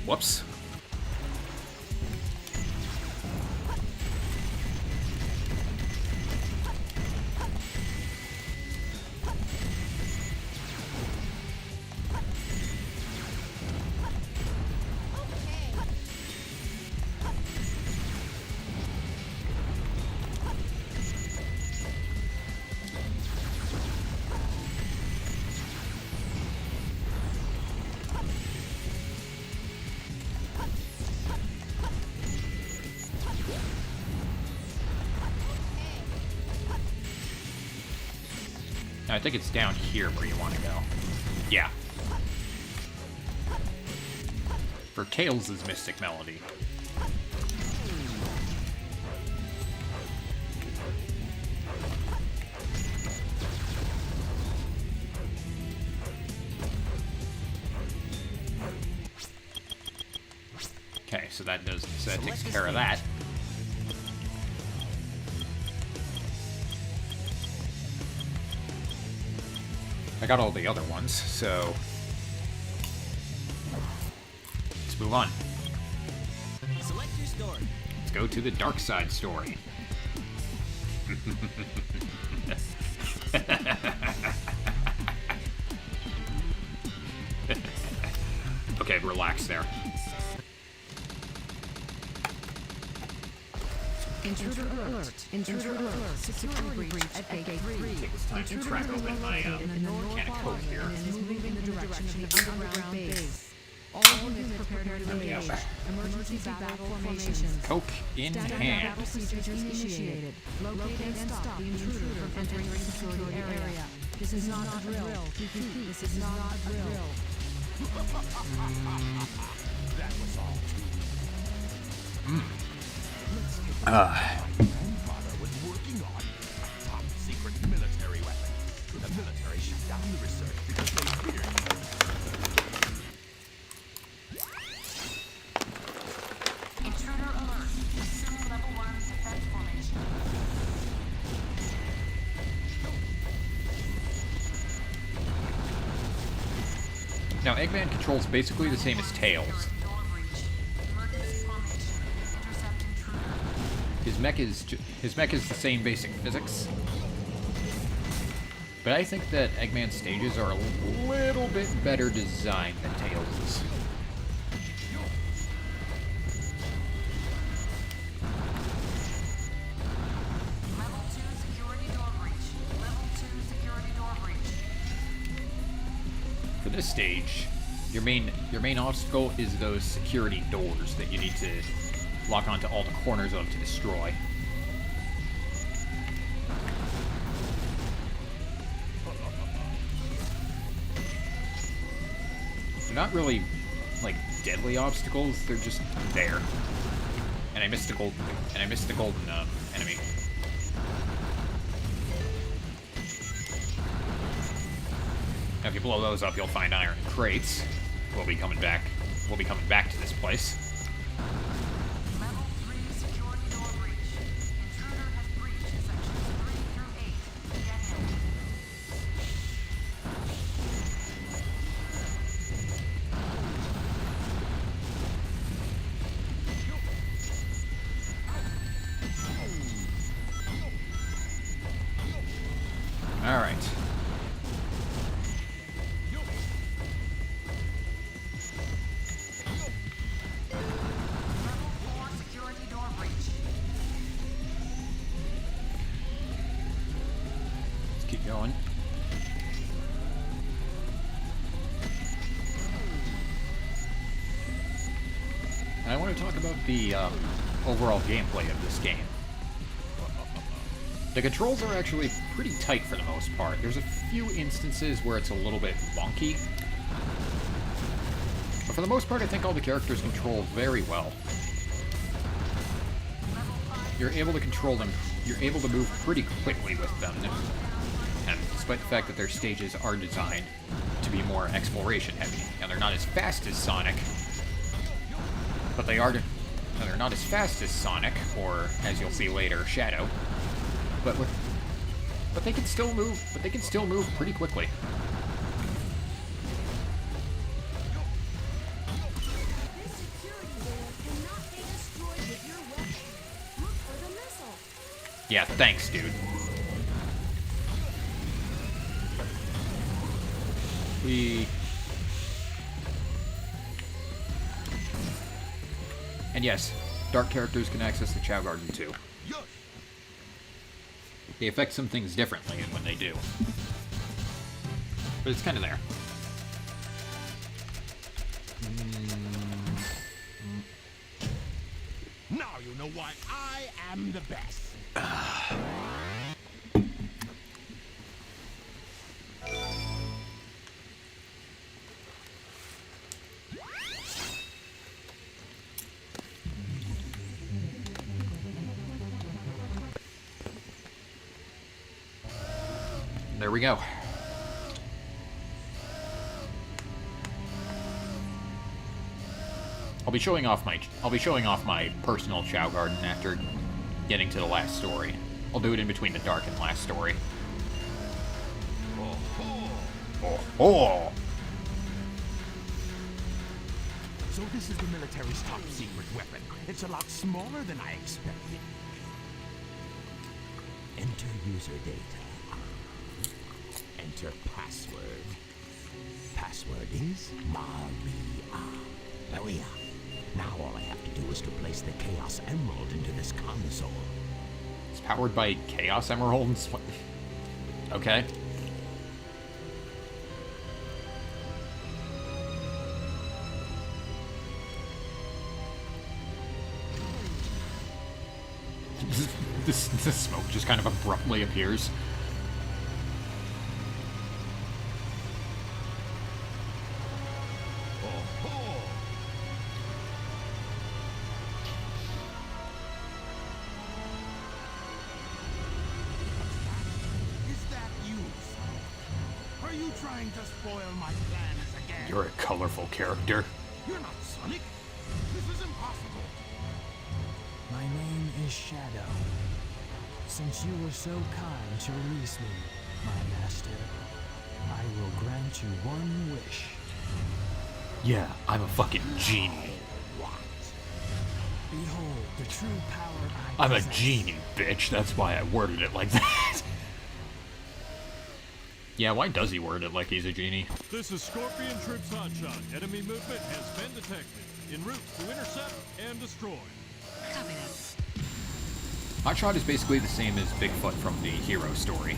Whoops. I think it's down here where you want to go. Yeah. For Tails' Mystic Melody. Okay, so that takes care of that. I got all the other ones, so let's move on. Select your story. Let's go to the Dark Side story. Okay, relax there. Intruder alert. Intruder alert. Security breach at gate 3. Time to crack open my can of Coke here. Is moving in the direction of the underground base. All units prepare to engage. Emergency battle formations. Coke in hand. Battle procedures initiated. Locate and stop the intruder from entering the security area. This is not a drill. Repeat, this is not a drill. That was all. Grandfather was working on a top secret military weapon. The military shut down the research because they feared. Intruder alert. Assume level 1 defense formation. Now, Eggman controls basically the same as Tails. His mech is the same basic physics, but I think that Eggman's stages are a little bit better designed than Tails'. Level 2 security door breach. Level 2 security door breach. For this stage, your main obstacle is those security doors that you need to lock onto all the corners of to destroy. They're not really, like, deadly obstacles, they're just there. And I missed the golden enemy. Now if you blow those up, you'll find iron crates. We'll be coming back to this place. Level 3 security door breach. Intruder has breached sections 3 through 8. Get in. All right. Level 4 security door breach. Let's keep going. the overall gameplay of this game. The controls are actually pretty tight for the most part. There's a few instances where it's a little bit wonky. But for the most part, I think all the characters control very well. You're able to control them. You're able to move pretty quickly with them. And despite the fact that their stages are designed to be more exploration heavy. And they're not as fast as Sonic. But they are... And they're not as fast as Sonic, or, as you'll see later, Shadow. But they can still move. But they can still move pretty quickly. This security layer cannot be destroyed with your weapon. Look for the missile. Yeah, thanks, dude. And yes, dark characters can access the Chow Garden too. They affect some things differently when they do. But it's kind of there. Now you know why I am the best. There we go. I'll be showing off my personal Chow Garden after getting to the last story. I'll do it in between the dark and last story. Oh. So this is the military's top secret weapon. It's a lot smaller than I expected. Enter user data. Enter password. Password is Maria. Now all I have to do is to place the Chaos Emerald into this console. It's powered by Chaos Emeralds? Okay. This smoke just kind of abruptly appears. Trying to spoil my plans again. You're a colorful character. You're not Sonic. This is impossible. My name is Shadow. Since you were so kind to release me, my master, I will grant you one wish. Yeah, I'm a fucking genie. What? Behold the true power I'm a possess. genie, bitch. That's why I worded it like that. Yeah, why does he word it like he's a genie? This is Scorpion Troops Hotshot. Enemy movement has been detected. En route to intercept and destroy. Copy that. Hotshot is basically the same as Bigfoot from the Hero story.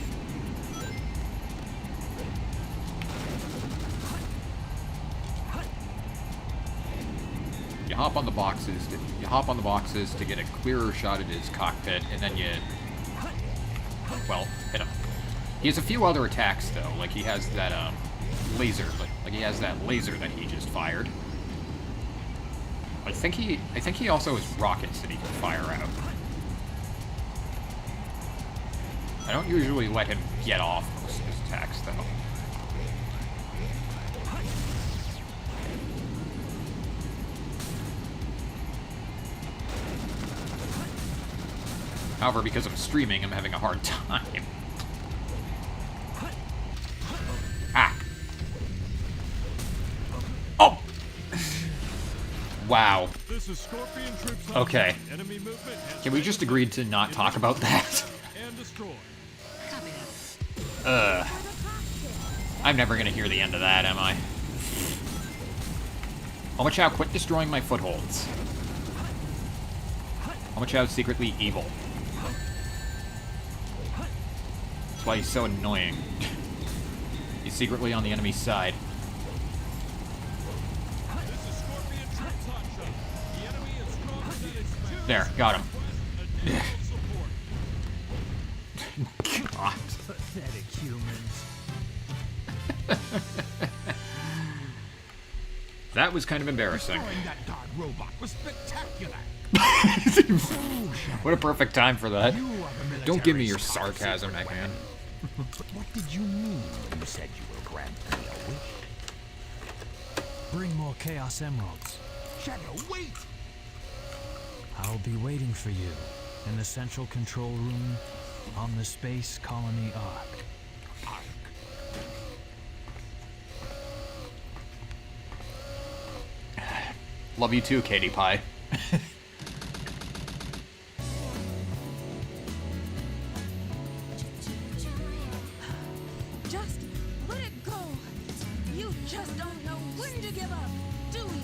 You hop on the boxes to get a clearer shot at his cockpit, and then you, well, hit him. He has a few other attacks though, like he has that laser, like he has that laser that he just fired. I think he also has rockets that he can fire out. I don't usually let him get off most of his attacks though. However, because I'm streaming, I'm having a hard time. Ah! Oh! Wow. This is Scorpion Troops. Okay. Enemy movement has Can we just agree to not talk about that? and destroy. Copy that. I'm never gonna hear the end of that, am I? Omochao, quit destroying my footholds. Omochao's secretly evil. That's why he's so annoying. He's secretly on the enemy's side. This is Scorpion Troops Hotshot. The enemy is strong There, got him. God. Pathetic humans. That was kind of embarrassing. Destroying that guard robot was spectacular. What a perfect time for that. You are the Don't give me your military's top sarcasm, secret Eggman. But what did you mean when you said you will grant me a wish? Bring more Chaos Emeralds. Shadow, wait! I'll be waiting for you in the central control room on the Space Colony Ark. Love you too, Katie Pie. Just let it go. You just don't know when to give up, do you?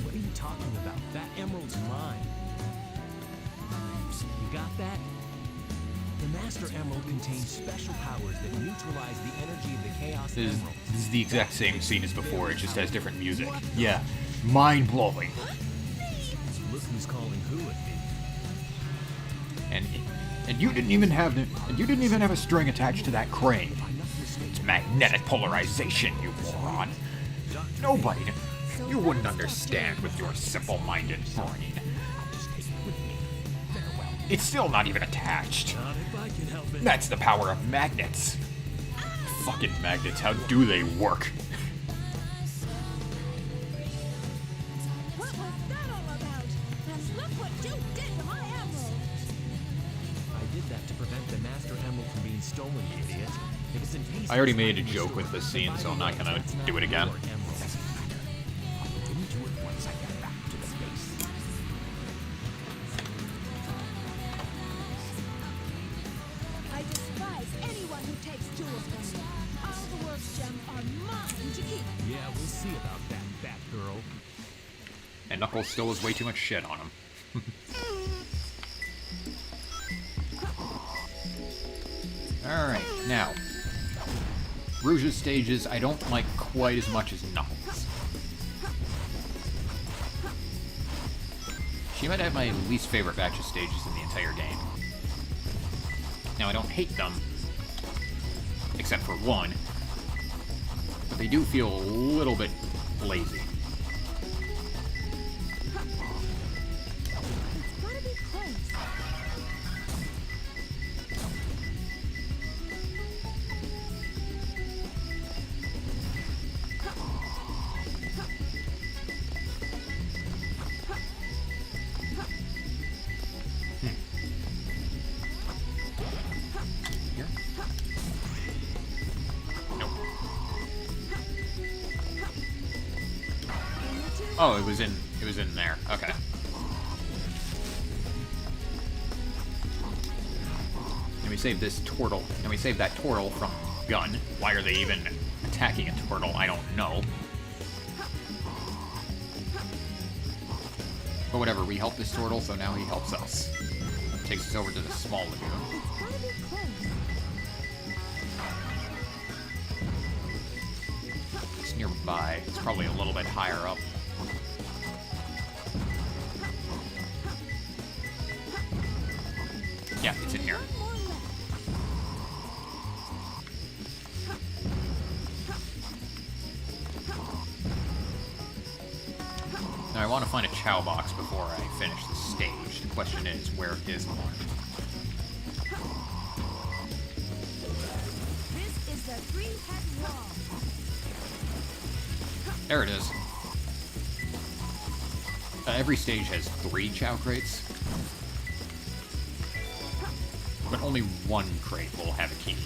What are you talking about? That emerald's mine. You got that? The Master Emerald contains special powers that neutralize the energy of the Chaos This Emeralds. is the exact same scene as before, it just has different music. Yeah, mind-blowing. Look who's calling who a thief. And you didn't even have a string attached to that crane. It's magnetic polarization, you moron. Nobody, you wouldn't understand with your simple-minded brain. It's still not even attached. Not if I can help it. That's the power of magnets. Fucking magnets, how do they work? What was that all about? And look what you did to my emerald. I did that to prevent the Master Emerald from being stolen, you idiot. If it's in pieces, I already made a joke with this scene, so I'm not gonna do it again. Didn't do it once I got back to the base. I despise anyone who takes jewels from me. All the world's gems are mine to keep. Yeah, we'll see about that, Batgirl. And Knuckles still has way too much shit on him. Alright, now. Rouge's stages I don't like quite as much as Knuckles. She might have my least favorite batch of stages in the entire game. Now, I don't hate them, except for one, but they do feel a little bit lazy. It's gotta be close. Here? Nope. Oh, it was in there. Okay. And we save this turtle, and we save that turtle from Gun. Why are they even attacking a turtle? I don't know. But whatever, we helped this turtle, so now he helps us. Takes us over to the small lagoon. It's gotta be close. It's nearby. It's probably a little bit higher up. Yeah, it's in here. Now I want to find a Chow box before I finish the stage. The question is, where is one? This is the three-head wall. There it is. Every stage has 3 Chow crates. But only one crate will have a key.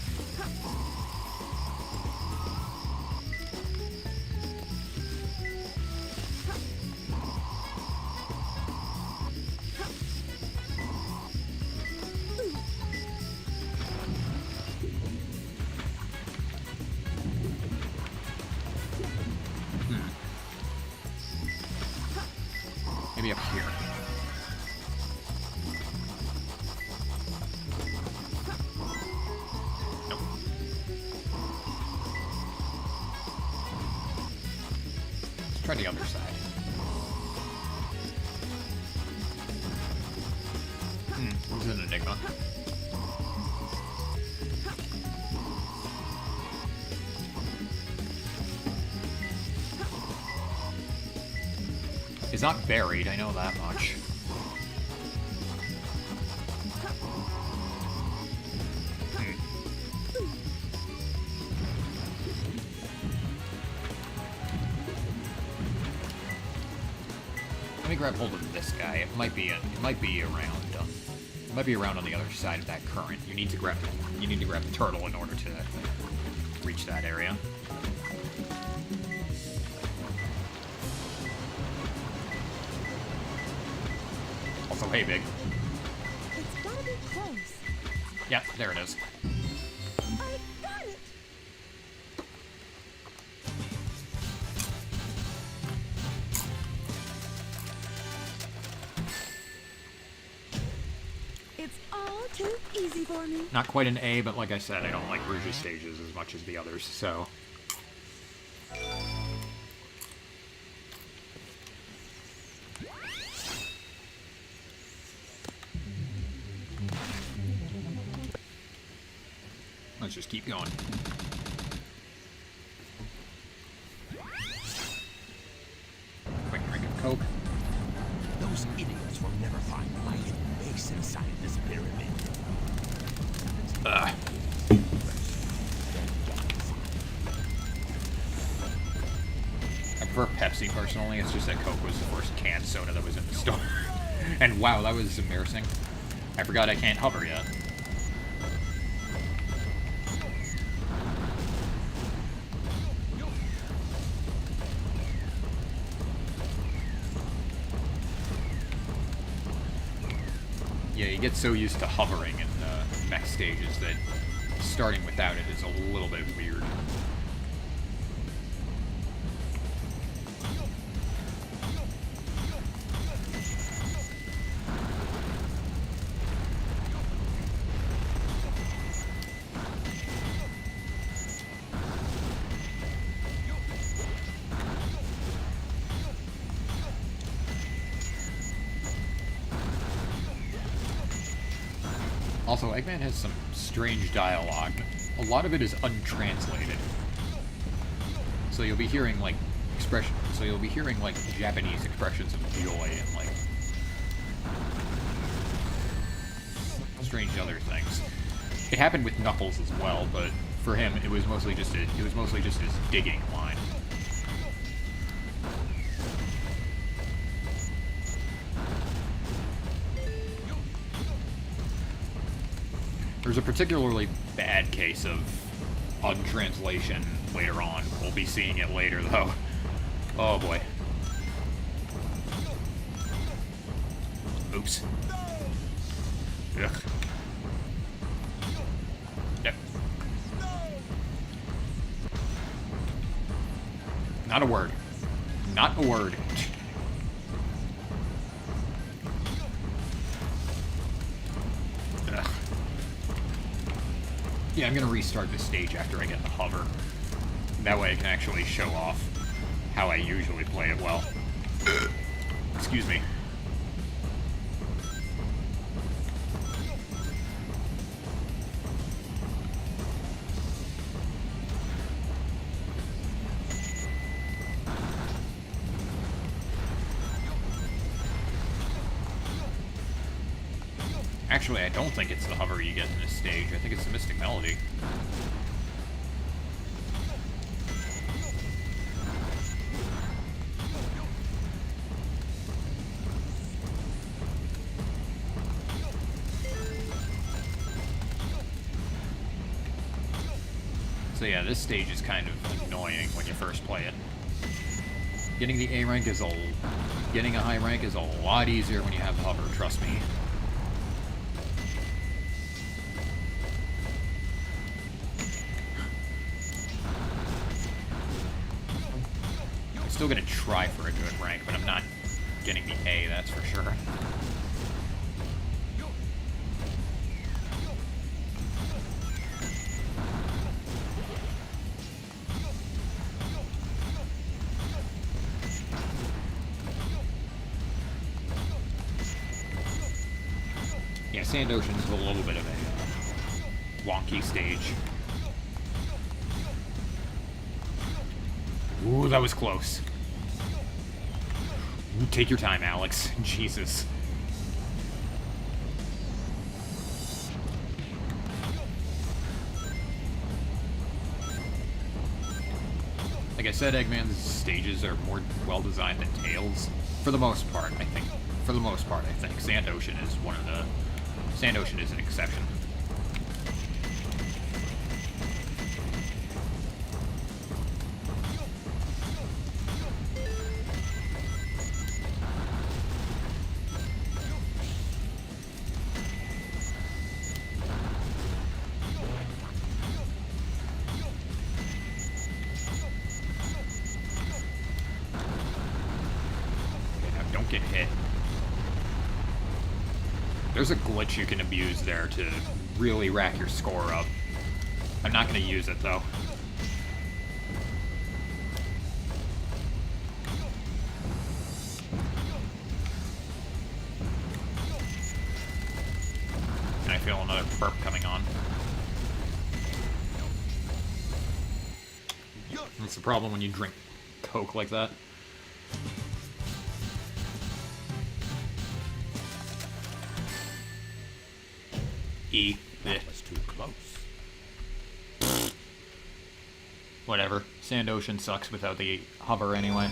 Maybe up here. Nope. Let's try the other side. is not buried, I know that much. Let me grab hold of this guy. It might be around. It might be around on the other side of that current. You need to grab the turtle in order to reach that area. Also, hey, Big. It's gotta be close. Yeah, there it is. I got it! It's all too easy for me. Not quite an A, but like I said, I don't like Rouge's stages as much as the others, so... Let's just keep going. Quick drink of Coke. Those idiots will never find my hidden base inside this pyramid. Ugh. I prefer Pepsi personally, it's just that Coke was the first canned soda that was in the store. And wow, that was embarrassing. I forgot I can't hover yet. Yeah, you get so used to hovering in mech stages that starting without it is a little bit weird. Also, Eggman has some strange dialogue. A lot of it is untranslated. So you'll be hearing like Japanese expressions of joy and like strange other things. It happened with Knuckles as well, but for him it was mostly just his digging line. There's a particularly bad case of untranslation later on. We'll be seeing it later, though. Oh, boy. Oops. Ugh. Yep. Not a word. Not a word. Yeah, I'm gonna restart this stage after I get the hover. That way I can actually show off how I usually play it well. Excuse me. Actually, I don't think it's the hover you get in this stage. I think it's the Mystic Melody. So yeah, this stage is kind of annoying when you first play it. Getting the A rank is getting a high rank is a lot easier when you have hover, trust me. Still gonna try for a good rank, but I'm not getting the A, that's for sure. Yeah, Sand Ocean's a little bit of a wonky stage. Ooh, that was close. Take your time, Alex. Jesus. Like I said, Eggman's stages are more well-designed than Tails. For the most part, I think. For the most part, I think. Sand Ocean is one of the... Sand Ocean is an exception. Don't get hit. There's a glitch you can abuse there to really rack your score up. I'm not going to use it, though. And I feel another burp coming on. That's the problem when you drink Coke like that. That was too close. Whatever. Sand Ocean sucks without the hover anyway.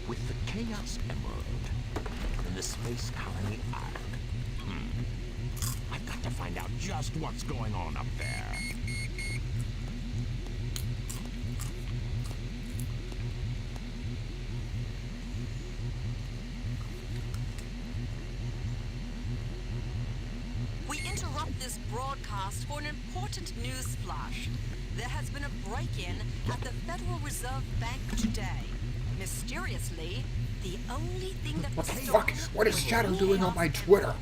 With the Chaos Emerald in the Space Colony Ark. I've got to find out just what's going on up there. This broadcast for an important news flash. There has been a break-in at the Federal Reserve Bank today. Mysteriously, the only thing that was stolen... What is Shadow doing on my Twitter?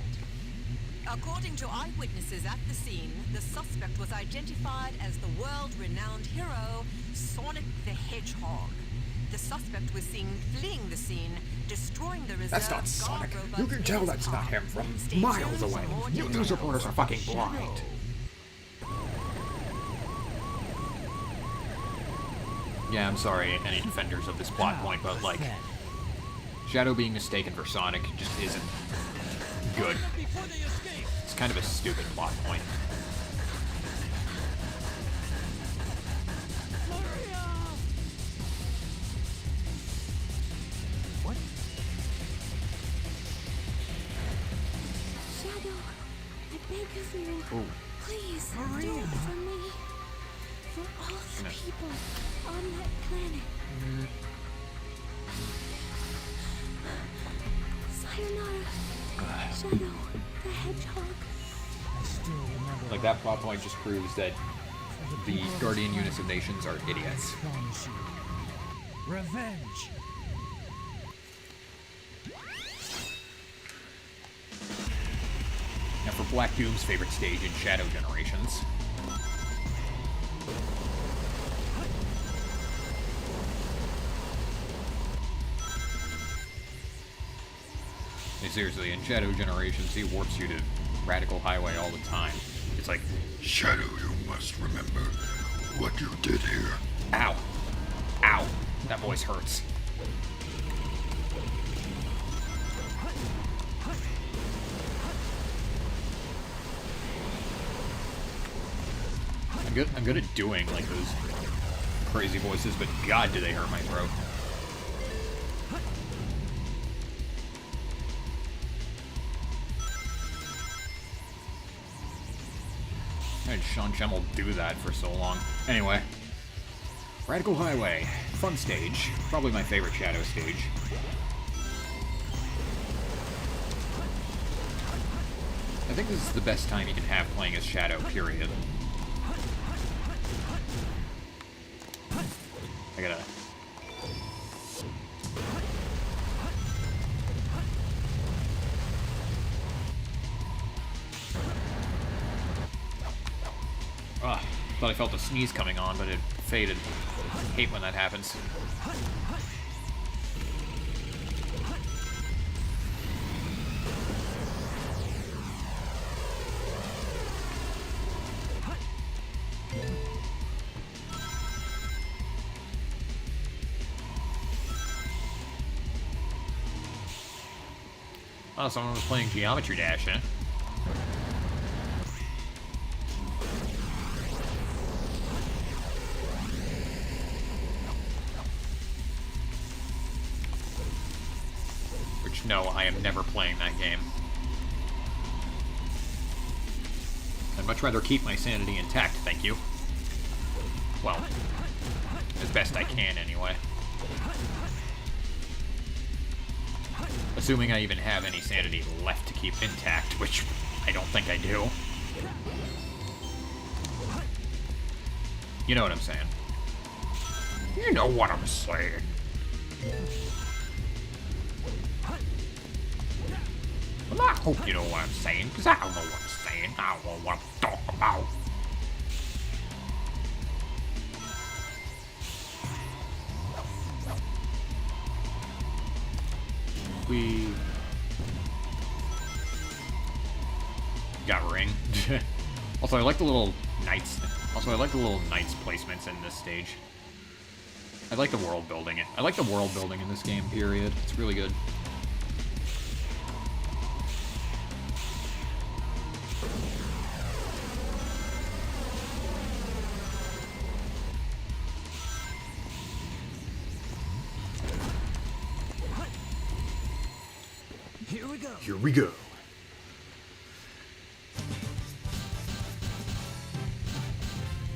According to eyewitnesses at the scene, the suspect was identified as the world-renowned hero, Sonic the Hedgehog. The suspect was seen fleeing the scene, destroying the reserve. That's not Sonic. You can tell that's not him from miles away. You news reporters are fucking blind. Yeah, I'm sorry, any defenders of this plot point, but, like, Shadow being mistaken for Sonic just isn't good. It's kind of a stupid plot point. Please, do it for me. For all the people on that planet. Sayonara, Shadow the Hedgehog. I still remember. Like, that plot point just proves that the Guardian units of nations are idiots. I promise you. Revenge. Now for Black Doom's favorite stage in Shadow Generations. Hey, seriously, in Shadow Generations, he warps you to Radical Highway all the time. It's like, Shadow, you must remember what you did here. ow. Ow. That voice hurts. I'm good at doing, like, those crazy voices, but God, do they hurt my throat. How did Sean Schemmel do that for so long? Anyway. Radical Highway. Fun stage. Probably my favorite Shadow stage. I think this is the best time you can have playing as Shadow, period. I gotta... Ugh, thought I felt a sneeze coming on, but it faded. Hate when that happens. Oh, someone was playing Geometry Dash, huh? Which, no, I am never playing that game. I'd much rather keep my sanity intact, thank you. Well, as best I can, anyway. Assuming I even have any sanity left to keep intact, which I don't think I do. You know what I'm saying. You know what I'm saying. Well, I hope you know what I'm saying, because I don't know what I'm saying. I don't know what I'm talking about. We got ring. Also, I like the little knights. Also, I like the little knights placements in this stage. I like the world building. I like the world building in this game. Period. It's really good. Here we go. Here we go.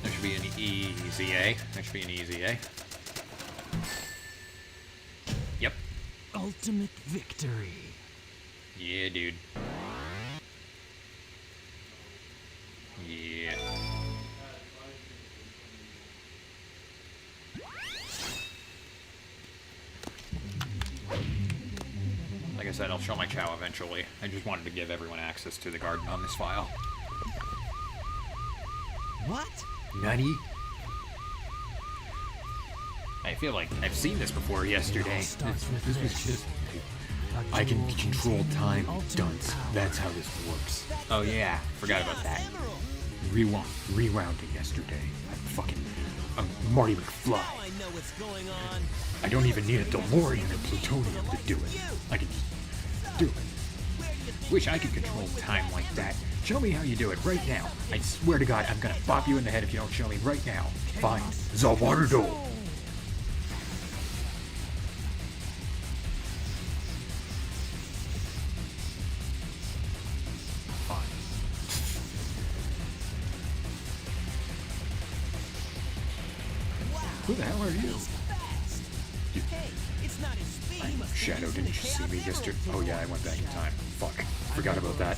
That should be an easy A. That should be an easy A. Yep. Ultimate victory. Yeah, dude. Yeah. Like I said, I'll show my chow eventually. I just wanted to give everyone access to the garden on this file. What? Nutty? I feel like I've seen this before yesterday. This was just... I can control time, dunce. That's how this works. Oh yeah, forgot about that. Rewounding yesterday. I'm Marty McFly. I know what's going on. I don't even need a DeLorean and plutonium to do it. I can just do it. Wish I could control time like that. Show me how you do it right now. I swear to God, I'm gonna bop you in the head if you don't show me right now. Fine. Zawardo. Who the hell are you? Hey, it's not his speed. He must Shadow, didn't you see me yesterday? Oh yeah, I went back in time. Fuck. Forgot about that.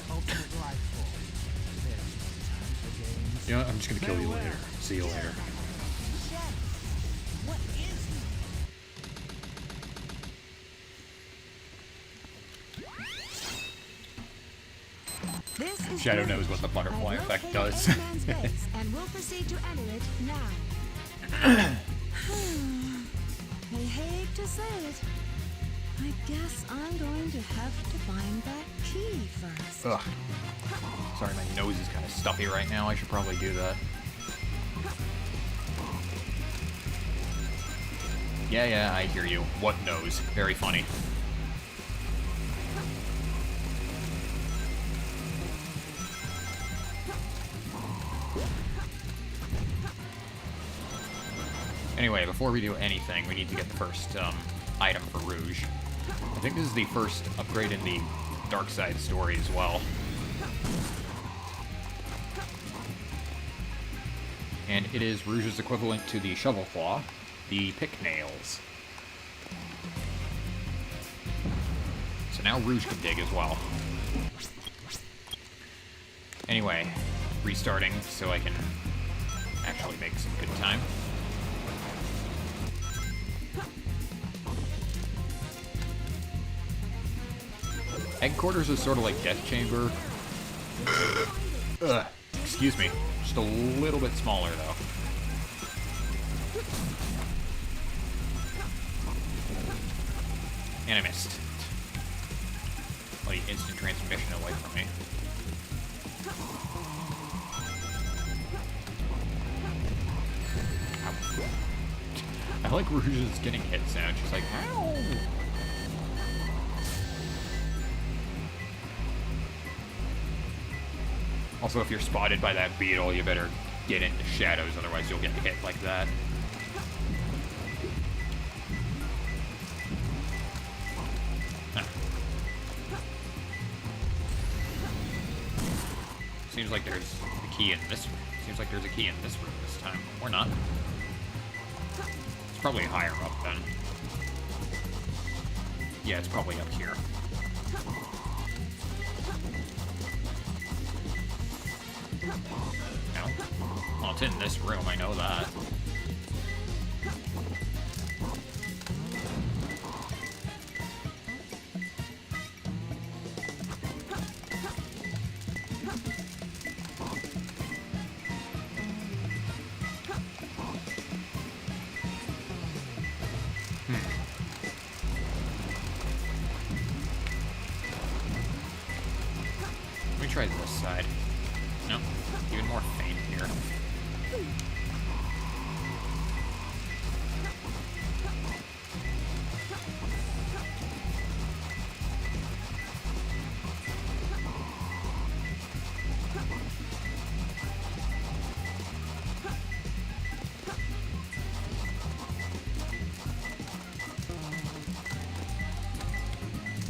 You know what? I'm just gonna kill you later. See you later. What is This is Shadow Bridge. knows what the butterfly I've effect located does. Eggman's base, and we'll proceed to enter it now. I hate to say it. I guess I'm going to have to find that key first. Ugh. Sorry, my nose is kind of stuffy right now. I should probably do that. Yeah, I hear you. What nose? Very funny. Anyway, before we do anything, we need to get the first item for Rouge. I think this is the first upgrade in the Dark Side story as well. And it is Rouge's equivalent to the Shovel Claw, the Pick Nails. So now Rouge can dig as well. Anyway, restarting so I can actually make some good time. Headquarters is sort of like Death Chamber. Ugh, excuse me. Just a little bit smaller, though. And I missed. Like instant transmission away from me. Ow. I like Rouge's getting hit sound. She's like, ow! Also, if you're spotted by that beetle, you better get into shadows, otherwise you'll get hit like that. Huh. Seems like there's a key in this room. Seems like there's a key in this room this time. Or not. It's probably higher up then. Yeah, it's probably up here. No. Well, it's in this room, I know that. Let me try this side. No, even more faint here.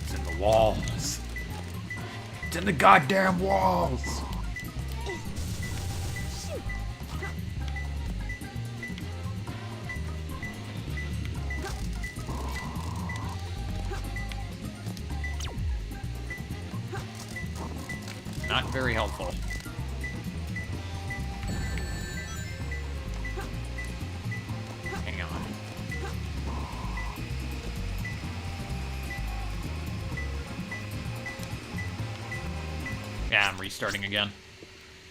It's in the walls. It's in the goddamn walls. Not very helpful. Hang on. Yeah, I'm restarting again.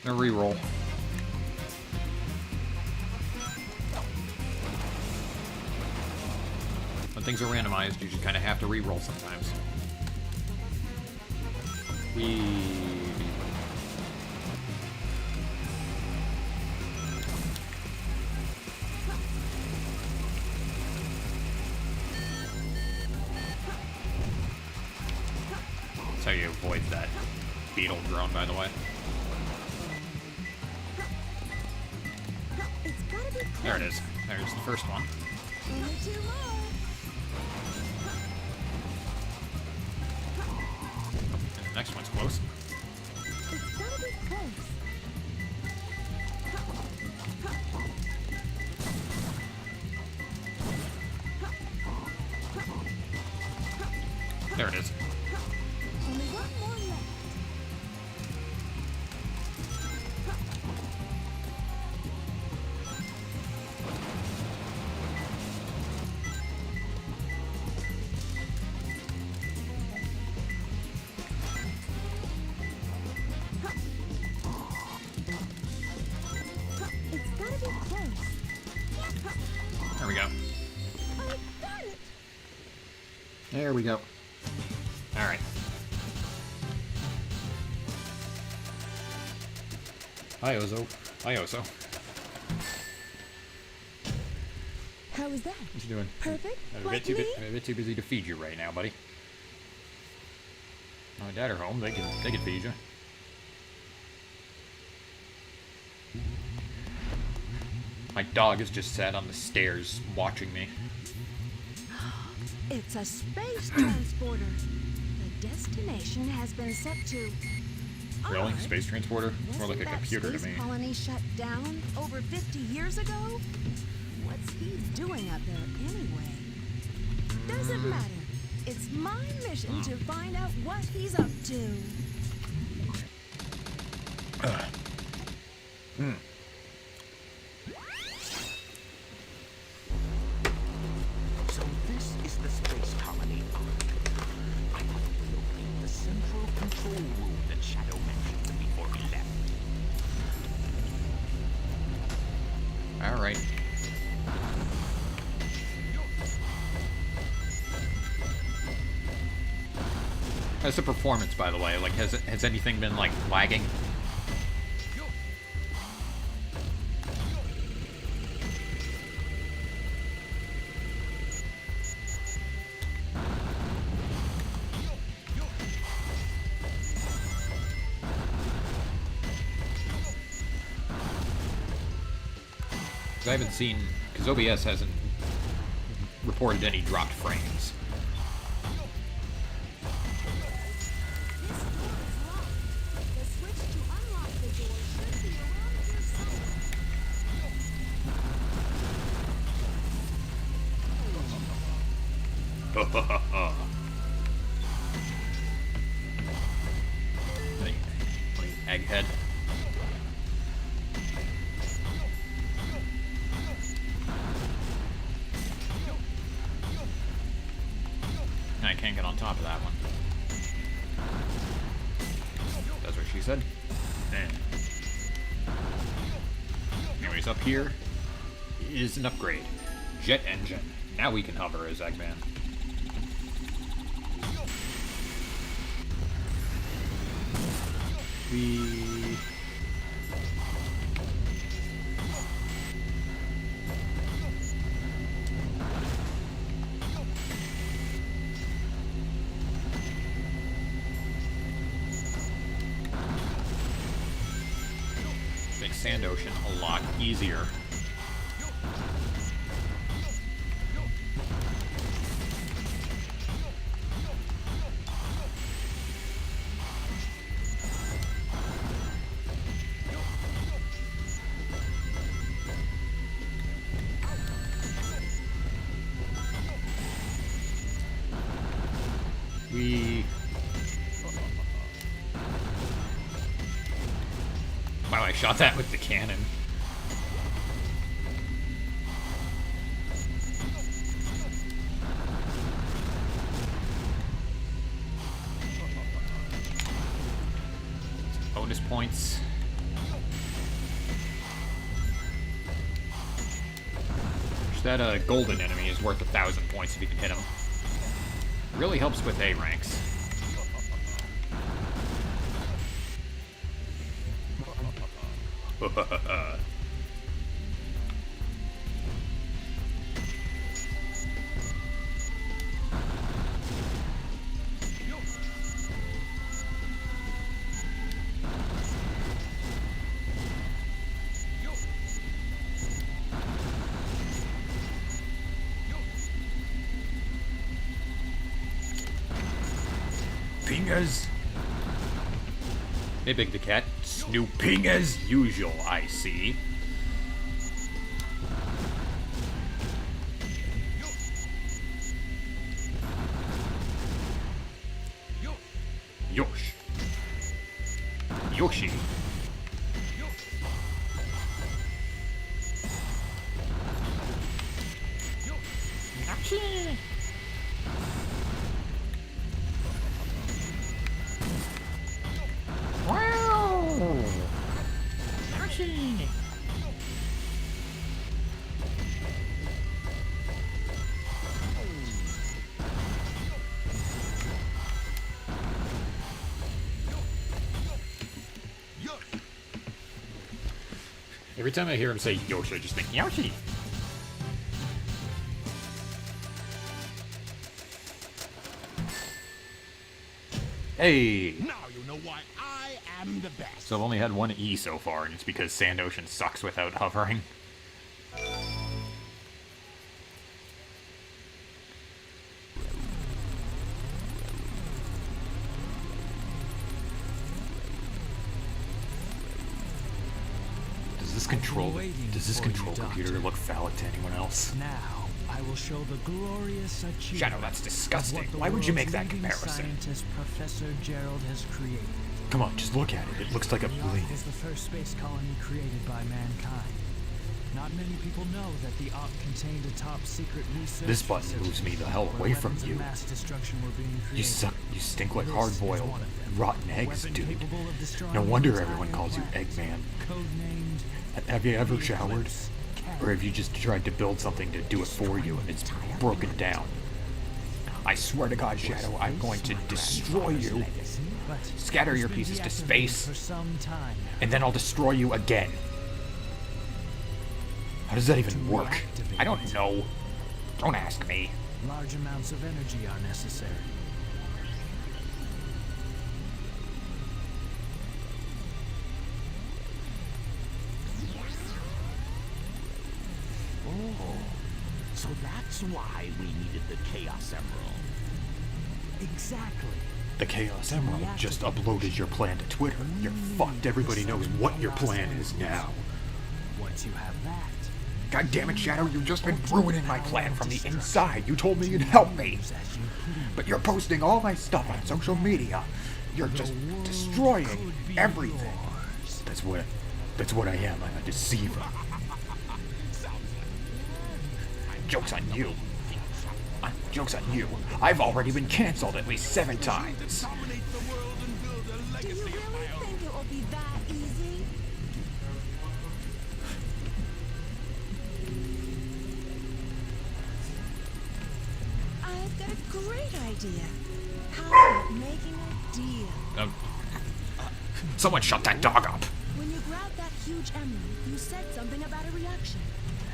I'm gonna re-roll. When things are randomized, you just kind of have to re-roll sometimes. That's how you avoid that beetle drone, by the way. There it is. There's the first one. Only 2 more. And the next one's close. It's gotta be close. There it is. Only 1 more left. It's gotta be close. There we go. I got it. There we go. Alright. Hi, Ozo. Hi, Ozo. How was that? What you doing? Perfect? I'm Like me? a bit too busy to feed you right now, buddy. My dad are home. They can feed you. My dog has just sat on the stairs watching me. It's a space transporter. The destination has been set to... Really? Odd. Space transporter? More like a Wasn't that computer to space me. colony shut down over 50 years ago? What's he doing up there anyway? Doesn't matter. It's my mission to find out what he's up to. So this is the space colony Ark. I want to locate the central control room that Shadow mentioned before he left. Alright. How's the performance, by the way? Like, has anything been, like, lagging? Because I haven't seen... Because OBS hasn't reported any dropped frames. The switch to unlock the door should be around here somewhere. Egghead. I can't get on top of that one. That's what she said. Anyways, up here is an upgrade. Jet engine. Now we can hover as Eggman. We... Makes Sand Ocean a lot easier. Wow, I shot that with the cannon. Bonus points. That golden enemy is worth 1,000 points if you can hit him. Really helps with A ranks. Pingas. Hey, Big the Cat. Snooping as usual, I see. Yosh. Yoshi. Yoshi. Wow! Yoshi! Every time I hear him say Yoshi, I just think Yoshi! Hey! Now you know why I am the best. So I've only had one E so far, and it's because Sand Ocean sucks without hovering. Does this control computer look phallic to anyone else? Now, I will show the glorious achievement. Shadow, that's disgusting. Why would you make that comparison? Scientist Professor Gerald has created. Come on, just look at it. It looks like a The blade. Ark is the first space colony created by mankind. Not many people know that the Ark contained a top secret research. This button moves me the hell away from you. Mass destruction were being created. You suck. You stink like This hard-boiled, is one of them. rotten A eggs, weapon dude. capable of destroying No wonder entire everyone calls you planets. Eggman. Codenamed Have you ever the showered? Eclipse. Or have you just tried to build something to do it for you and it's broken down? I swear to God, Shadow, I'm going to destroy you, But scatter your it's been pieces to deactivated space, for some time. and then I'll destroy you again. How does that even work? reactivate I don't it. know. Don't ask me. Large amounts of energy are necessary. So that's why we needed the Chaos Emerald. Exactly. The Chaos Emerald just uploaded your plan to Twitter. You're fucked. Everybody knows what your plan is now. Once you have that, God damn it, Shadow, you've just been ruining my plan from the inside. You told me you'd help me. But you're posting all my stuff on social media. You're just destroying everything. That's what I am. I'm a deceiver. Joke's on you. Joke's on you. I've already been cancelled at least 7 times. Do you really think it will be that easy? I've got a great idea. How about making a deal? Someone shut that dog up. When you grabbed that huge emerald, you said something about a reaction.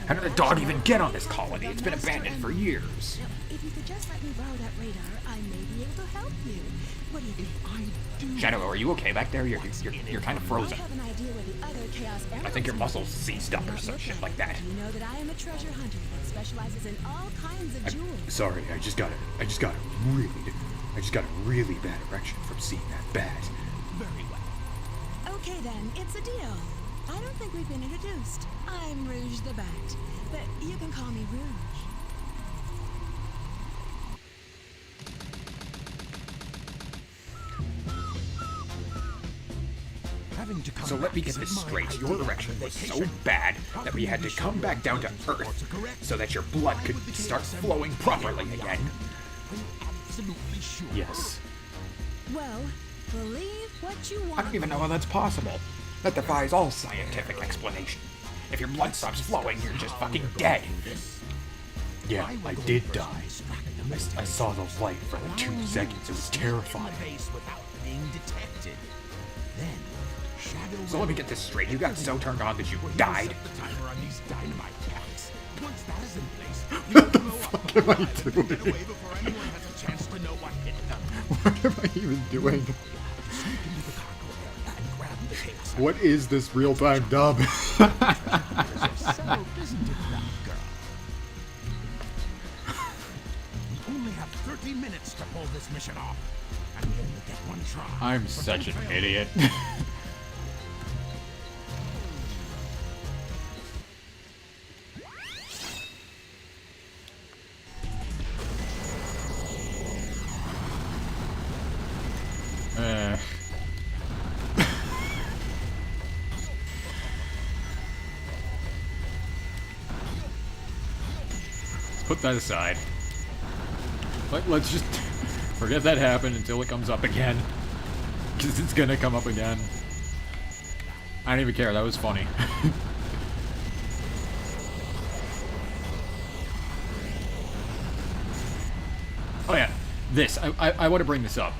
How did a dog even get on this colony? It's been abandoned for years. If you could just let me borrow that radar, I may be able to help you. What do you think? Shadow, are you okay back there? You're kind of frozen. I have an idea where the other Chaos Emeralds I think your muscles seized up or some shit like that. You know that I am a treasure hunter that specializes in all kinds of jewels. Sorry, I just got a really bad erection from seeing that bat. Very well. Okay then, it's a deal. I don't think we've been introduced. I'm Rouge the Bat, but you can call me Rouge. So let me get this straight. Your erection was so bad that we had to come back down to Earth so that your blood could start flowing properly again. Absolutely sure. Yes. Well, believe what you want. I don't even know how that's possible. That defies all scientific explanation. If your blood stops flowing, you're just fucking dead. Yeah, I did die. I saw the light for the 2 seconds. It was terrifying. Without being detected. Then, Shadow. So let me get this straight. You got so turned on that you died. Set the timer on these dynamite packs. Once that is in place, What the fuck am I doing? get away before anyone has a chance to know what hit them. What am I even doing? Sneak into the cargo area and grab the Chaos Emerald. What is this real-time dub? So, isn't it, that girl? We only have 30 minutes to pull this mission off. And we only get one try. I'm such an idiot. Let's put that aside. Let's just forget that happened until it comes up again. Because it's gonna come up again. I don't even care, that was funny. Oh yeah, this. I want to bring this up.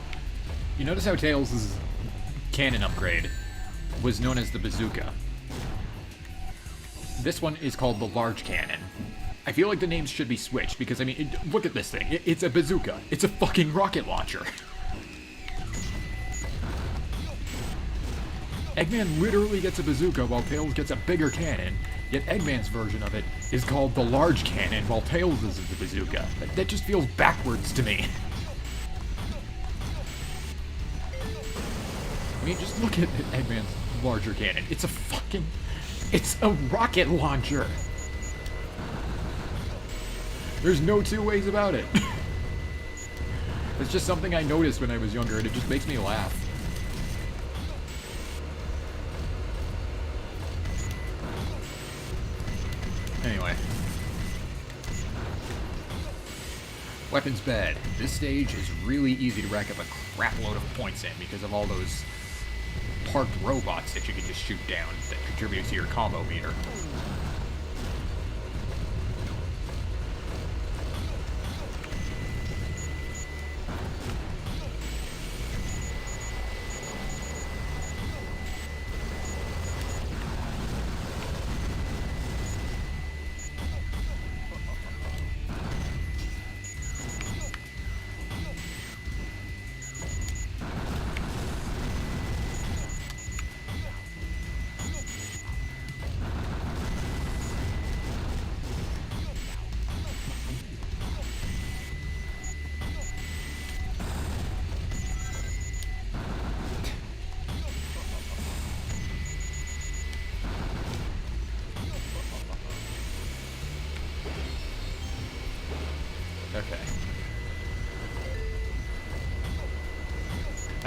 You notice how Tails' cannon upgrade was known as the bazooka. This one is called the large cannon. I feel like the names should be switched because, I mean, look at this thing. It's a bazooka. It's a fucking rocket launcher. Eggman literally gets a bazooka while Tails gets a bigger cannon, yet Eggman's version of it is called the large cannon while Tails' is the bazooka. That just feels backwards to me. I mean, just look at Eggman's larger cannon. It's a rocket launcher. There's no 2 ways about it. It's just something I noticed when I was younger, and it just makes me laugh. Anyway. Weapons bed. This stage is really easy to rack up a crap load of points in because of all those parked robots that you can just shoot down that contribute to your combo meter.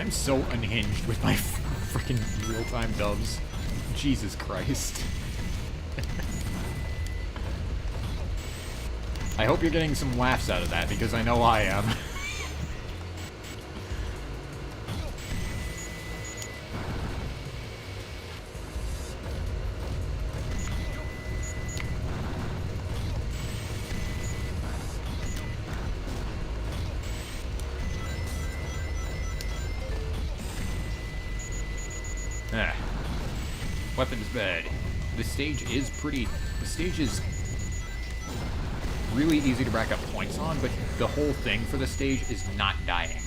I'm so unhinged with my freaking real-time dubs. Jesus Christ. I hope you're getting some laughs out of that, because I know I am. Weapons bed. The stage is really easy to rack up points on, but the whole thing for the stage is not dying.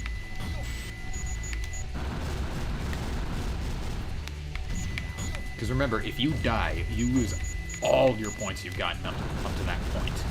Because remember, if you die, you lose all your points you've gotten up to that point.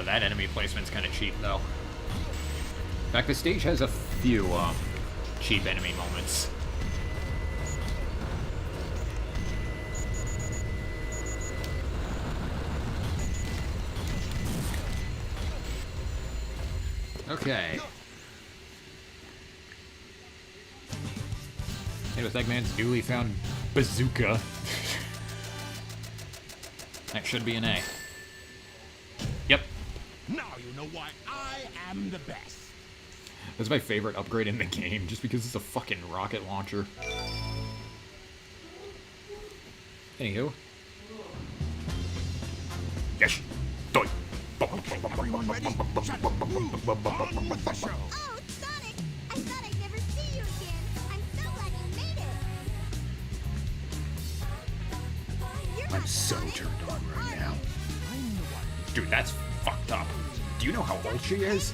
That enemy placement's kind of cheap, though. In fact, the stage has a few cheap enemy moments. Okay. Hit with Eggman's newly found bazooka. That should be an A. Yep. Now you know why I am the best. That's my favorite upgrade in the game, just because it's a fucking rocket launcher. Anywho. Yes. Everyone ready? Shut on with the show. Oh, Sonic! I thought I'd never see you again. I'm so glad you made it. You're I'm so turned on right now. Dude, that's fucked up. Do you know how old she is?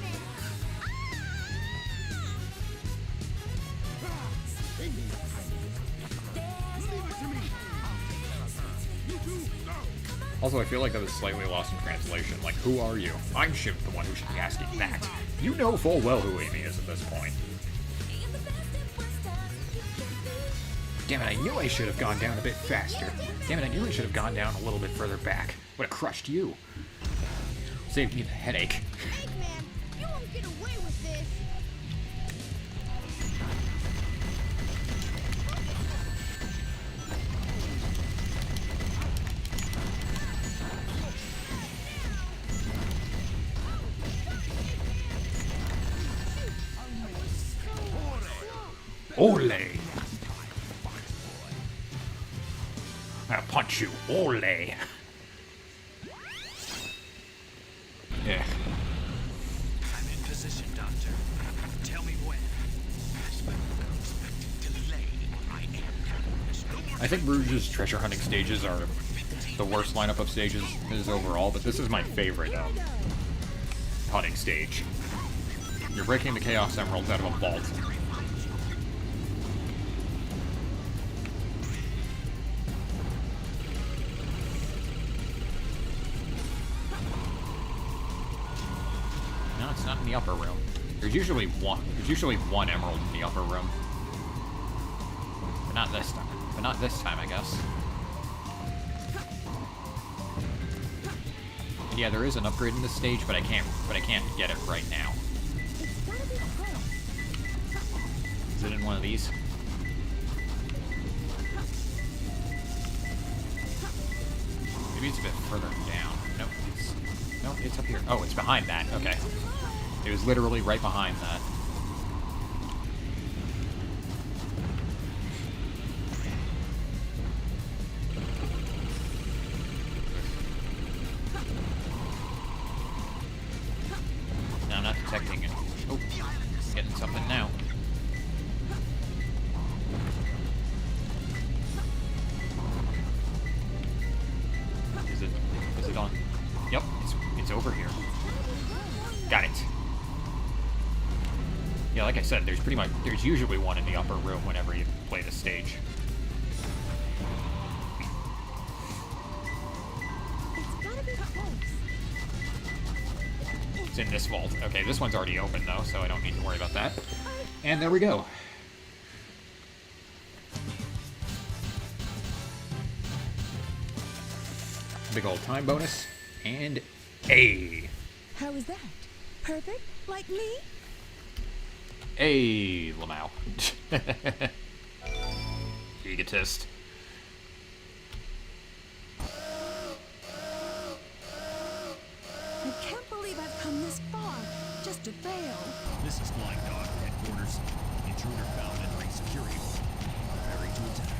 Also, I feel like that was slightly lost in translation. Like, who are you? I'm Shimp, the one who should be asking that. You know full well who Amy is at this point. Damn it, I knew I should have gone down a bit faster. Damn it, I knew I should have gone down a little bit further back. Would have crushed you. Saved me the headache. Eggman, you won't get away with this. Ole! I'll punch you. Ole! Yeah. I'm in position, Doctor. Tell me when. I think Rouge's treasure hunting stages are the worst lineup of stages overall, but this is my favorite hunting stage. You're breaking the Chaos Emeralds out of a vault. No, it's not in the upper room. There's usually one emerald in the upper room. But not this time. But not this time, I guess. And yeah, there is an upgrade in this stage, but I can't get it right now. Is it in one of these? Maybe it's a bit further down. Nope, it's up here. Oh, it's behind that. Okay. It was literally right behind that. No, I'm not detecting it. Oh, getting something now. Is it on? Yep, it's over here. Got it. Yeah, like I said, there's usually one in the upper room whenever you play the stage. It's gotta be close. It's in this vault. Okay, this one's already open, though, so I don't need to worry about that. And there we go. Big old time bonus. And A. How is that? Perfect? Like me? A. Lamau. Egotist. I can't believe I've come this far just to fail. This is Flying Dog headquarters. Intruder found entering security. Preparing to attack.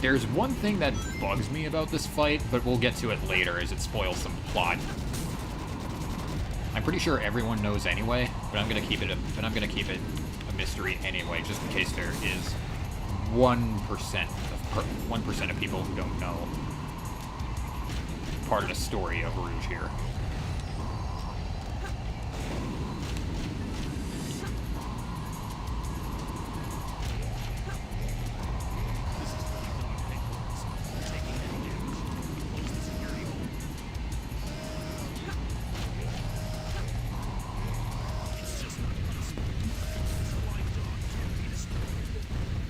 There's one thing that bugs me about this fight, but we'll get to it later as it spoils some plot. I'm pretty sure everyone knows anyway, but I'm gonna keep it a mystery anyway, just in case there is 1% of people who don't know part of the story of Rouge here.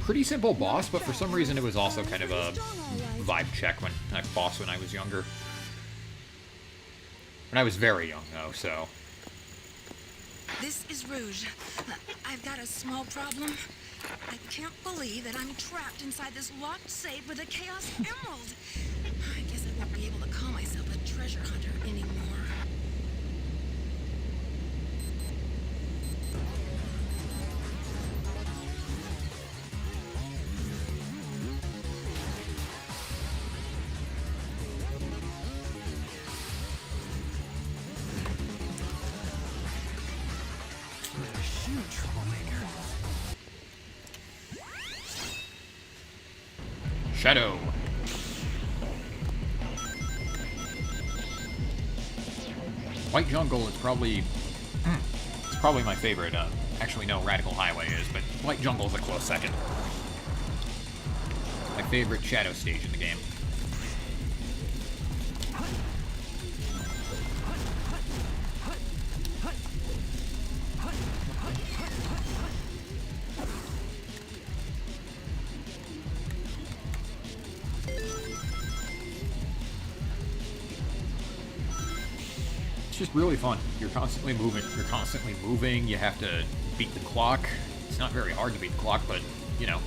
Pretty simple boss, but for some reason it was also kind of a vibe check when boss when I was younger. When I was very young, though, so. This is Rouge. I've got a small problem. I can't believe that I'm trapped inside this locked safe with a Chaos Emerald. I guess I won't be able to call myself a treasure hunter anymore. Shadow. White Jungle is probably my favorite. Actually, no, Radical Highway is, but White Jungle is a close second. My favorite Shadow stage in the game. It's just really fun. You're constantly moving. You have to beat the clock. It's not very hard to beat the clock, but, you know.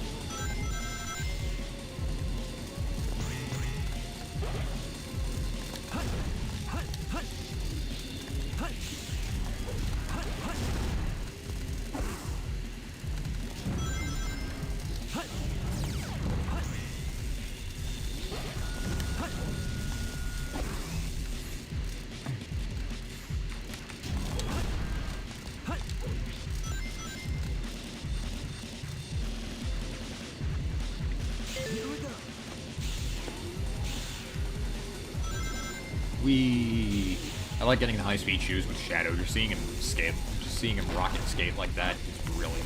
I like getting the high-speed shoes with Shadow. Just seeing him skate, just seeing him rocket skate like that is really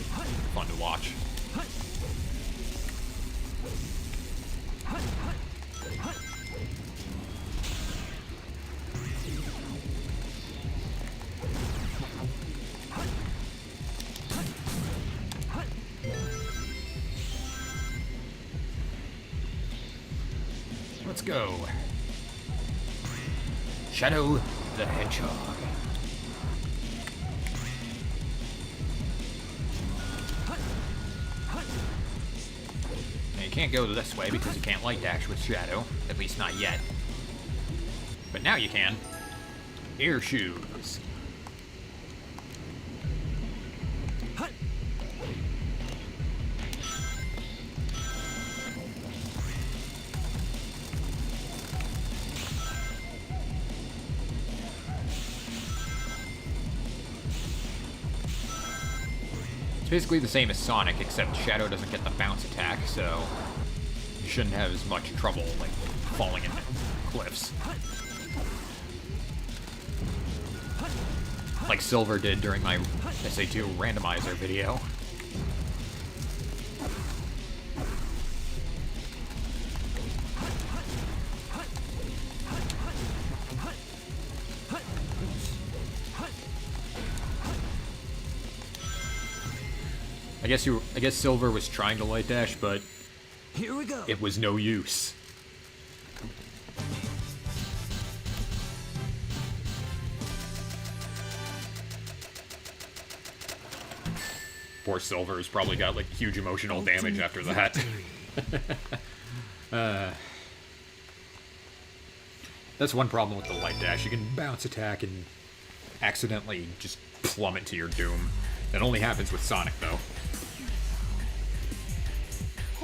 fun to watch. Let's go. Shadow the Hedgehog. Now you can't go this way because you can't light dash with Shadow, at least not yet. But now you can. Air shoes. It's basically the same as Sonic, except Shadow doesn't get the bounce attack, so you shouldn't have as much trouble, like, falling into cliffs. Like Silver did during my SA2 randomizer video. I guess Silver was trying to light dash, but Here we go. it was no use. Poor Silver's probably got like huge emotional damage after that. That's one problem with the light dash. You can bounce attack and accidentally just plummet to your doom. That only happens with Sonic, though.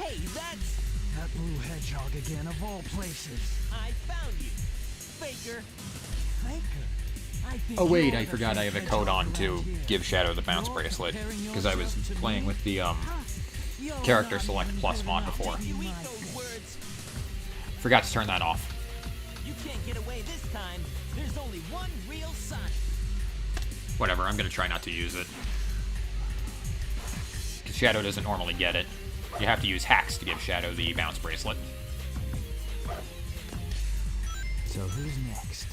Hey, that's... That blue hedgehog again, of all places. I found you. Faker. Faker? I think Oh wait, you're I the forgot I fake have a code hedgehog on to around here. give Shadow the bounce You're bracelet, comparing because I was yourself to playing me? with the You're character not select even plus good mod enough before. to be You eat my those friend. words. Forgot to turn that off. You can't get away this time. There's only one real Sonic. Whatever, I'm gonna try not to use it. Because Shadow doesn't normally get it. You have to use hacks to give Shadow the bounce bracelet. So who's next?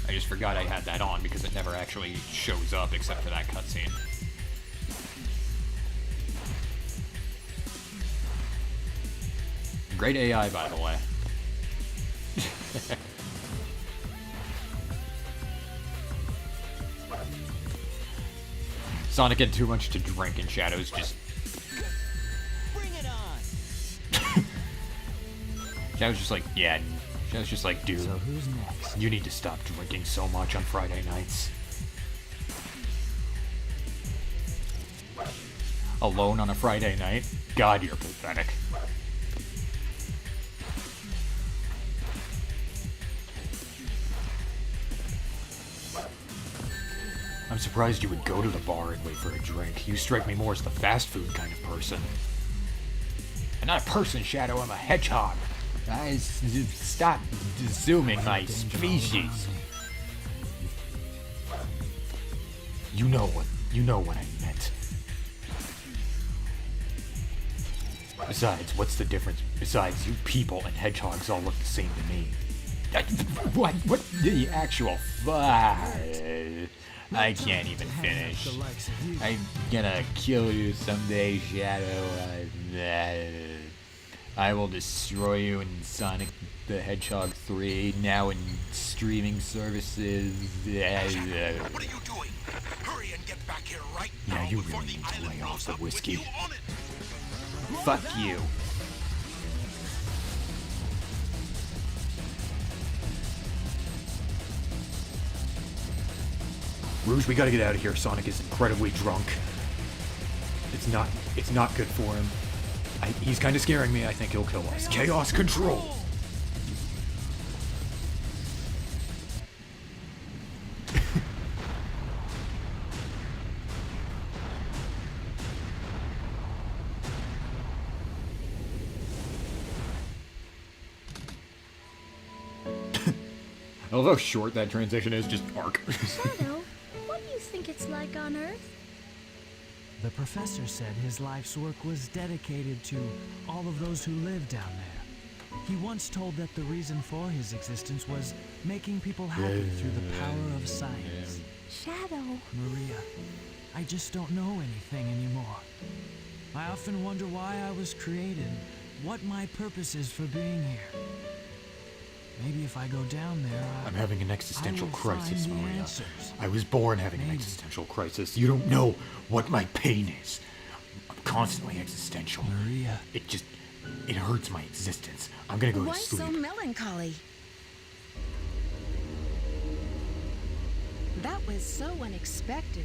I just forgot I had that on because it never actually shows up except for that cutscene. Great AI, by the way. Sonic had too much to drink and Shadow's just... Bring it on. Shadow's just like, yeah. Shadow's just like, dude, So who's next? you need to stop drinking so much on Friday nights. Alone on a Friday night? God, you're pathetic. I'm surprised you would go to the bar and wait for a drink. You strike me more as the fast food kind of person. I'm not a person, Shadow, I'm a hedgehog. Stop assuming my species. You know what I meant. Besides, what's the difference? Besides, you people and hedgehogs all look the same to me. What the actual I can't even finish. The likes of you. I'm gonna kill you someday, Shadow. I will destroy you in Sonic the Hedgehog 3, now in streaming services. What are you doing? Hurry and get back here right now. Now you before really the need to island lay off blows the up with whiskey. you on it. Fuck you. Rouge, we gotta get out of here. Sonic is incredibly drunk. It's not good for him. He's kind of scaring me. I think he'll kill us. Chaos control. I love how short that transition is, just arc. Shadow, what do you think it's like on Earth? The professor said his life's work was dedicated to all of those who live down there. He once told that the reason for his existence was making people happy through the power of science. Shadow. Maria, I just don't know anything anymore. I often wonder why I was created, what my purpose is for being here. Maybe if I go down there, I'm having an existential I will crisis, find the Maria. answers. I was born having an Maybe. existential crisis. You don't know what my pain is. I'm constantly existential. Maria. It hurts my existence. I'm gonna go Why to so sleep. melancholy? That was so unexpected.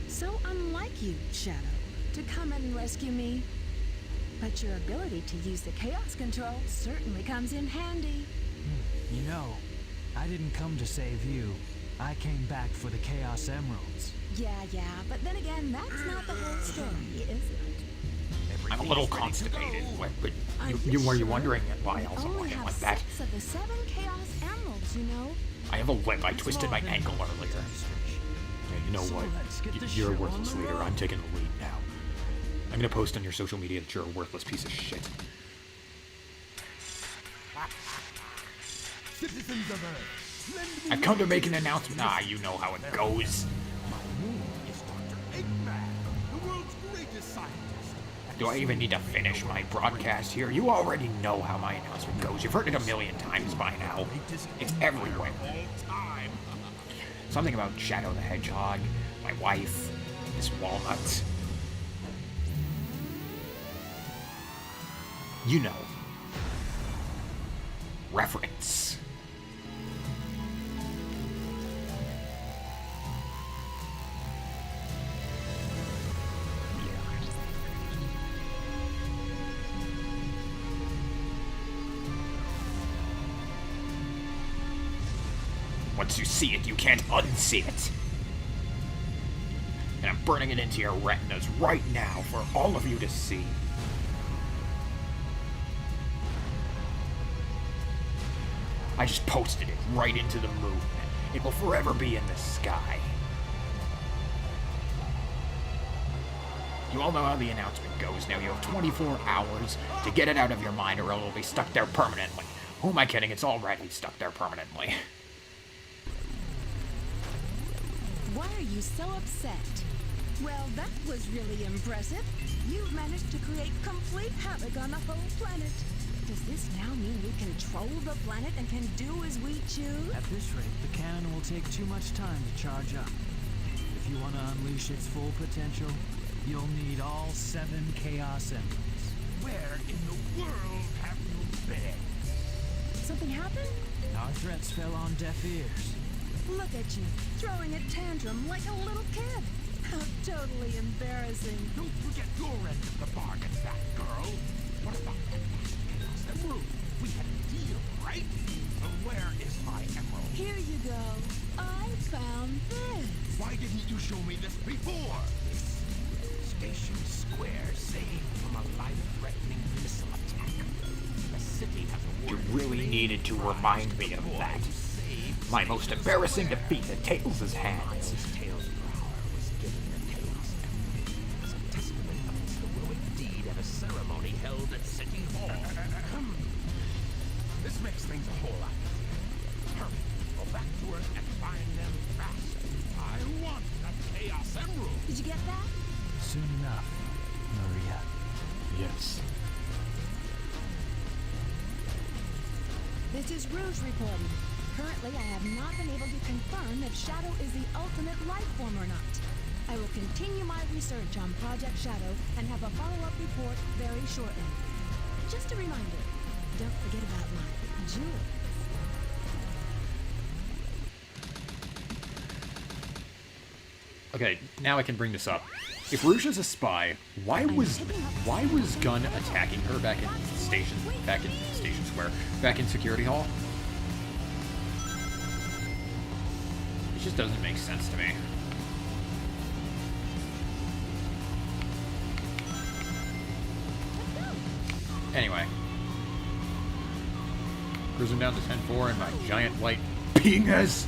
So unlike you, Shadow, to come and rescue me. But your ability to use the chaos control certainly comes in handy. You know, I didn't come to save you. I came back for the Chaos Emeralds. Yeah, but then again, that's not the whole story, is it? I'm a little constipated, but Are you you were you sure? wondering why We else I'm only looking have like that? 6 of the 7 Chaos Emeralds, you know. I have a lip. I twisted my ankle earlier. Yeah, you know So what? let's get the You're a show worthless on the leader. road. I'm taking the lead now. I'm gonna post on your social media that you're a worthless piece of shit. Citizens of Earth, lend me I've come to make an announcement. Ah, you know how it goes. My name is Dr. Eggman, the world's greatest scientist. Do I even need to finish my broadcast here? You already know how my announcement goes. You've heard it a million times by now. It's everywhere. Time. Something about Shadow the Hedgehog, my wife, this walnut. You know. Reference. Once you see it, you can't unsee it. And I'm burning it into your retinas right now for all of you to see. I just posted it right into the movement. It will forever be in the sky. You all know how the announcement goes now. You have 24 hours to get it out of your mind or it'll be stuck there permanently. Who am I kidding? It's already stuck there permanently. Why are you so upset? Well, that was really impressive. You've managed to create complete havoc on the whole planet. Does this now mean we control the planet and can do as we choose? At this rate, the cannon will take too much time to charge up. If you want to unleash its full potential, you'll need all 7 Chaos Emeralds. Where in the world have you been? Something happened? Our threats fell on deaf ears. Look at you, throwing a tantrum like a little kid. How totally embarrassing. Don't forget your end of the bargain, that girl. What about that last Chaos Emerald? We had a deal, right? So where is my emerald? Here you go. I found this. Why didn't you show me this before? This Station Square saved from a life-threatening missile attack. The city has a You really needed to remind me of that. My most embarrassing defeat at Tails' hands. Tails' power was given the Chaos Emerald as a testament of its heroic deed at a ceremony held at City Hall. This makes things a whole lot easier. Hurry, go back to Earth and find them fast. I want that Chaos Emerald. Did you get that? Soon enough, Maria. Yes. This is Rouge reporting. Currently, I have not been able to confirm if Shadow is the ultimate life form or not. I will continue my research on Project Shadow and have a follow-up report very shortly. Just a reminder, don't forget about my jewels. Okay, now I can bring this up. If Rouge is a spy, why was Gunn attacking her back in Station Square, back in Security Hall? It just doesn't make sense to me. Anyway, cruising down to 10-4 in my giant white penis.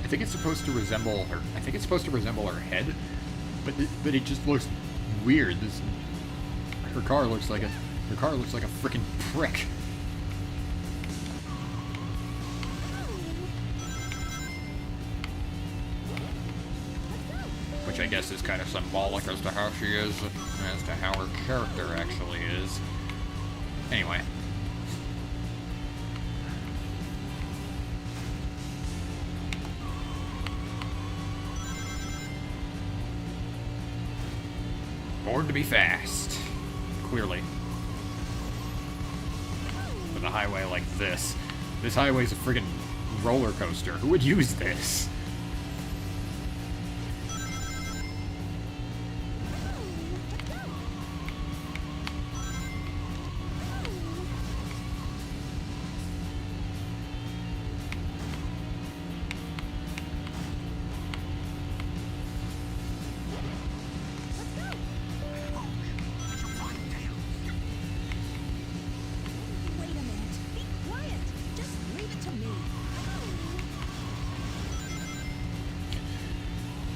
I think it's supposed to resemble her. I think it's supposed to resemble her head, but it just looks weird. Her car looks like a freaking prick. Which I guess is kind of symbolic as to how she is, as to how her character actually is. Anyway. Born to be fast. Clearly. With a highway like this. This highway's a friggin' roller coaster. Who would use this?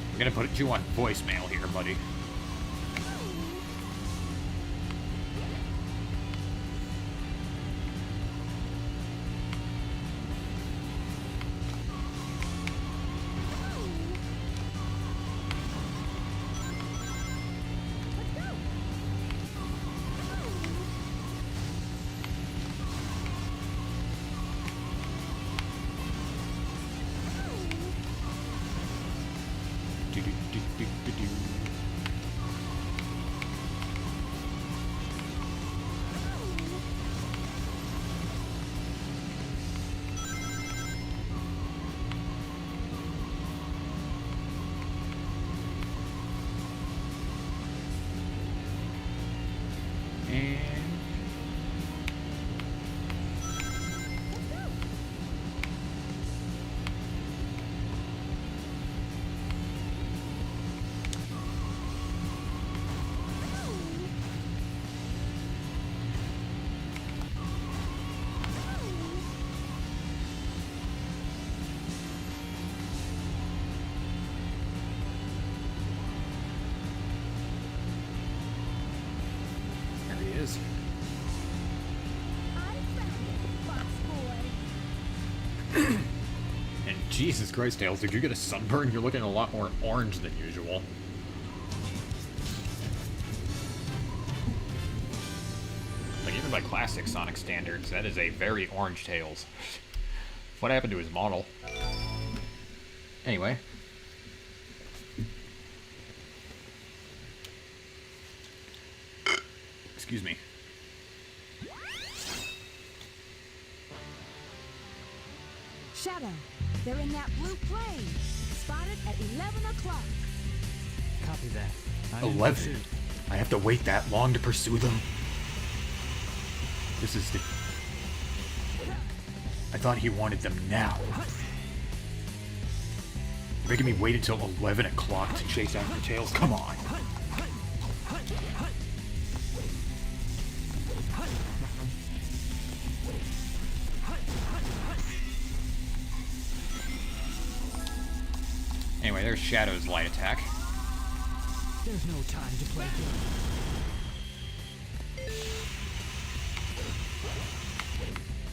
I'm gonna put you on voicemail here, buddy. And Jesus Christ, Tails, did you get a sunburn? You're looking a lot more orange than usual. Like, even by classic Sonic standards, that is a very orange Tails. What happened to his model? Anyway. Excuse me. Shadow, they're in that blue plane. Spotted at 11 o'clock. Copy that. 11? I have to wait that long to pursue them? This is the... I thought he wanted them now. You're making me wait until 11 o'clock to chase after Tails? Come on. Anyway, there's Shadow's light attack. There's no time to play games.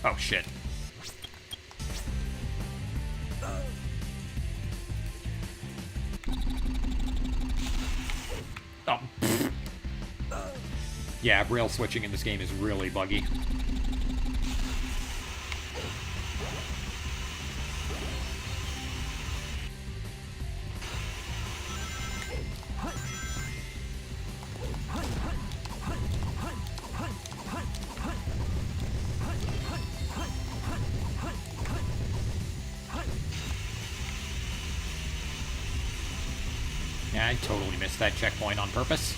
Oh, shit. Oh. Yeah, rail switching in this game is really buggy. Yeah, I totally missed that checkpoint on purpose.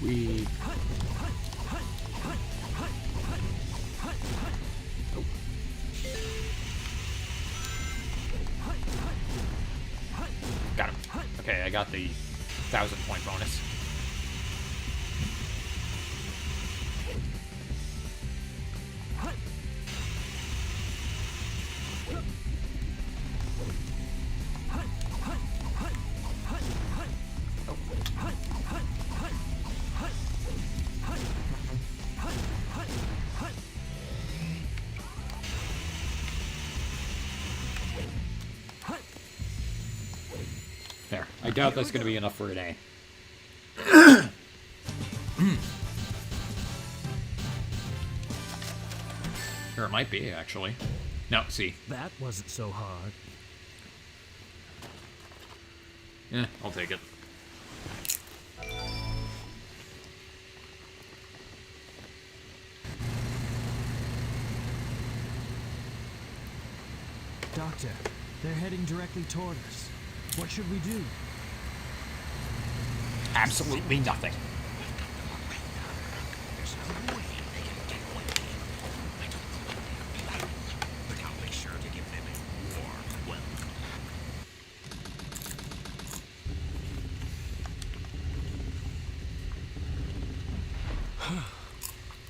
We... Oh. Got him. Okay, I got the 1,000-point bonus. There. I doubt that's going to be enough for an A. Or it might be, actually. No, see. That wasn't so hard. Yeah, I'll take it. Doctor, they're heading directly toward us. What should we do? Absolutely nothing.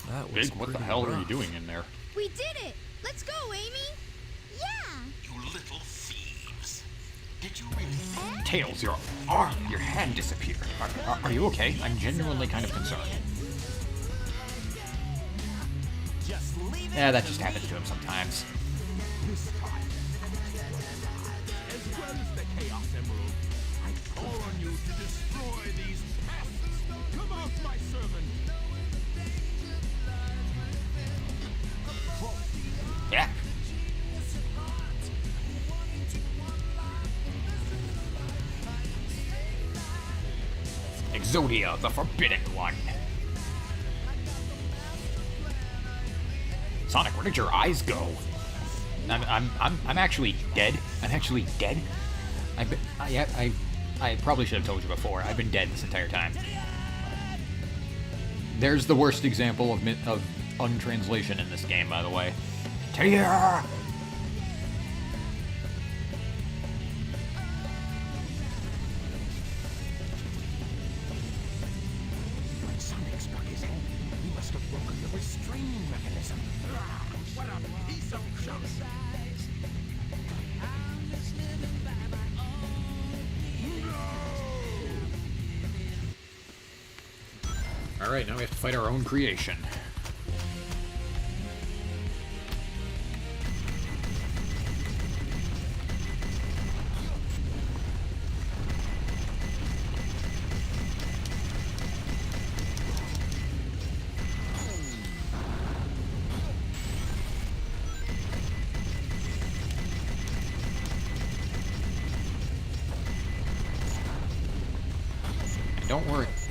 That was Big, what the hell are you doing in there? We did it! Let's go, Amy! Yeah! You little thieves. Did you really... Tails, your arm, your hand disappeared. Are you okay? I'm genuinely kind of concerned. Yeah, that just happens to him sometimes. This time, as well as the Chaos Emerald, I call on you to destroy these pests. Come out, my servant. Yeah. Exodia, the Forbidden One. Sonic, where did your eyes go? I'm actually dead. I'm actually dead. I probably should have told you before. I've been dead this entire time. There's the worst example of untranslation in this game, by the way. Tear! When Sonic struck his head, he must have broken the restraining mechanism. What a piece of junk! Alright, now we have to fight our own creation.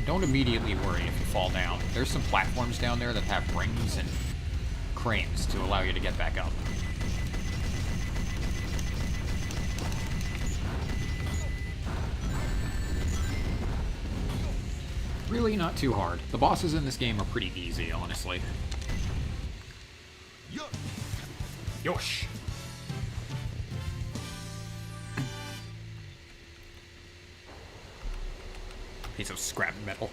Don't immediately worry if you fall down. There's some platforms down there that have rings and cranes to allow you to get back up. Really not too hard. The bosses in this game are pretty easy, honestly. Yosh! Piece of scrap metal.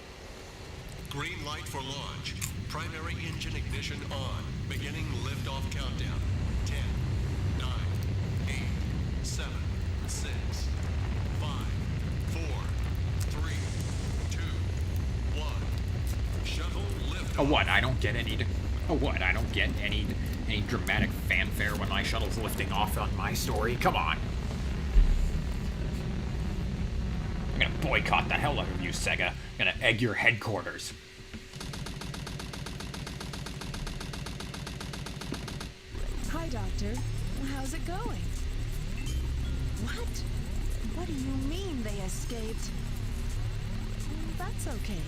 Green light for launch. Primary engine ignition on. Beginning liftoff countdown. 10, 9, 8, 7, 6, 5, 4, 3, 2, 1. Shuttle liftoff. Oh what? I don't get any. Oh what? I don't get any dramatic fanfare when my shuttle's lifting off on my story. Come on. I'm gonna boycott the hell out of you, Sega. I'm gonna egg your headquarters. Hi, Doctor. How's it going? What? What do you mean they escaped? That's okay.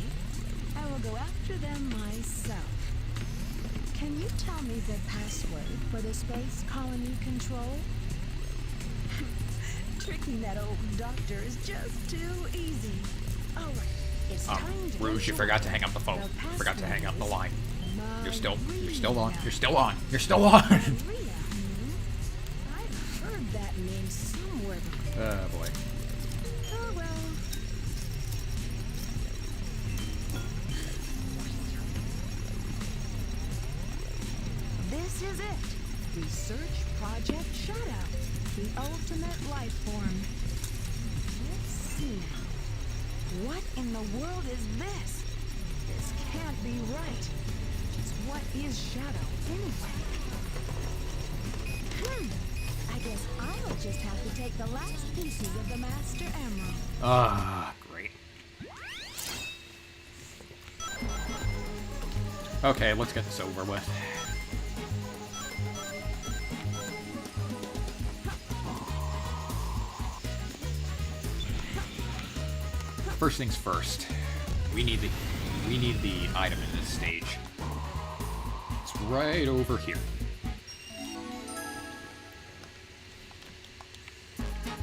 I will go after them myself. Can you tell me the password for the space colony control? Tricking that old doctor is just too easy. All right, it's time to Rouge, you forgot to hang up the phone. Forgot to hang up the line. You're still on. You're still on. You're still on. I've heard that name somewhere before. Oh boy. Oh well. This is it. Research Project Shadow. The ultimate life form. Let's see now. What in the world is this? This can't be right. Just what is Shadow anyway? I guess I'll just have to take the last pieces of the Master Emerald. Ah, great. Okay, let's get this over with. First things first, we need the item in this stage. It's right over here.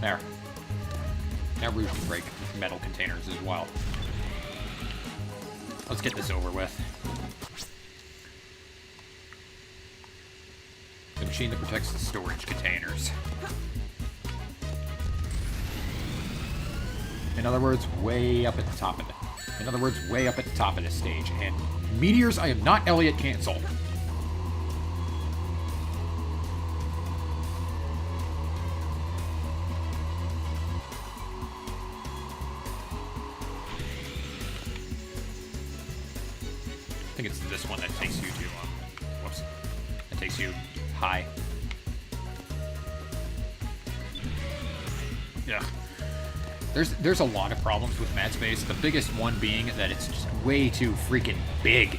There. Now Rouge can break metal containers as well. Let's get this over with. The machine that protects the storage containers. In other words, way up at the top of it. In other words, way up at the top of this stage. And meteors, I am not Elliot Cancel. I think it's this one that takes you to, whoops. That takes you high. Yeah. There's a lot of problems with Mad Space, the biggest one being that it's just way too freaking big.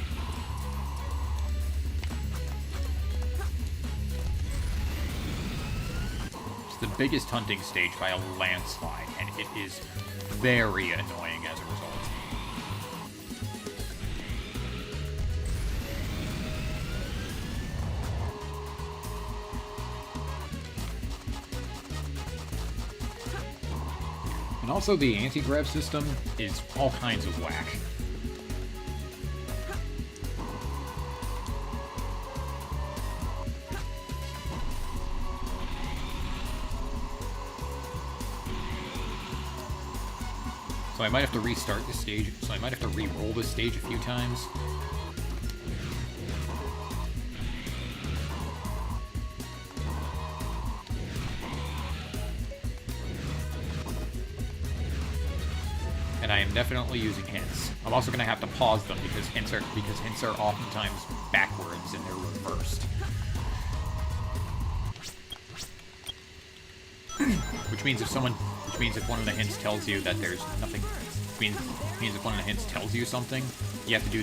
It's the biggest hunting stage by a landslide, and it is very annoying as a result. And also, the anti-grav system is all kinds of whack. So I might have to restart this stage, so I might have to re-roll this stage a few times. and I am definitely using hints. I'm also going to have to pause them because hints are oftentimes backwards and they're reversed. Which means if one of the hints tells you that there's nothing, means if one of the hints tells you something, you have to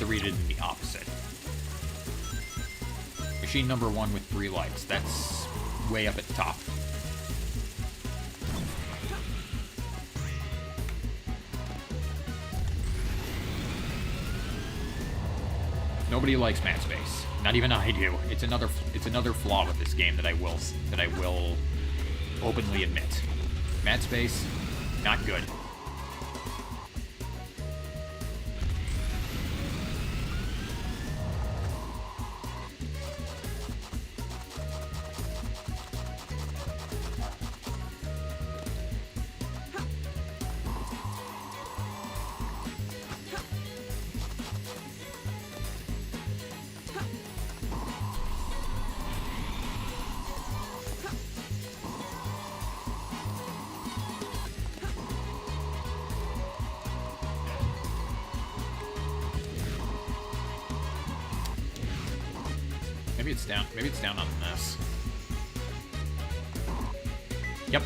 read it in the opposite. Machine number 1 with 3 lights. That's way up at the top. Nobody likes Mad Space. Not even I do. It's another flaw with this game that I will openly admit. Mad Space, not good. Maybe it's down on this. Yep.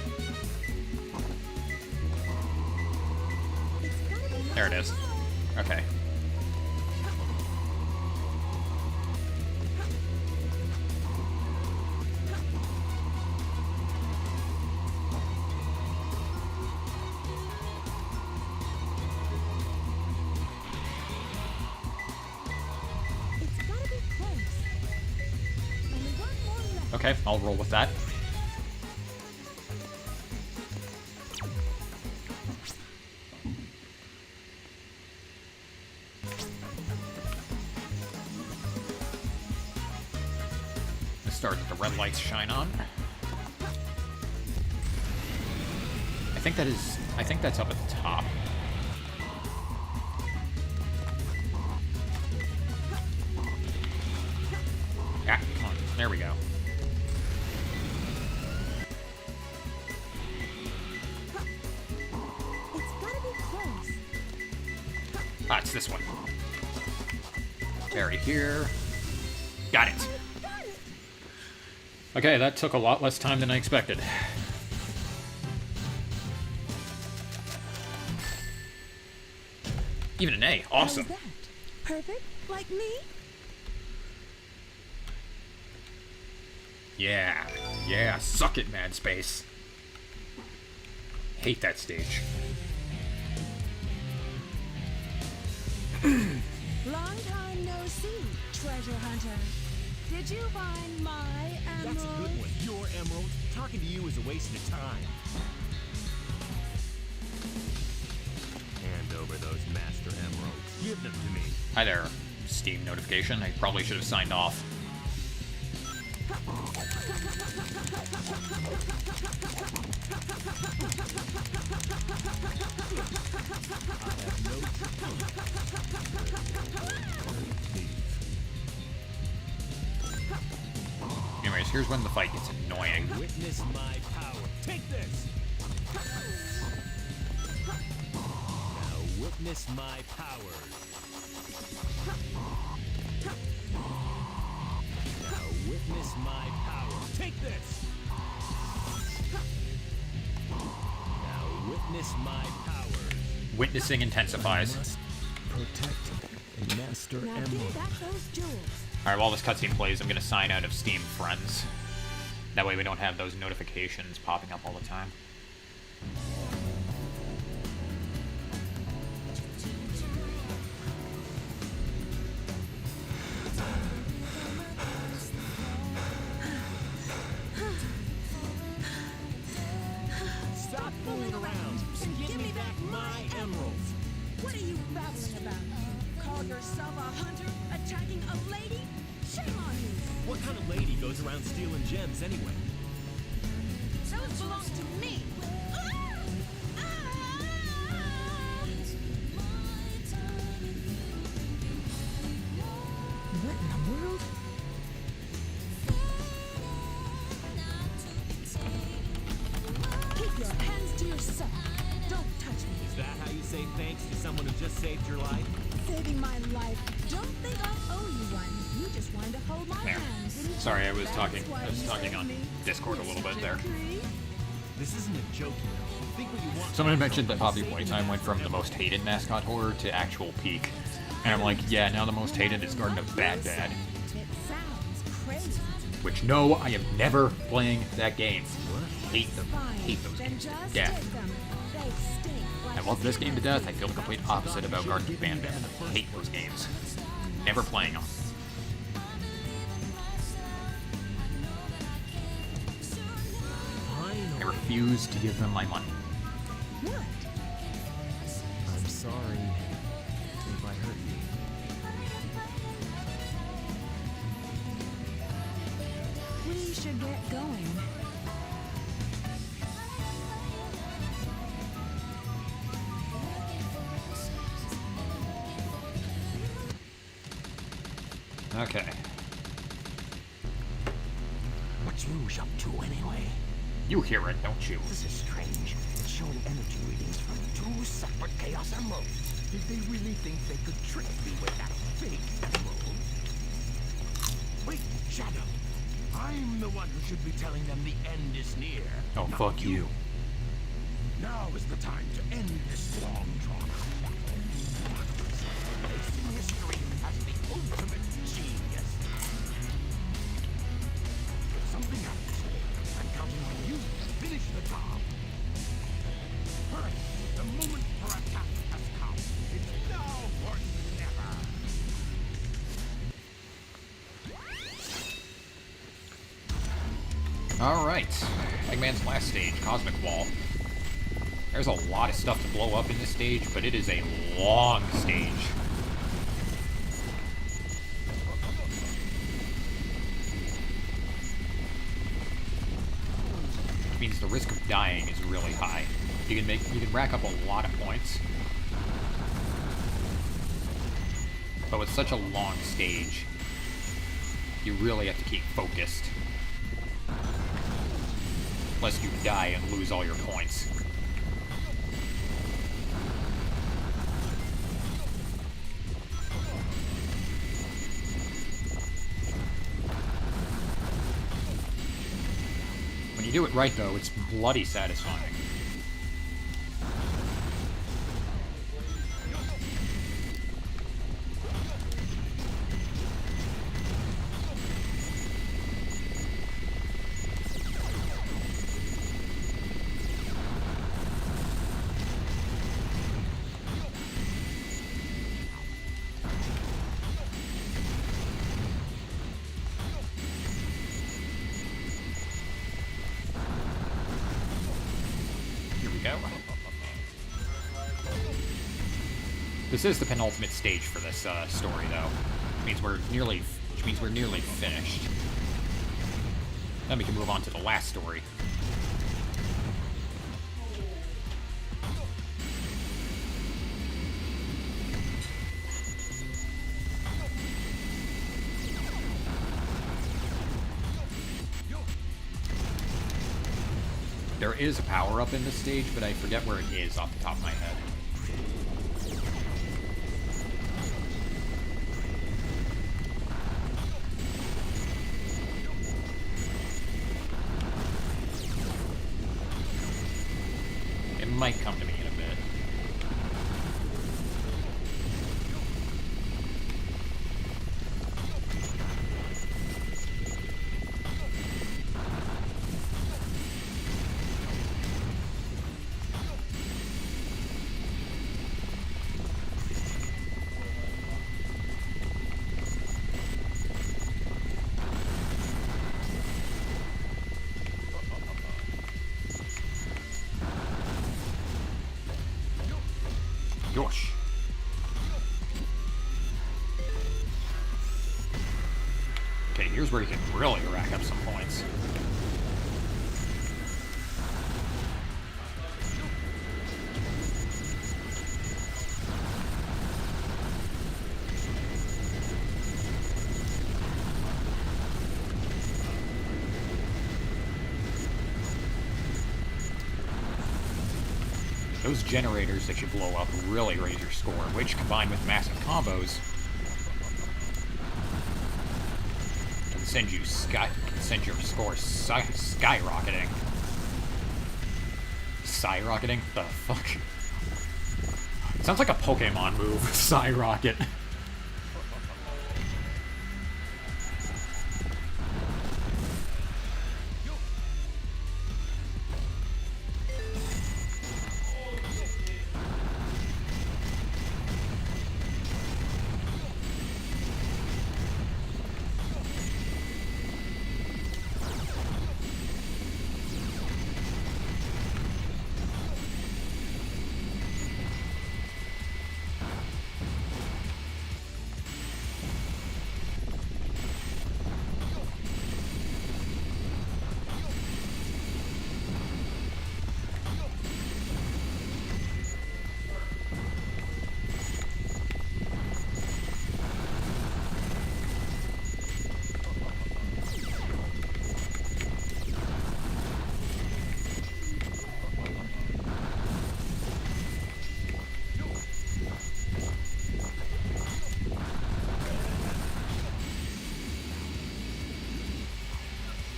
There it is. Okay. Okay, I'll roll with that. Let's start with the red lights shine on. I think that's up at the top. Ah, come on. There we go. Ah, it's this one. Very here. Got it. Okay, that took a lot less time than I expected. Even an A. Awesome. How's that? Perfect? Like me? Yeah. Yeah. Suck it, Mad Space. Hate that stage. Long time no see, treasure hunter. Did you find my emerald? That's a good one. Your emerald. Talking to you is a waste of time. Hand over those master emeralds. Give them to me. Hi there, Steam notification. I probably should have signed off. Anyways, here's when the fight gets annoying. Witness my power. Take this. Now witness my powers. Now witness my power. Take this. Now witness my powers. Witnessing intensifies. Protect a master Now emerald. give back those jewels. Alright, while this cutscene plays, I'm gonna sign out of Steam Friends. That way we don't have those notifications popping up all the time. Stop fooling around and give me back my emeralds. What are you babbling about? Call yourself a hunter attacking a lady? Shame on you. What kind of lady goes around stealing gems anyway? Those belong to me. What in the world? Keep your hands to yourself. Don't touch me. Is say thanks to someone who just saved your life? Saving my life. Don't think I owe you one. You just wanted to hold my There. hand, didn't you? Sorry, I was That's talking why you saved on me. Discord a little bit there. This isn't a joke, you know. Think what you want. Someone had mentioned that Poppy Playtime went from the most hated mascot horror to actual peak. And I'm like, yeah, now the most hated is Garden of Bad Bad. It sounds crazy. Which, no, I am never playing that game. Hate them. Fine. Hate those Then games to just death. take them. They stink like I love this game to death. I feel the complete opposite about Garden of Bad Bad. Hate those games. Never playing them. I refuse to give them my money. What? I'm sorry if I hurt you. We should get going. Okay. What's Rouge up to anyway? You hear it, don't you? This is strange. It's showing energy readings from two separate Chaos Emeralds. Did they really think they could trick me with that fake emerald? Wait, Shadow. I'm the one who should be telling them the end is near. Oh, not fuck you. Now is the time to end this long drawn battle. Facing history as the ultimate genius. If something happens, I'm counting on you to finish the job. Hurry! The moment for attack has come. It's now or never. Alright. Eggman's last stage, Cosmic Wall. There's a lot of stuff to blow up in this stage, but it is a long stage. Which means the risk of dying is really high. You can rack up a lot of points. But with such a long stage, you really have to keep focused. Lest you die and lose all your points. When you do it right, though, it's bloody satisfying. This is the penultimate stage for this story, though. Which means we're nearly finished. Then we can move on to the last story. There is a power-up in this stage, but I forget where it is off the top of my head. It might come to me in a bit. Gosh. Okay, here's where you can really rack up some points. Those generators that you blow up really raise your score, which, combined with massive combos, can send your score skyrocketing. Skyrocketing? The fuck? It sounds like a Pokemon move. Skyrocket.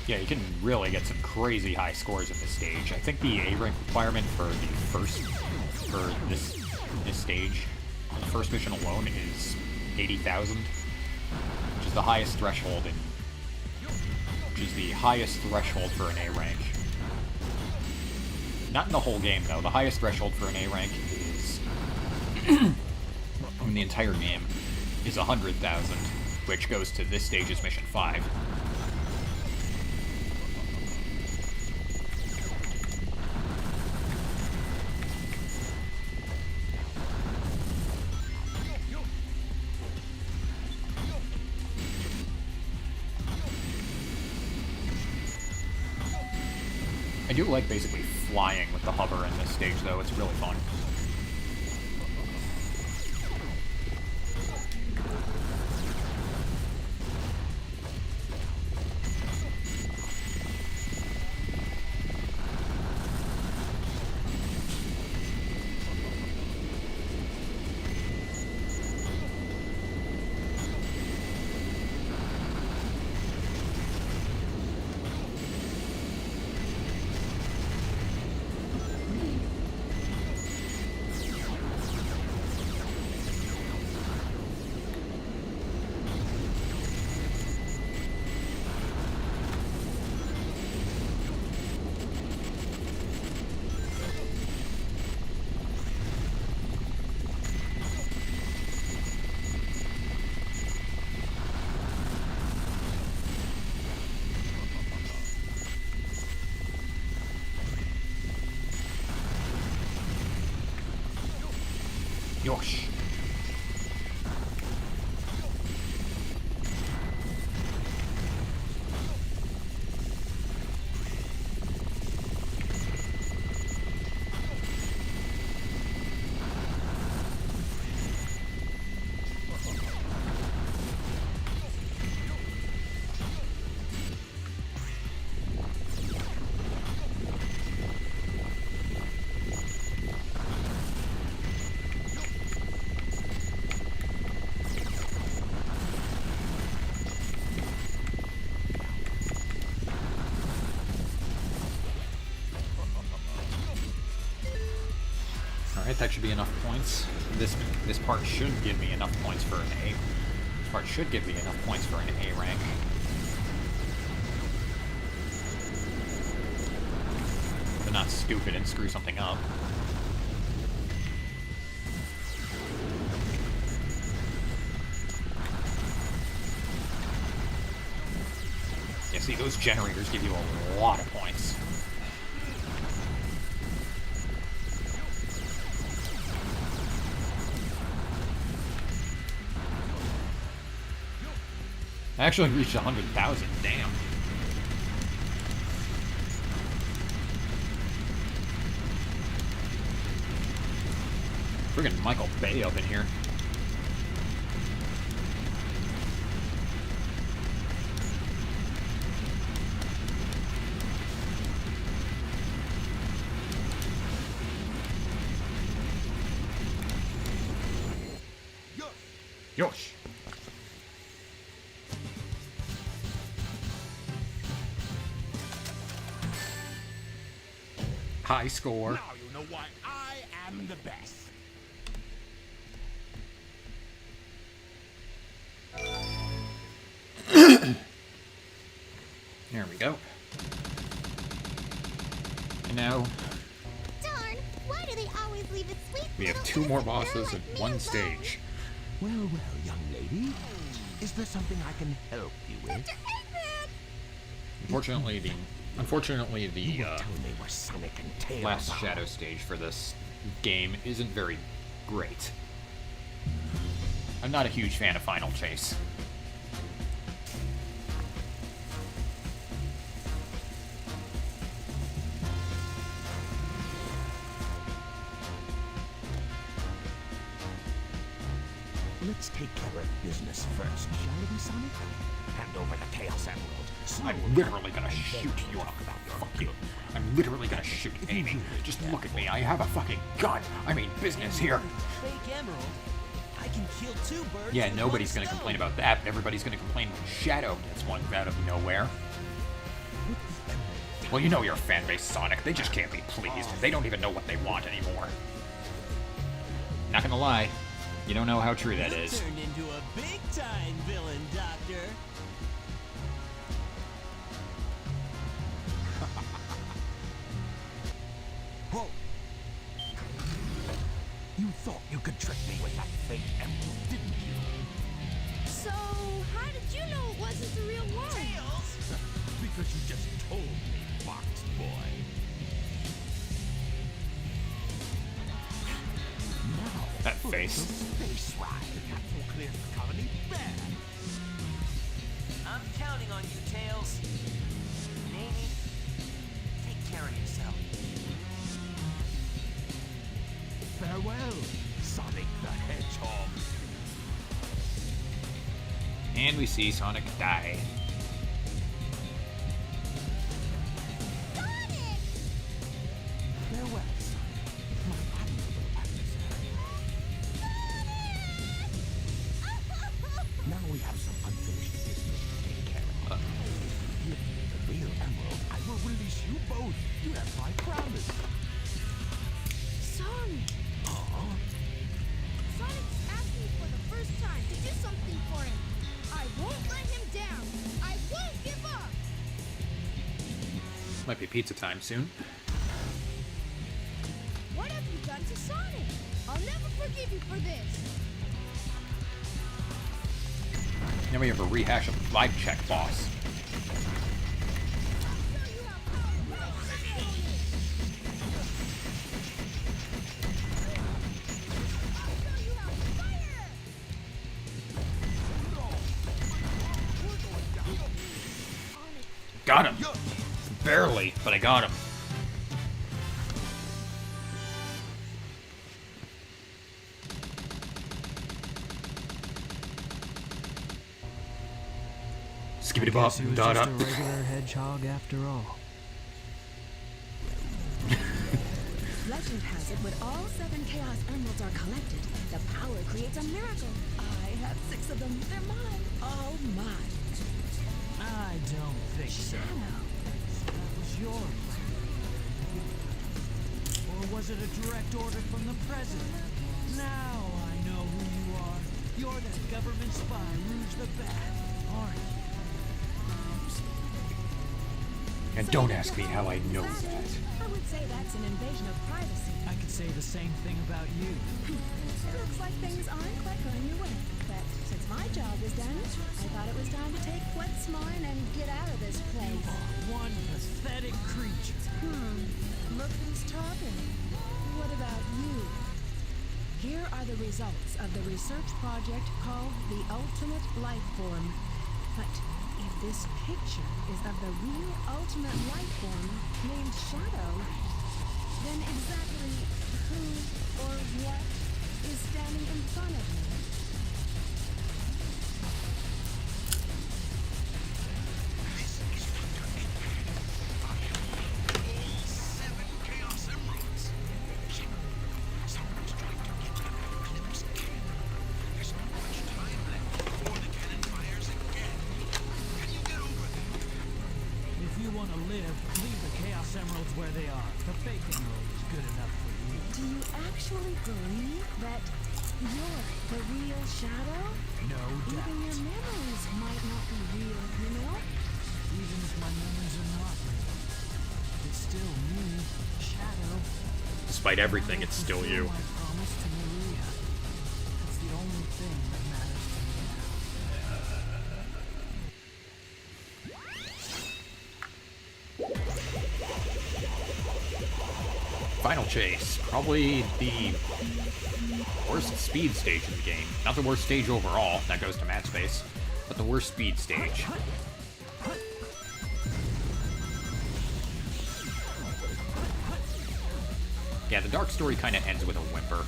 Yeah, you can really get some crazy high scores at this stage. I think the A rank requirement for this stage, on the first mission alone, is 80,000, which is the highest threshold for an A rank. Not in the whole game though. The highest threshold for an A rank is in the entire game is 100,000, which goes to this stage's mission 5. I do like basically flying with the hover in this stage, though. It's really fun. Yosh. Alright, that should be enough points. This part should give me enough points for an A. This part should give me enough points for an A rank. But not stupid and screw something up. Yeah, see, those generators give you a lot of points. I actually reached 100,000, damn. Friggin' Michael Bay up in here. Yosh. High score. Now you know why I am the best. There we go. And now Darn, why do they always leave it sweet? we have little 2 more innocent girl bosses in like me one alone? stage. Well, young lady. Is there something I can help you with? Dr. Eggman! Unfortunately, the You were telling me where Sonic and Tails last are. shadow stage for this game isn't very great. I'm not a huge fan of Final Chase. Let's take care of business first, shall we, Sonic? Hand over the Chaos Emerald. I'm literally gonna shoot you up. Fuck you. I'm literally gonna shoot Amy. Just look at me. I have a fucking gun. I mean business here. Fake emerald. I can kill 2 birds. Yeah, with nobody's one gonna stone. complain about that. Everybody's gonna complain when Shadow gets one out of nowhere. Well, you know your fan base, Sonic. They just can't be pleased. They don't even know what they want anymore. Not gonna lie. You don't know how true that You is. turned into a big-time villain, Doctor. Whoa! You thought you could trick me with that fake emerald, didn't you? So, how did you know it wasn't the real one? Tails! Because you just told me, Fox Boy. Now, That for face. the space ride. Capsule cleared the colony bad. I'm counting on you, Tails. And Amy, take care of yourself. Farewell, Sonic the Hedgehog. And we see Sonic die. Sonic! Farewell, Sonic, my admirable adversary. Now we have some unfinished business to take care of. Give me the real emerald, I will release you both. You have my promise. Sonic! Sonic's asking for the first time to do something for him. I won't let him down. I won't give up. Might be pizza time soon. What have you done to Sonic? I'll never forgive you for this. Now we have a rehash of the vibe check boss. I'll show you how powerful Shadow is. I'll show you how fire. Got him. Barely, but I got him. Skibbity bop, Guess he was da just da. a regular hedgehog after all. Legend has it when all 7 Chaos Emeralds are collected, the power creates a miracle. I have 6 of them. They're mine. All mine. I don't think so. Shadow. That was your plan. Or was it a direct order from the president? Now I know who you are. You're that government spy, Rouge the Bat, aren't you? And don't ask me how I know that. I would say that's an invasion of privacy. I could say the same thing about you. It looks like things aren't quite going your way. But since my job is done, I thought it was time to take what's mine and get out of this place. One pathetic creature. Look who's talking. What about you? Here are the results of the research project called the Ultimate Life Form. But if this picture is of the real ultimate life form named Shadow, then exactly who or what is standing in front of me? This is Dr. Eggman. I have all 7 Chaos Emeralds. Someone's trying to get to that Eclipse kid. There's not much time where they are. The bacon roll is good enough for you. Do you actually believe that you're the real Shadow? No doubt. Even your memories might not be real, you know? Even if my memories are not real, it's still me, Shadow. Despite everything, it's still you. I promised to Maria. It's the only thing that matters to me now. Final Chase. Probably the worst speed stage in the game. Not the worst stage overall, that goes to Matt Space, but the worst speed stage. Yeah, the dark story kind of ends with a whimper.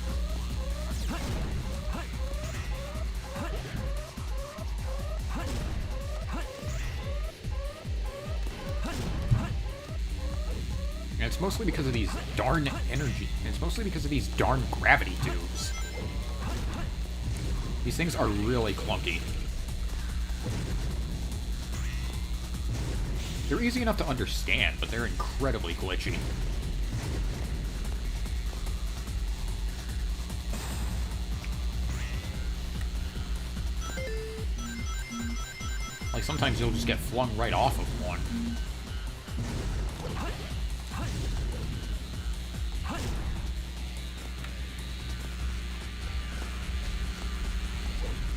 And it's mostly because of these darn energy. It's mostly because of these darn gravity tubes. These things are really clunky. They're easy enough to understand, but they're incredibly glitchy. Like, sometimes you'll just get flung right off of one.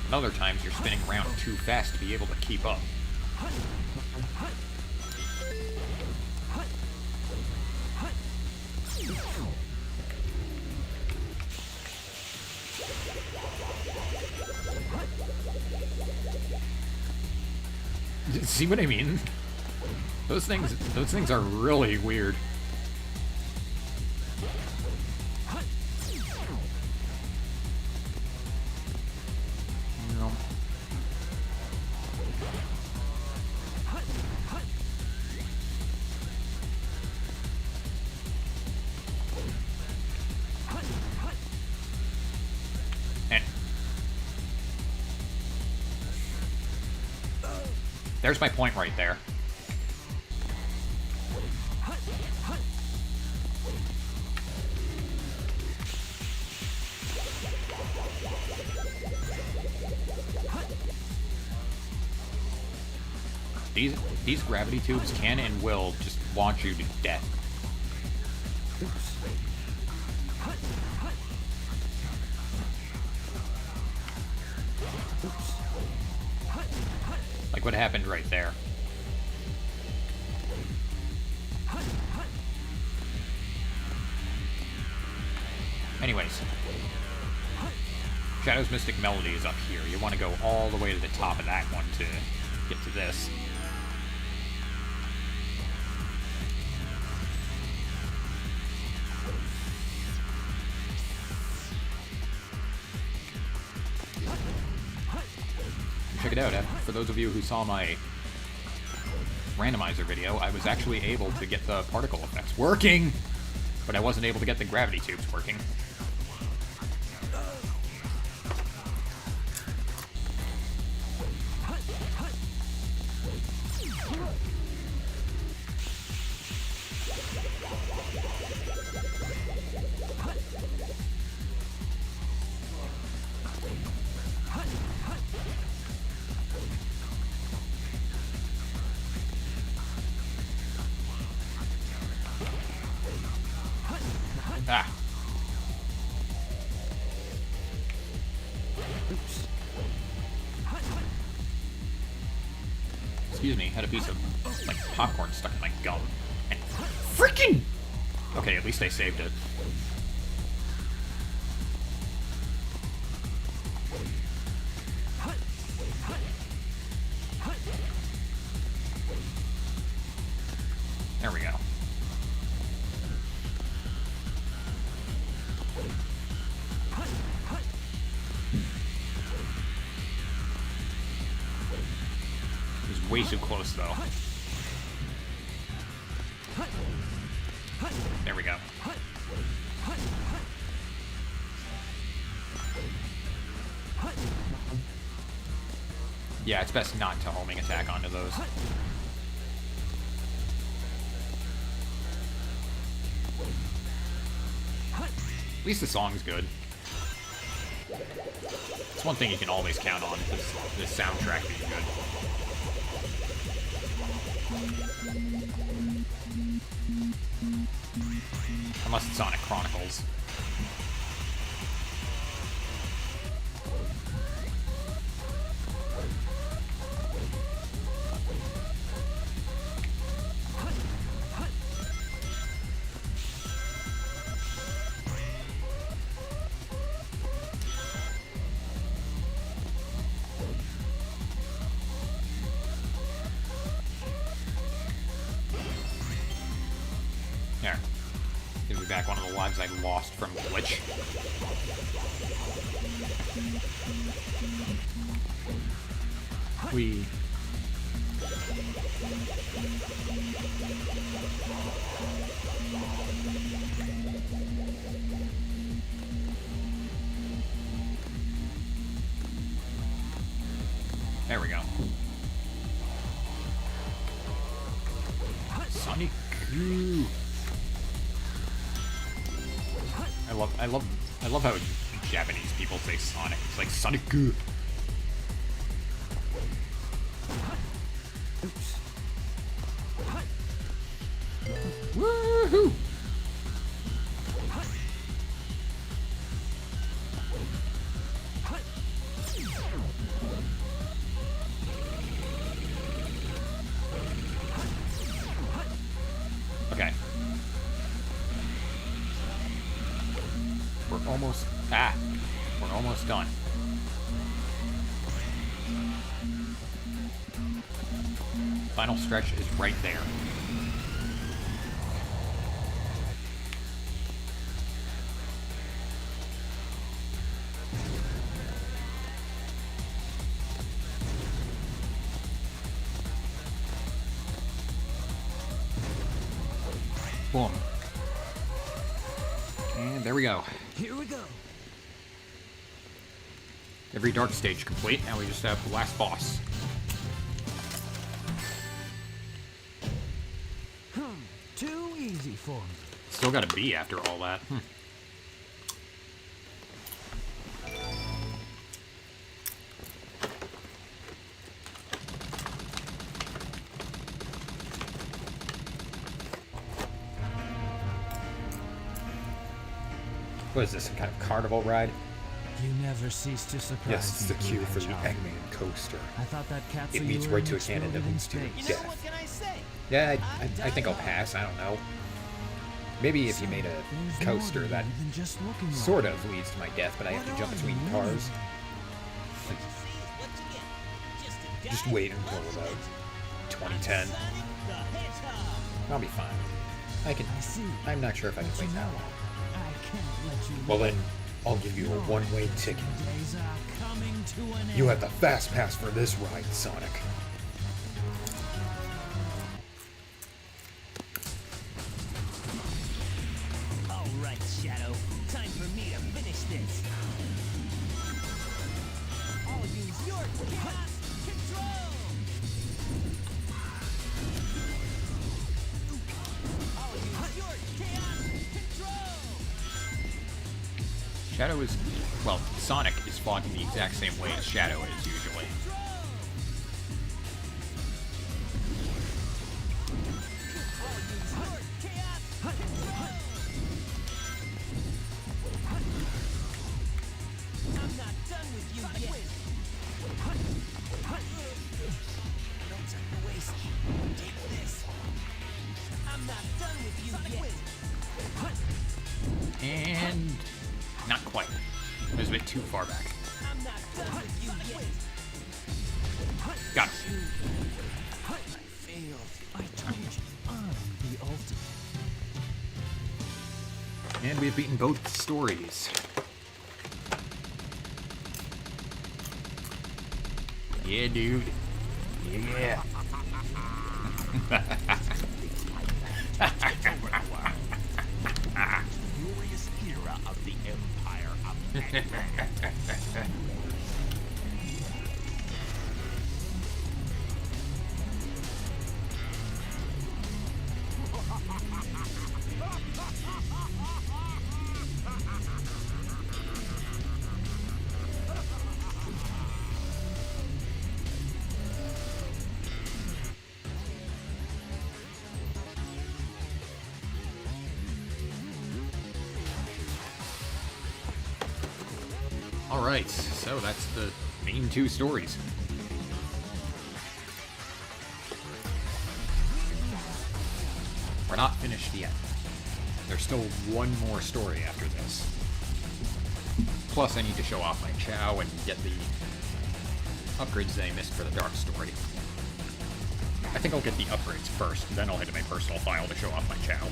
And other times you're spinning around too fast to be able to keep up. See what I mean? Those things are really weird. No. And there's my point right there. These gravity tubes can and will just launch you to death. Like what happened right there. Anyways, Shadow's Mystic Melody is up here. You want to go all the way to the top of that one to get to this. Check it out. For those of you who saw my randomizer video, I was actually able to get the particle effects working, but I wasn't able to get the gravity tubes working. Ah. Oops. Excuse me, had a piece of, like, popcorn stuck in my gum. And freaking! Okay, at least I saved it. There we go. Way too close, though. There we go. Yeah, it's best not to homing attack onto those. At least the song's good. It's one thing you can always count on, is the soundtrack being good. Unless it's Sonic Chronicles. There. Give me back one of the lives I lost from glitch. We... There we go. Sonic. I love how Japanese people say Sonic. It's like Sonic. Oops. Woohoo! Okay. We're almost done. Final stretch is right there. Boom. And there we go. Here we go. Every dark stage complete. Now we just have the last boss. Too easy for me. Still got a B after all that. What is this, some kind of carnival ride? You never cease to surprise me. Yes, it's the Blue cue for the Hedgehog. Eggman coaster. I thought that capsule It leads you were right in to a cannon that exploded in leads to space. death. What can I say? Yeah, I think I'll pass. I don't know. Maybe if you made a There's coaster more to that you than just looking sort like of leads to my death, but I have to What jump are between you cars. losing? What you see is what you get. Just a Just guy wait who until loves about it. 2010. Sonic the Hedgehog. I'll be fine. I see. I'm not sure if I can But wait you that know, long. I can't let you Well live. then, I'll give you a Your one-way ticket. days are coming to an You end. have the fast pass for this ride, Sonic. All right, Shadow. Time for me to finish this. I'll use your chaos control. I'll use your chaos control. Shadow is... Well, Sonic is fought in the exact same way as Shadow is, usually. I'm not done with you yet. No time to waste. Take this. I'm not done with you yet. And... Not quite. It was a bit too far back. I'm not done with you yet. Got it. I failed. I told you. I'm the ultimate. And we've beaten both stories. Yeah, dude. Yeah. Glorious era of the Empire of Alright, so that's the main two stories. We're not finished yet. There's still one more story after this. Plus, I need to show off my Chow and get the upgrades that I missed for the Dark story. I think I'll get the upgrades first, then I'll head to my personal file to show off my Chow.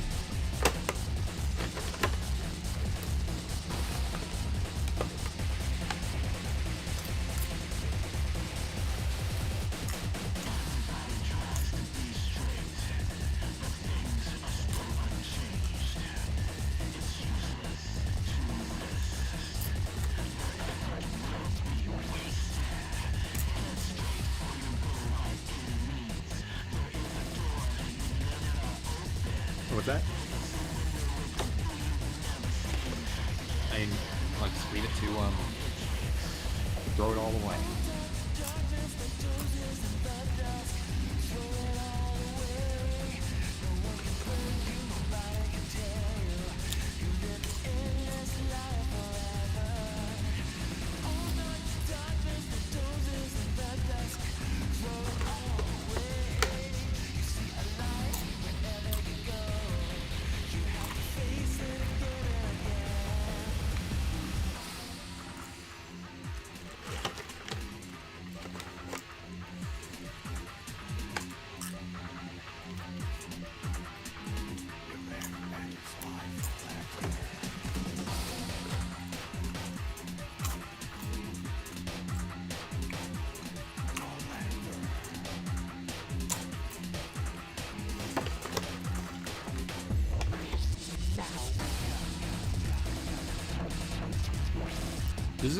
What's that? I'll just leave it to, throw it all away. This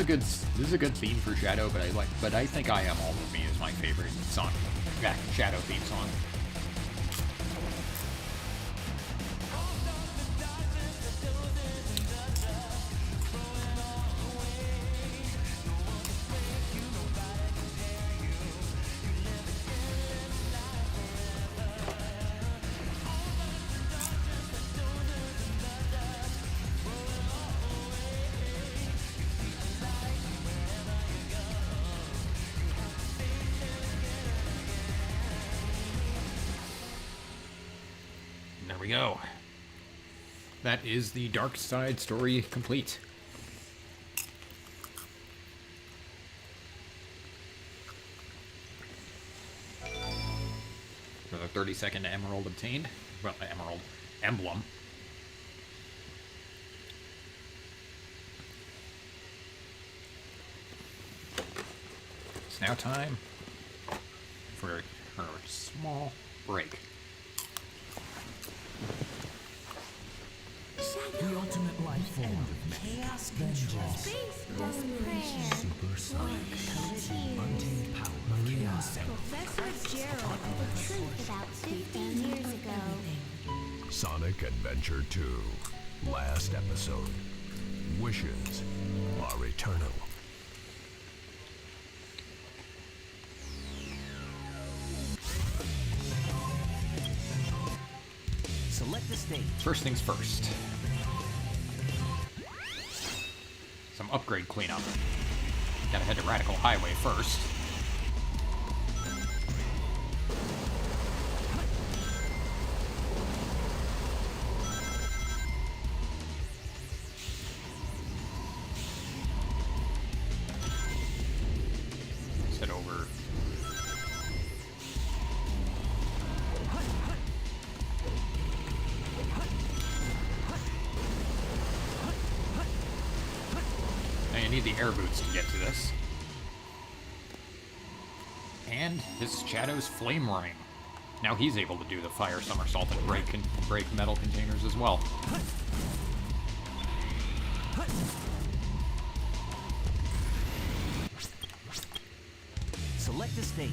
is a good theme for Shadow, but I think I Am All of Me is my favorite song. Yeah, Shadow theme song. There we go. That is the Dark Side story complete. For the 32nd emerald obtained. Well, emerald emblem. It's now time for her small break. The ultimate life form. Chaos control. Desperation. Supersonic. Tears. Untamed power. Maria. Professor Gerald told the truth about 50 years ago. Sonic Adventure 2. Last episode. Wishes are eternal. Select the stage. First things first. Some upgrade cleanup. Gotta head to Radical Highway first. Let's head over. I need the air boots to get to this. And his Shadow's Flame Ring. Now he's able to do the fire somersault and break metal containers as well. Select the stage.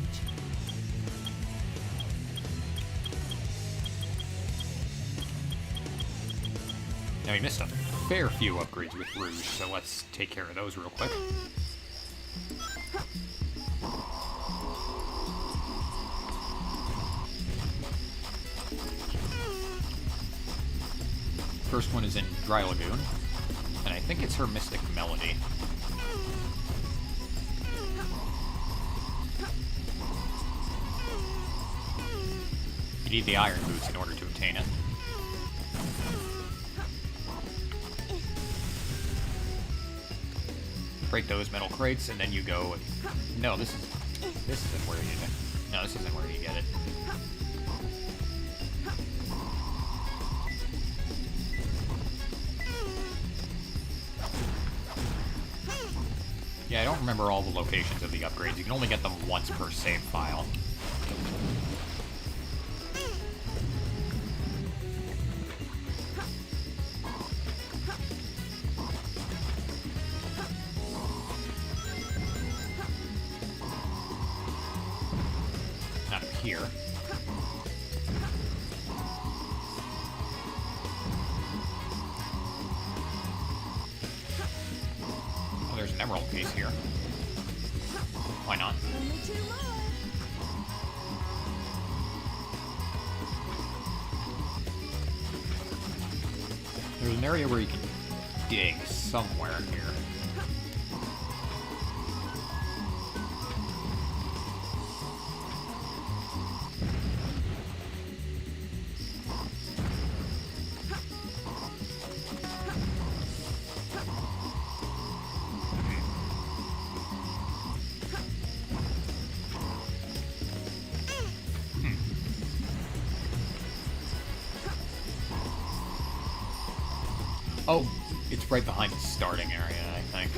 Now he missed a fair few upgrades with Rouge, so let's take care of those real quick. First one is in Dry Lagoon, and I think it's her Mystic Melody. need the iron boots in order to obtain it. Break those metal crates, and then you go. No, this isn't where you. No, this isn't where you get it. Yeah, I don't remember all the locations of the upgrades. You can only get them once per save file. Not here. Oh, there's an emerald piece here. Why not? Only 2 more. There's an area where you can dig somewhere here. Oh, it's right behind the starting area, I think.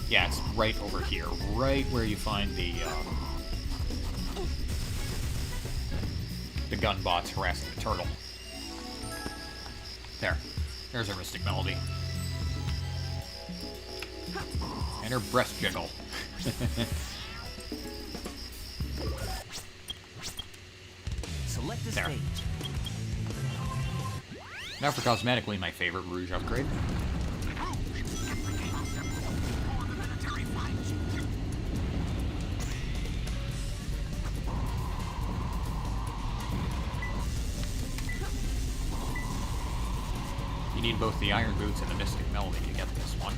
Yeah, it's right over here, right where you find the gun bots harassing the turtle. There's her Mystic Melody. And her breast jiggle. Select the There. stage. Now for cosmetically my favorite Rouge upgrade. You need both the Iron Boots and the Mystic Melody to get this one.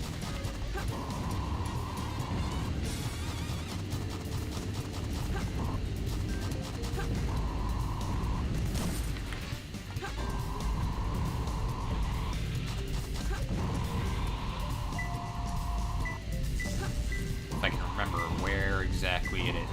If I can remember where exactly it is.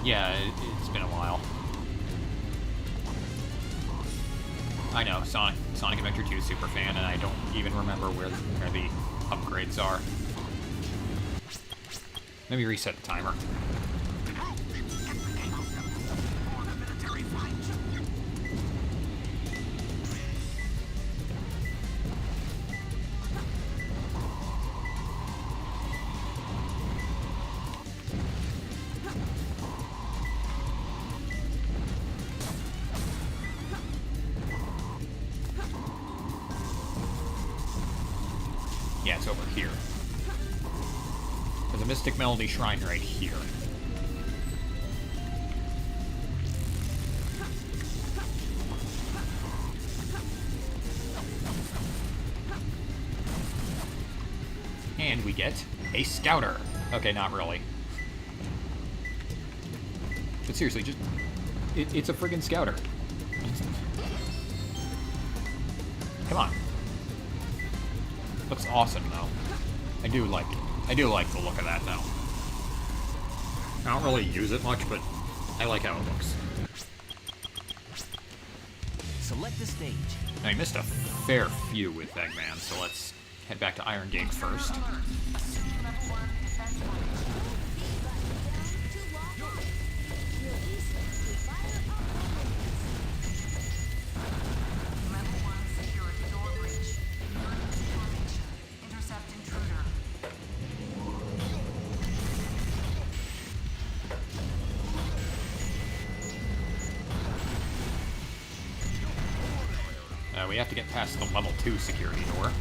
Yeah, it's been a while. I know, Sonic Adventure 2 super fan, and I don't even remember where the upgrades are. Let me reset the timer. Yeah, it's over here. There's a Mystic Melody Shrine right here. And we get a Scouter. Okay, not really. But seriously, just... It's a friggin' Scouter. Come on. Looks awesome, though. I do like it. I do like the look of that, though. I don't really use it much, but I like how it looks. Select the stage. I missed a fair few with Eggman, so let's head back to Iron Gate first. we have to get past the level 2 security door.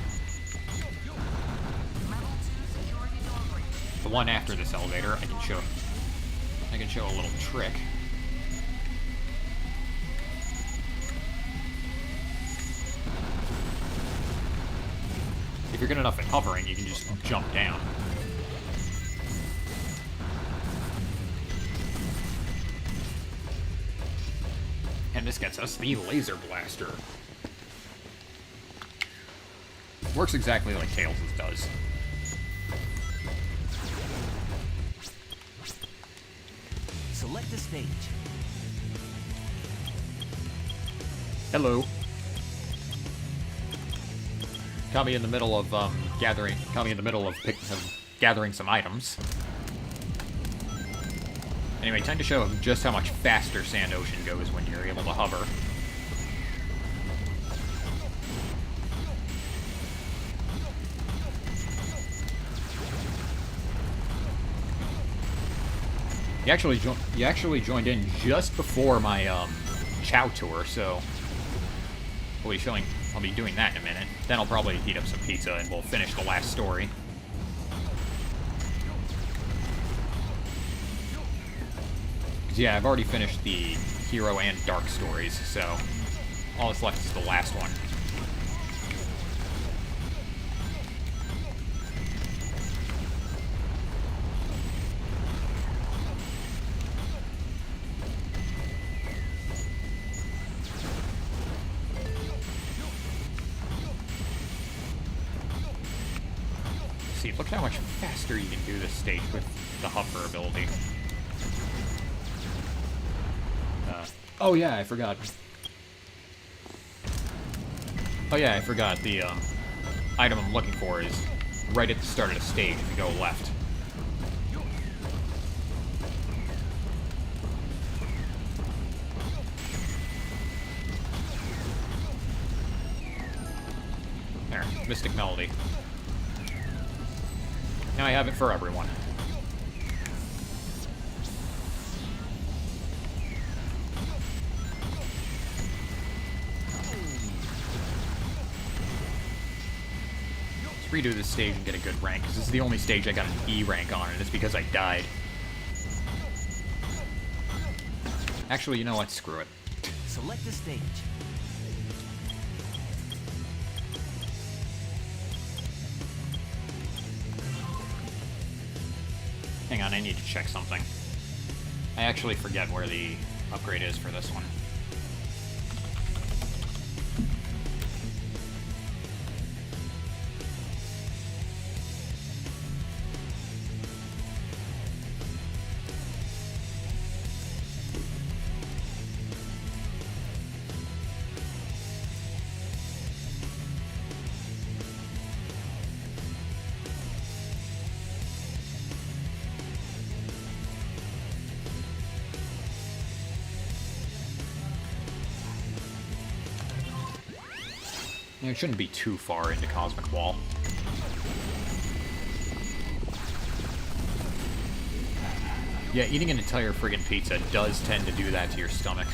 The one after this elevator, I can show a little trick. If you're good enough at hovering, you can just jump down. And this gets us the laser blaster. Works exactly like Tails' does. Select the stage. Hello. Caught me in the middle of gathering some items. Anyway, time to show just how much faster Sand Ocean goes when you're able to hover. You actually joined in just before my Chow tour, so I'll be doing that in a minute. Then I'll probably heat up some pizza and we'll finish the last story. Yeah, I've already finished the Hero and Dark stories, so all that's left is the last one. See, look how much faster you can do this stage with the hover ability. Oh yeah, I forgot. Oh yeah, I forgot. The item I'm looking for is right at the start of the stage if you go left. There, Mystic Melody. Now I have it for everyone. Redo this stage and get a good rank, because this is the only stage I got an E rank on, and it's because I died. Actually, you know what? Screw it. Select the stage. Hang on, I need to check something. I actually forget where the upgrade is for this one. It shouldn't be too far into Cosmic Wall. Yeah, eating an entire friggin' pizza does tend to do that to your stomach.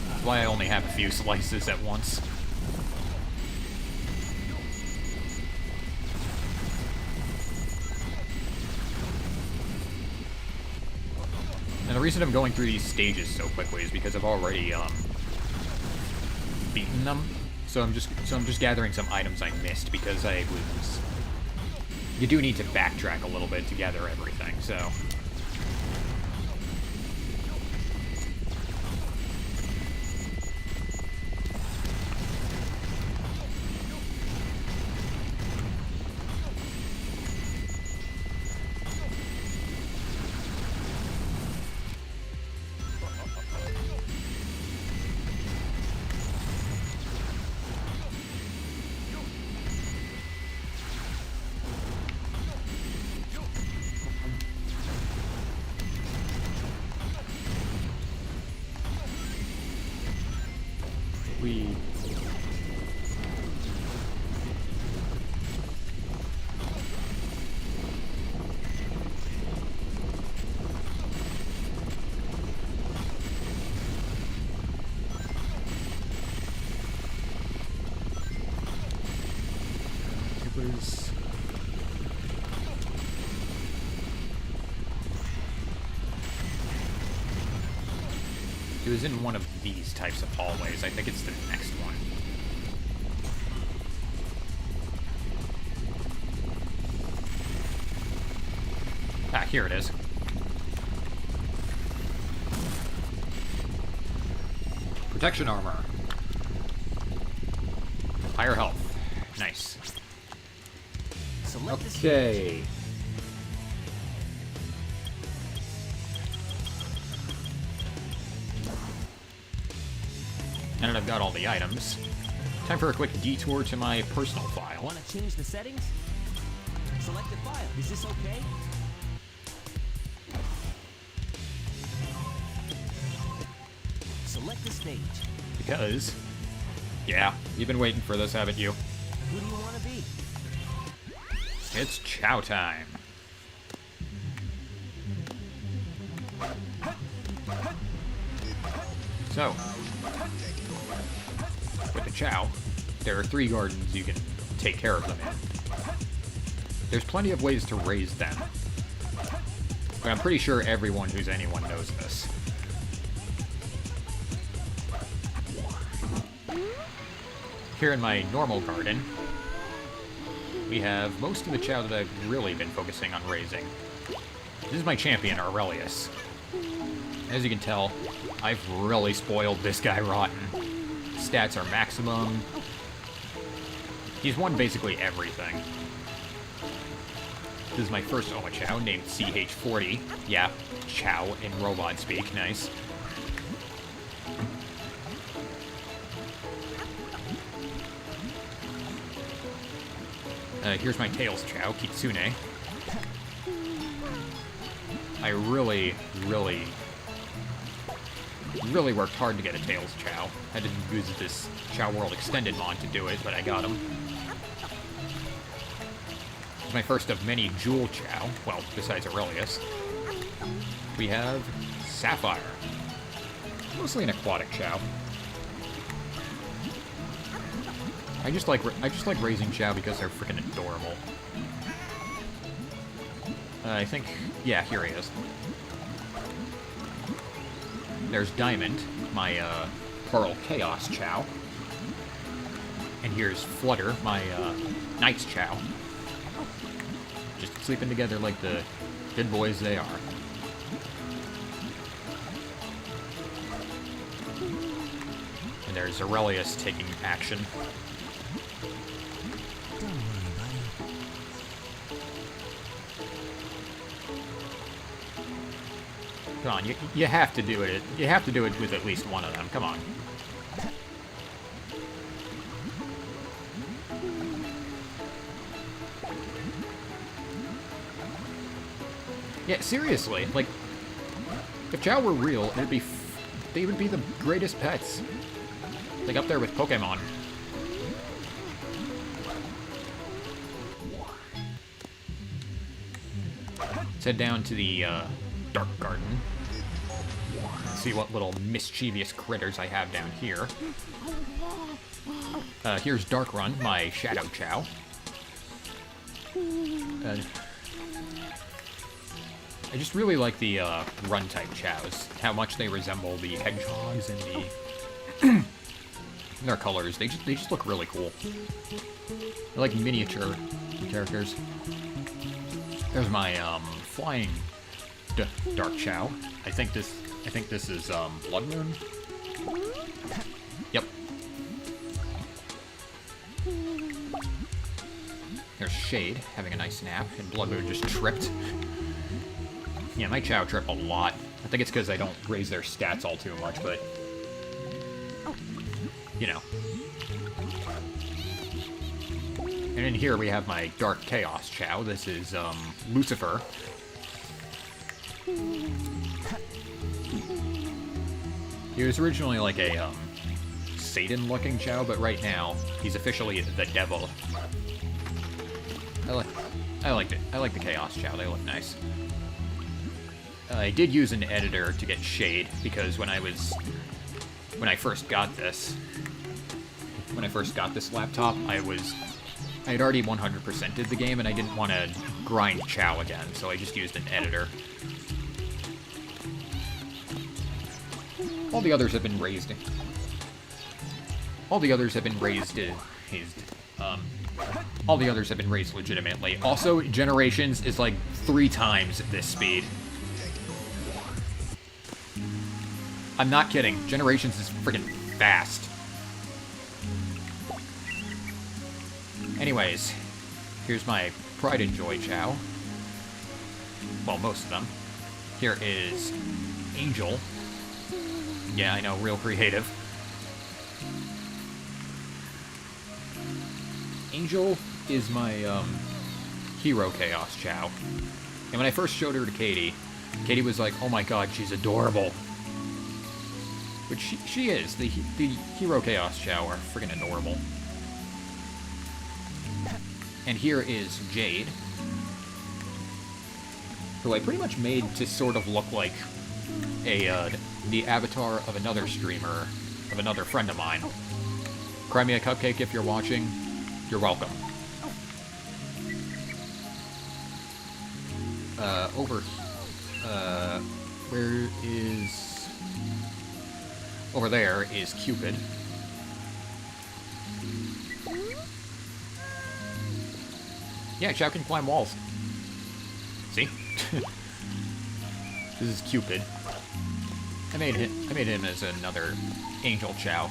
That's why I only have a few slices at once. And the reason I'm going through these stages so quickly is because I've already, beaten them. So I'm just gathering some items I missed because you do need to backtrack a little bit to gather everything, so. It was in one of these types of hallways. I think it's the next one. Ah, here it is. Protection armor. Higher health. Nice. Okay. Now that I've got all the items, time for a quick detour to my personal file. Want to change the settings? Select the file. Is this okay? Select the stage. Because, yeah, you've been waiting for this, haven't you? Who do you want to be? It's chow time. So, with the chow, there are 3 gardens you can take care of them in. There's plenty of ways to raise them, but I'm pretty sure everyone who's anyone knows this. Here in my normal garden, we have most of the chow that I've really been focusing on raising. This is my champion, Aurelius. As you can tell, I've really spoiled this guy rotten. Stats are maximum. He's won basically everything. This is my first Oma Chow, named CH40. Yeah, Chow in robot speak, nice. Here's my Tails Chow, Kitsune. I really worked hard to get a Tails Chow. I didn't use this Chow World Extended mod to do it, but I got him. It's my first of many Jewel Chow, well, besides Aurelius. We have Sapphire. Mostly an aquatic Chow. I just like raising Chow because they're freaking adorable. I think, yeah, here he is. There's Diamond, my Pearl Chaos Chow. And here's Flutter, my Knight's Chow. Just sleeping together like the good boys they are. And there's Aurelius taking action. Don't worry, buddy. Come on, you have to do it. You have to do it with at least one of them. Come on. Yeah, seriously, like, if Chow were real, they would be the greatest pets. Like, up there with Pokemon. Let's head down to the, Dark Garden. See what little mischievous critters I have down here. Here's Darkrun, my Shadow Chow. I just really like the run-type chows. How much they resemble the hedgehogs and the their colors. They just look really cool. They're like miniature characters. There's my flying dark chow. I think this is Blood Moon. Yep. There's Shade having a nice nap, and Blood Moon just tripped. Yeah, my Chow trip a lot. I think it's because I don't raise their stats all too much, but... you know. And in here we have my Dark Chaos Chow. This is, Lucifer. He was originally like a, Satan-looking Chow, but right now, he's officially the devil. I liked it. I like the Chaos Chow. They look nice. I did use an editor to get Shade, because when I first got this laptop, I had already 100%ed the game, and I didn't want to grind Chow again, so I just used an editor. All the others have been raised. All the others have been raised. All the others have been raised legitimately. Also, Generations is like 3 times this speed. I'm not kidding. Generations is freaking fast. Anyways, here's my Pride and Joy Chow. Well, most of them. Here is Angel. Yeah, I know, real creative. Angel is my Hero Chaos Chow. And when I first showed her to Katie, Katie was like, oh my god, she's adorable. Which she is. The Hero Chaos Chow are friggin' adorable. And here is Jade, who I pretty much made to sort of look like the avatar of another streamer, of another friend of mine. Cry me a cupcake if you're watching. You're welcome. Where is... Over there is Cupid. Yeah, Chow can climb walls. See? This is Cupid. I made him as another Angel Chow.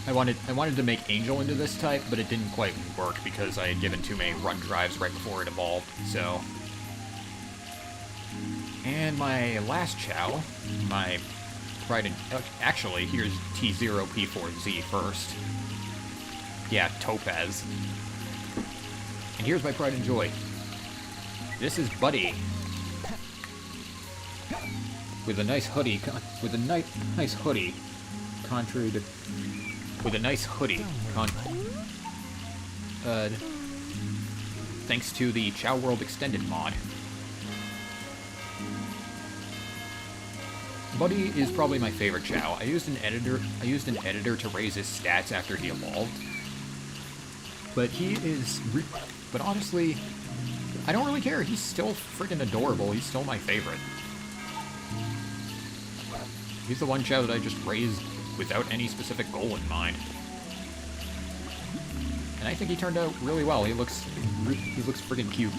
I wanted to make Angel into this type, but it didn't quite work because I had given too many run drives right before it evolved, so... And my last Chow, my Pride and... Actually, here's T0P4Z first. Yeah, Topaz. And here's my Pride and Joy. This is Buddy. With a nice hoodie, with a nice hoodie, contrary to... With a nice hoodie, thanks to the Chow World Extended mod. Buddy is probably my favorite Chow. I used an editor to raise his stats after he evolved. But but honestly, I don't really care. He's still freaking adorable. He's still my favorite. He's the one Chow that I just raised without any specific goal in mind. And I think he turned out really well. He looks friggin' cute.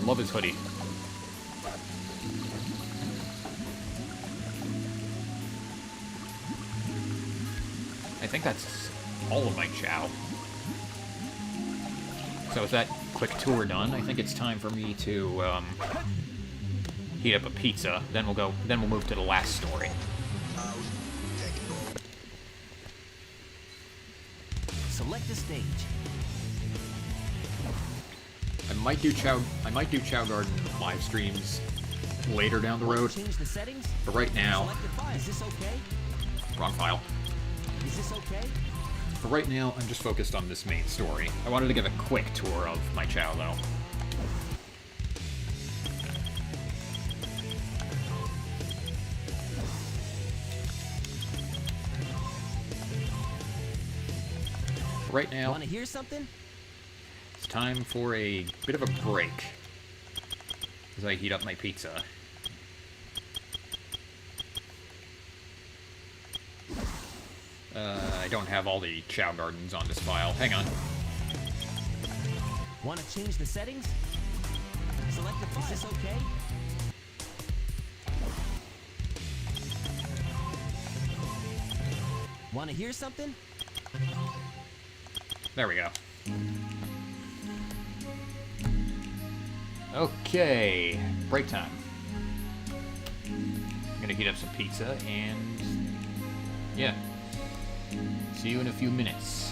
I love his hoodie. I think that's all of my Chow. So with that quick tour done, I think it's time for me to heat up a pizza. Then we'll move to the last story. Select a stage. I might do Chow Garden live streams later down the road. Change the settings? But right now, Is this okay? wrong file. Is this okay? For right now, I'm just focused on this main story. I wanted to give a quick tour of my Chow, though. Right now, Want to hear something? it's time for a bit of a break as I heat up my pizza. I don't have all the Chow Gardens on this file. Hang on. Want to change the settings? Select the file. Is this okay? Want to hear something? There we go. Okay, break time. I'm gonna heat up some pizza and yeah. See you in a few minutes.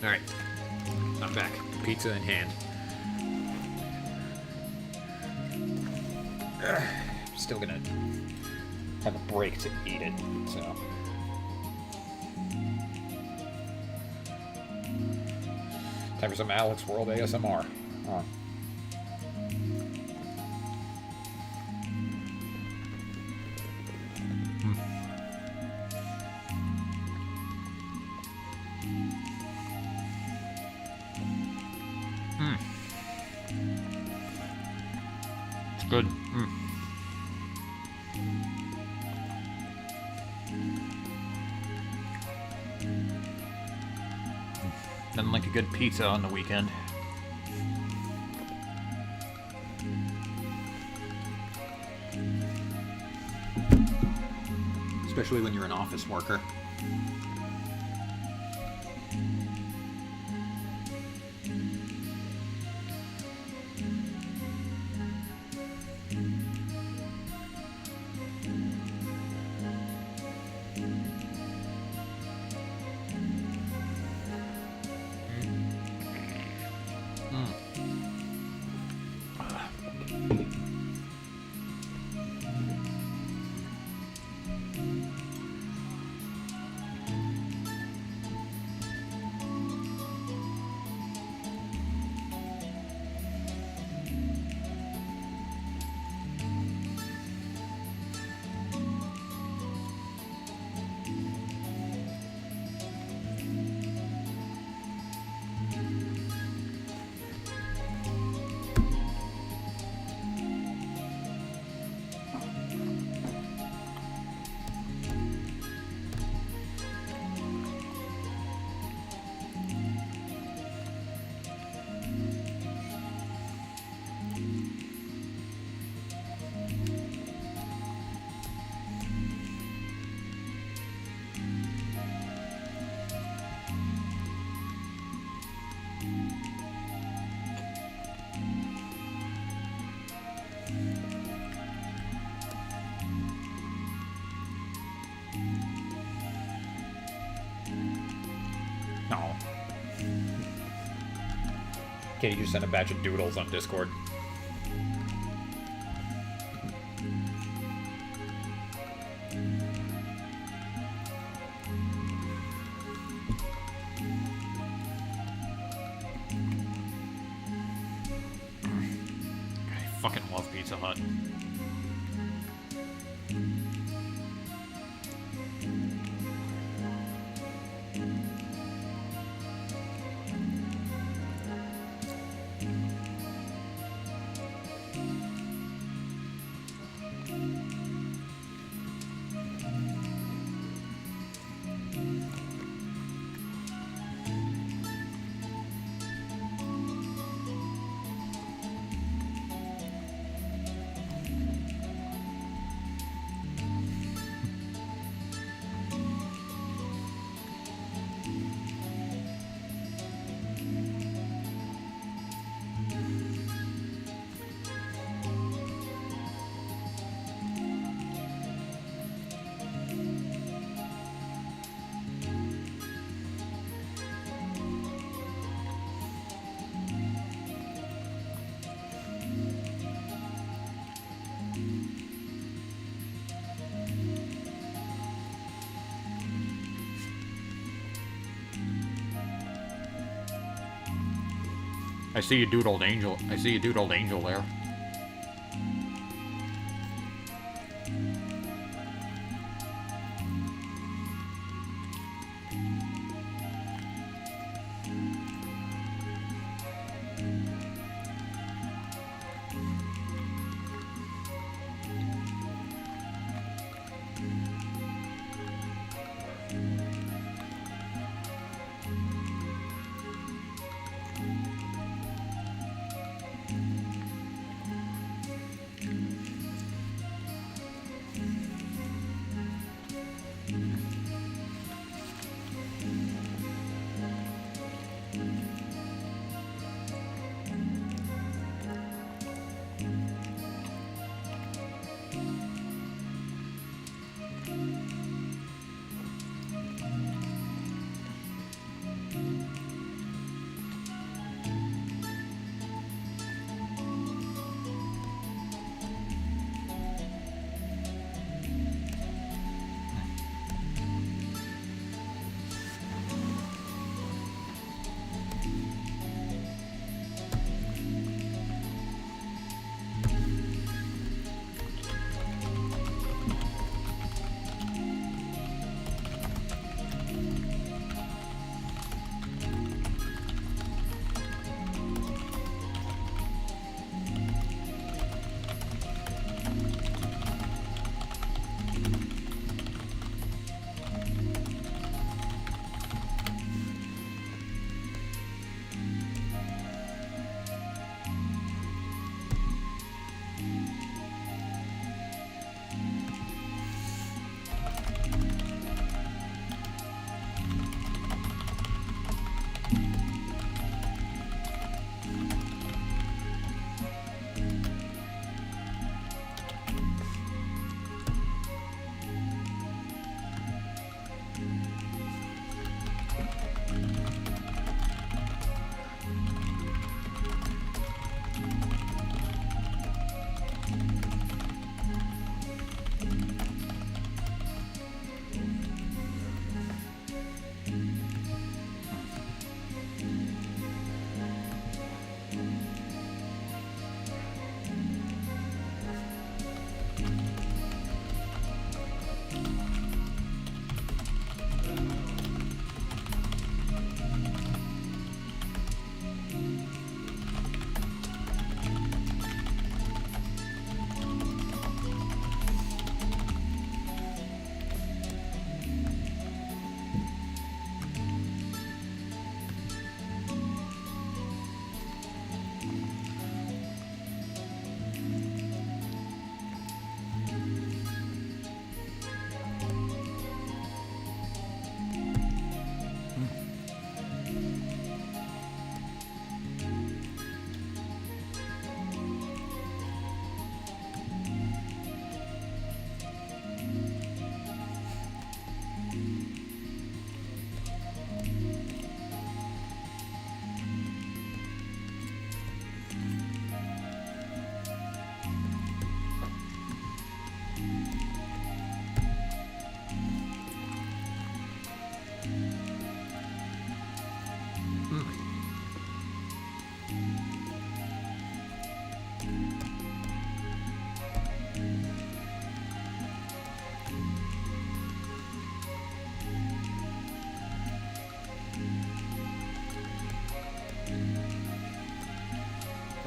Alright, I'm back. Pizza in hand. Still gonna have a break to eat it, so. Time for some Alexworld ASMR. Huh. Good. Nothing like a good pizza on the weekend. Especially when you're an office worker. No. Can't you just send a batch of doodles on Discord? I fucking love Pizza Hut. I see you doodled angel. I see you doodled angel there.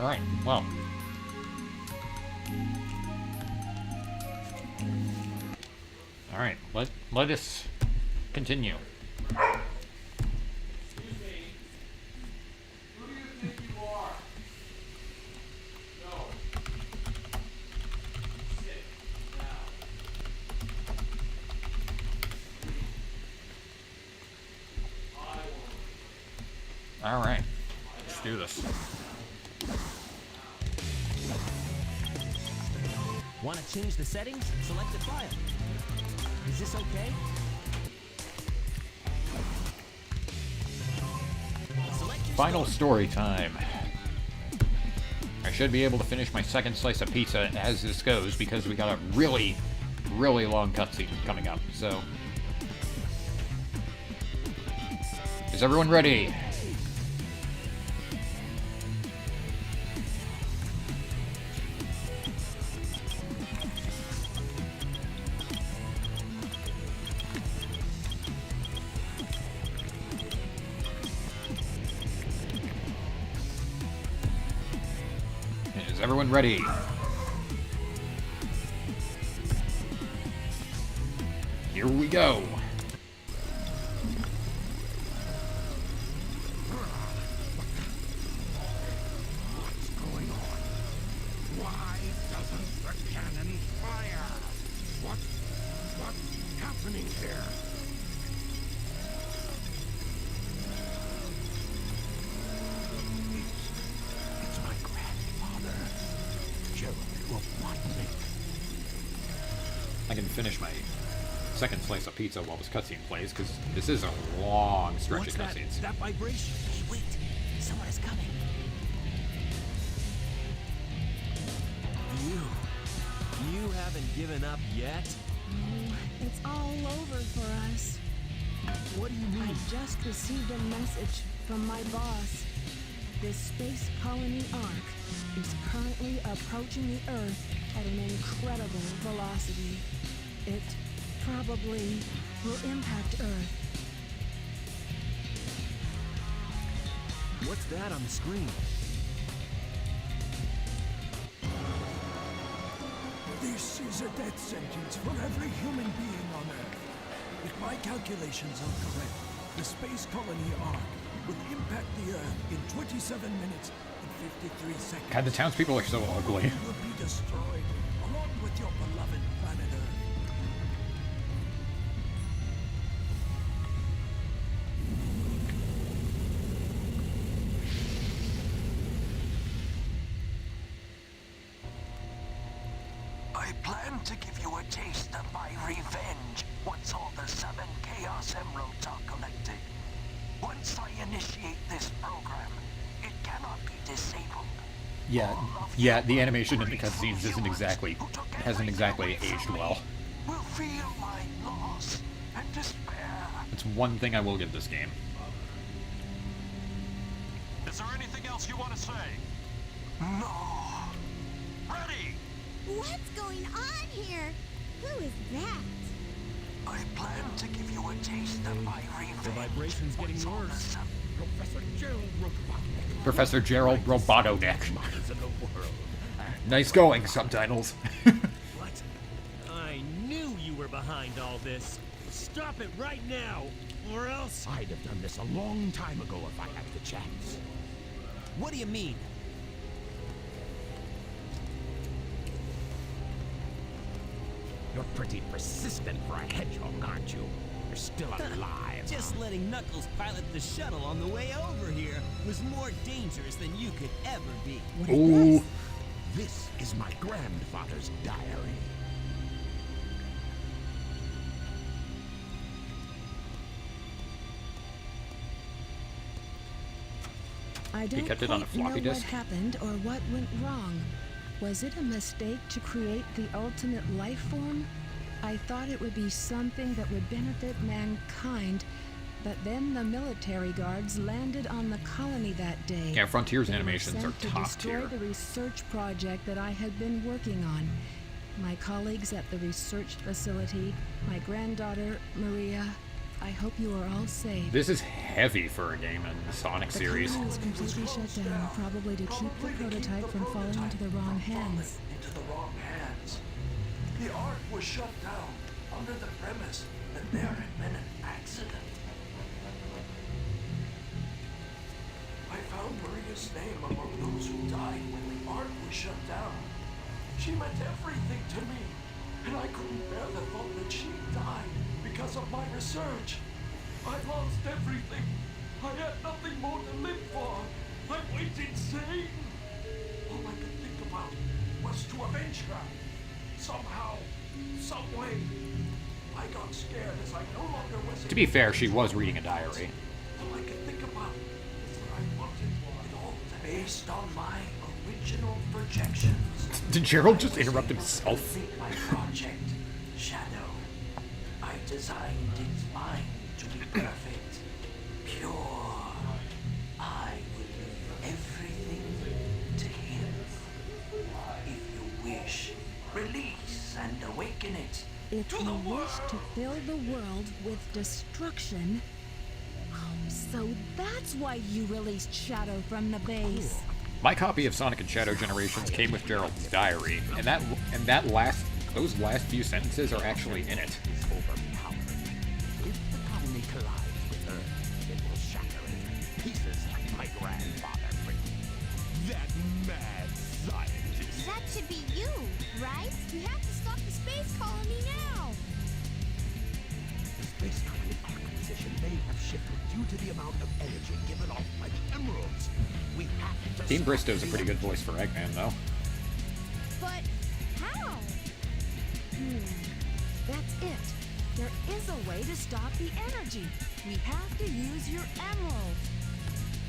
Alright, well. Alright, let us continue. Alright, let's do this. Want to change the settings? Select the file. Is this okay? Final story time. I should be able to finish my second slice of pizza as this goes because we got a really, really long cutscene coming up, so. Is everyone ready? Is everyone ready? Here we go. What's going on? Why doesn't the cannon fire? What's happening here? It's my grandfather, Gerald Robotnik. I can finish my second slice of pizza while this cutscene plays, because this is a long stretch of cutscenes. That vibration? Hey, wait. Someone is coming. You haven't given up yet? It's all over for us. What do you mean? I just received a message from my boss. This space colony arc is currently approaching the Earth at an incredible velocity. It probably will impact Earth. What's that on the screen? This is a death sentence for every human being on Earth. If my calculations are correct, the space colony arc will impact the Earth in 27 minutes and 53 seconds. God, the townspeople are so ugly. You will be destroyed, along with your beloved planet Earth. I plan to give you a taste of my revenge once all the 7 Chaos Emeralds are collected. Once I initiate this program, it cannot be disabled. Yeah, the animation in the cutscenes hasn't exactly aged well. Will feel my loss and despair. It's one thing I will give this game. Is there anything else you want to say? No. Ready! What's going on here? Who is that? I plan to give you a taste of my revenge. The vibration's getting worse. Professor Gerald Robotnik. Professor Gerald Robotoneck. Nice going, subtitles. What? I knew you were behind all this. Stop it right now, or else... I'd have done this a long time ago if I had the chance. What do you mean? You're pretty persistent for a hedgehog, aren't you? You're still alive. Just letting Knuckles pilot the shuttle on the way over here was more dangerous than you could ever be. Ooh. This is my grandfather's diary. I don't kept it on a quite know floppy disk? what happened or what went wrong. Was it a mistake to create the ultimate life form? I thought it would be something that would benefit mankind, but then the military guards landed on the colony that day. Yeah, Frontier's They were animations are sent to top destroy tier. the research project that I had been working on. My colleagues at the research facility, my granddaughter, Maria, I hope you are all safe. This is heavy for a game in the Sonic series. The plant was completely shut down, probably to keep the prototype from falling into the wrong hands. Into the wrong hands. The art was shut down under the premise that there had been an accident. I found Maria's name among those who died when the art was shut down. She meant everything to me, and I couldn't bear the thought that she died because of my research. I lost everything. I had nothing more to live for. I went insane. All I could think about was to avenge her. Somehow, some way. I got scared as I no longer was. To be fair, she was reading a diary. All I could think about is what I wanted. It all based on my original projections. Did Gerald just interrupt himself? My project, Shadow. I designed its mind to be perfect, pure. I will leave everything to him. If you wish, release and awaken it. If you wish to fill the world with destruction... Oh, so that's why you released Shadow from the base. My copy of Sonic and Shadow Generations came with Gerald's diary, and those last few sentences are actually in it. If the colony collides with Earth, it will shatter it in pieces like my grandfather predicted. That mad scientist. That should be you, right? You have to stop the space colony now. The space colony arc position may have shifted due to the amount of energy given off by the emeralds. We have to Team Bristow's a pretty good voice for Eggman, though. But how? That's it. There is a way to stop the energy. We have to use your emerald.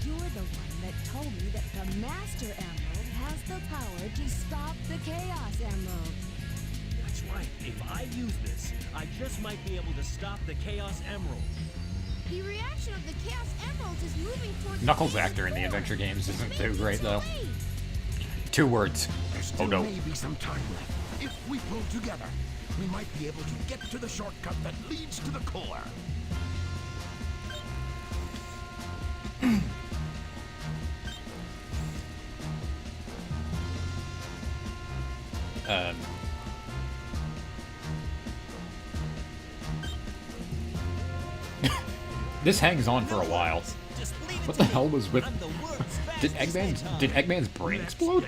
You're the one that told me that the Master Emerald has the power to stop the Chaos Emerald. That's right. If I use this, I just might be able to stop the Chaos Emerald. The reaction of the Chaos Emeralds is moving towards Knuckles' actor in the adventure games isn't too great, though. 2 words. Oh no. There may be some time left. If we pull together, we might be able to get to the shortcut that leads to the core. This hangs on for a while. What the hell was with... Did Eggman's brain explode?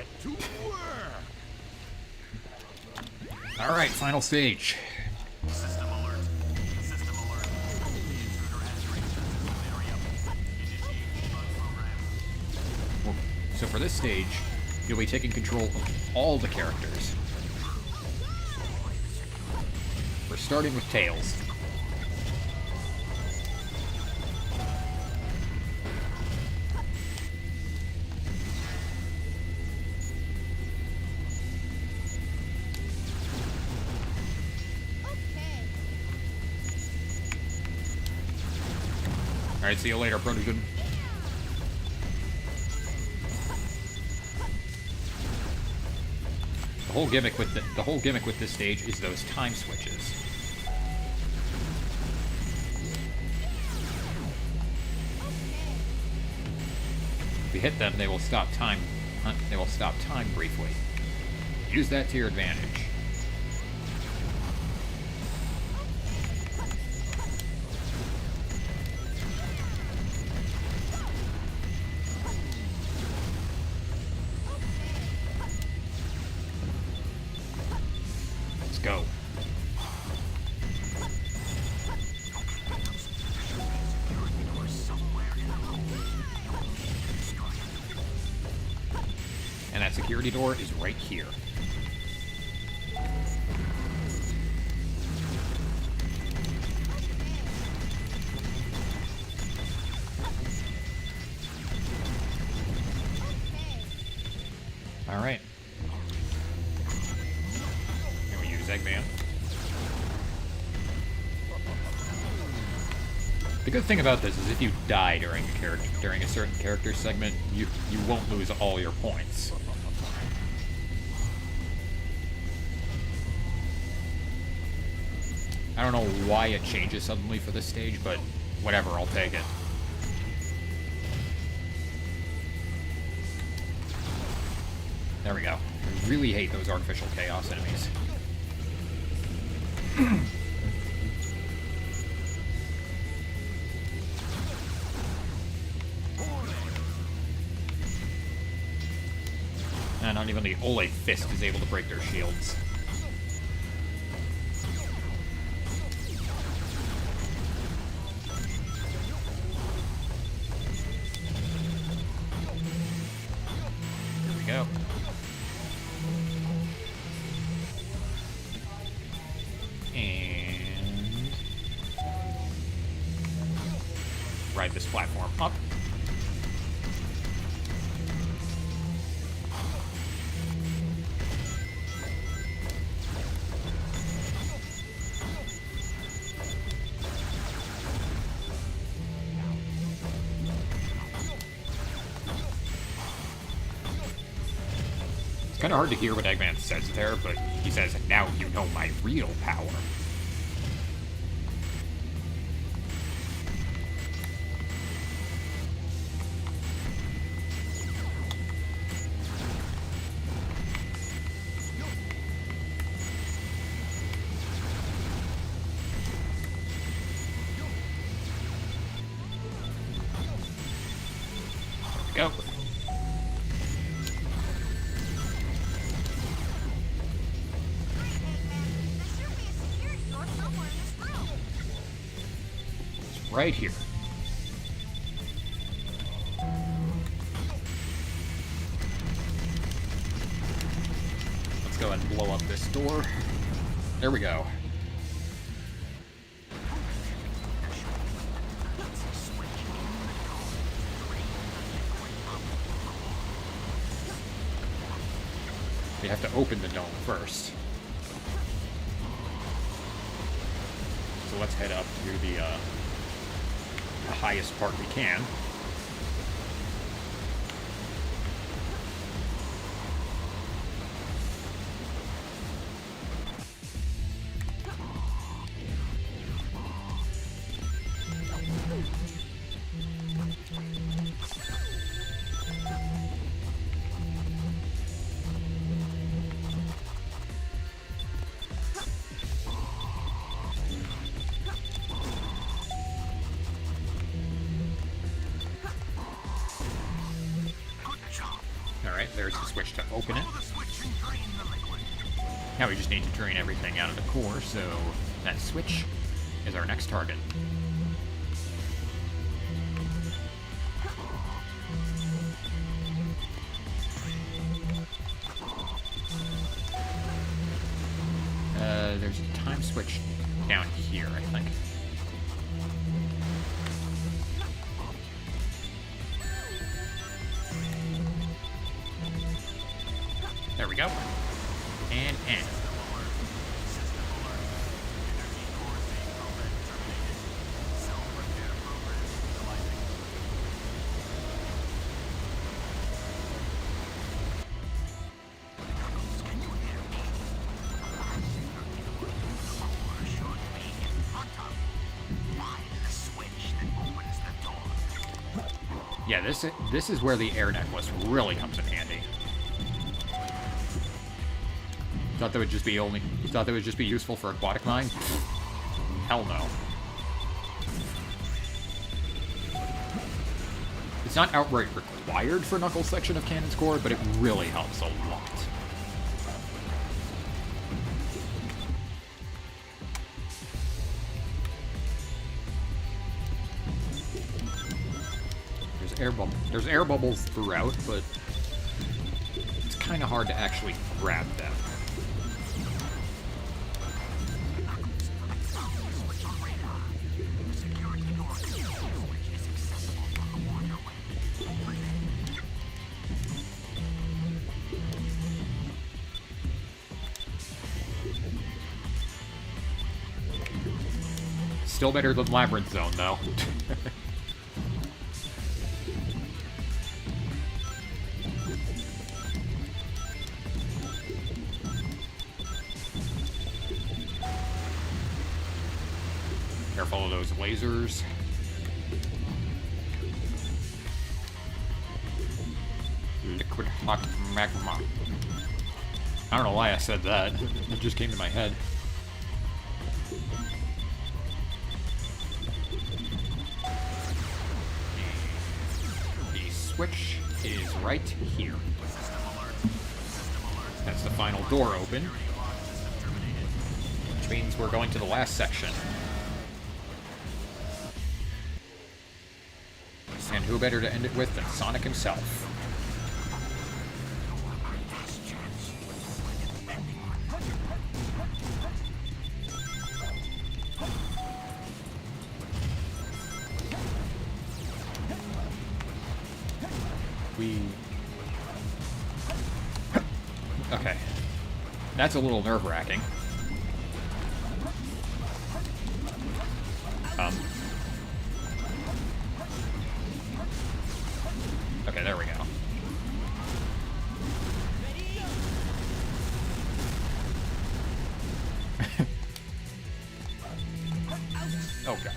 Alright, final stage. System alert. System alert. The intruder has returned to the area. Initiate debug program. So for this stage, you'll be taking control of all the characters. We're starting with Tails. Alright, see you later, Protogen. The whole gimmick with this stage is those time switches. If you hit them, they will stop time. They will stop time briefly. Use that to your advantage. Let's go. And that security door is right here. All right. Can we use Eggman? The good thing about this is if you die during a certain character segment, you won't lose all your points. don't know why it changes suddenly for this stage, but whatever, I'll take it. There we go. I really hate those artificial chaos enemies. And not even the Ole Fist is able to break their shields. There we go. And ride this platform up. It's kind of hard to hear what Eggman says there, but he says, "Now you know my real power." Go. It's right here. Let's go ahead and blow up this door. There we go. We have to open the dome first. So let's head up to the highest part we can. Alright, there's the switch to open it. Now we just need to drain everything out of the core, so that switch is our next target. There's a time switch down here, I think. There we go. And end. Yeah, this is where the air necklace really comes in handy. Thought that would just be useful for aquatic mine? Hell no. It's not outright required for Knuckles' section of Cannon's Core, but it really helps a lot. There's air bubbles throughout, but it's kind of hard to actually grab them. Still better than Labyrinth Zone, though. Careful of those lasers. Liquid hot magma. I don't know why I said that. It just came to my head. The switch is right here. That's the final door open, which means we're going to the last section. And who better to end it with than Sonic himself? Okay. That's a little nerve-wracking. Okay, there we go. Oh, God.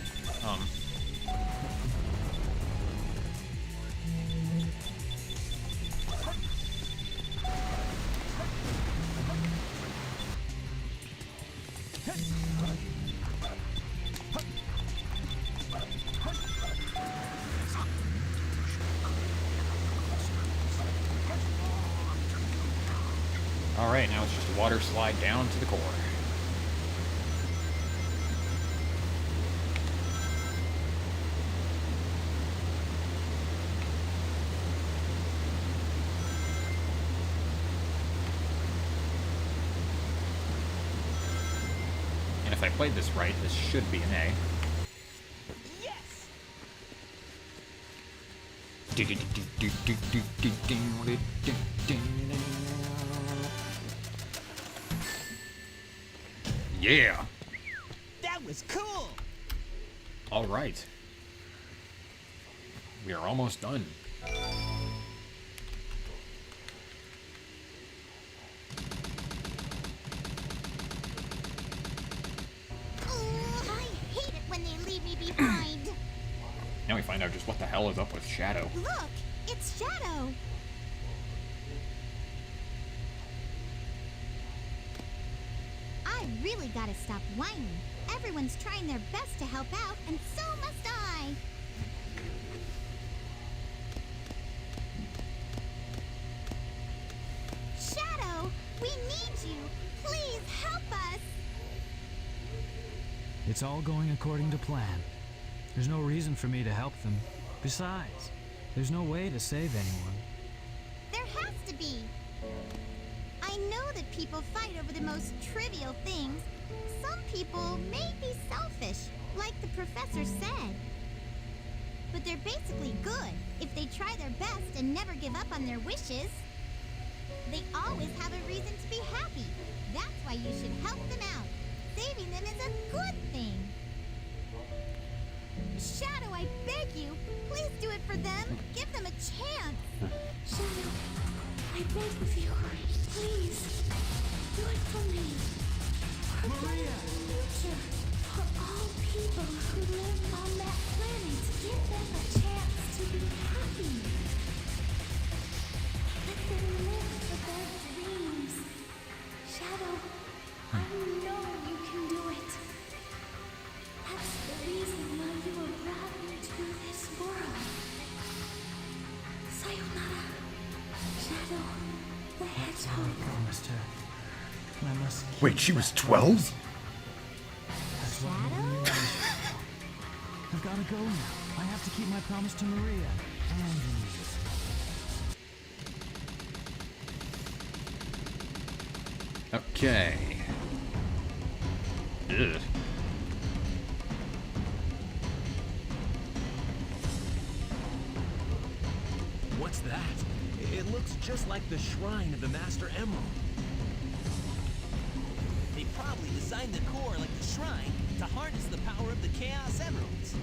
Alright, now it's just a water slide down to the core. And if I played this right, this should be an A. Yes! Yeah! That was cool! Alright. We are almost done. I hate it when they leave me behind. Now we find out just what the hell is up with Shadow. Look, it's Shadow. I really gotta stop whining. Everyone's trying their best to help out, and so must I. Shadow, we need you. Please help us. It's all going according to plan. There's no reason for me to help them. Besides, there's no way to save anyone. There has to be. I know that people fight over the most trivial things. Some people may be selfish, like the professor said. But they're basically good if they try their best and never give up on their wishes. They always have a reason to be happy. That's why you should help them out. Saving them is a good thing. Shadow, I beg you, please do it for them. Give them a chance. Shadow, I beg of you, please, do it for me. For a better future, for all people who live on that planet. Give them a chance to be happy. Let them live for their dreams. Shadow, I know you can do it. That's the reason why you were brought into this world. Sayonara, Shadow the Hedgehog. I promised her. And I must keep Wait, she was that 12? promise. That's what I'm doing. I've got to go now. I have to keep my promise to Maria and Denise. Okay. Ugh. What's that? It looks just like the shrine of the Master Emerald. They probably designed the core like the shrine to harness the power of the Chaos Emeralds.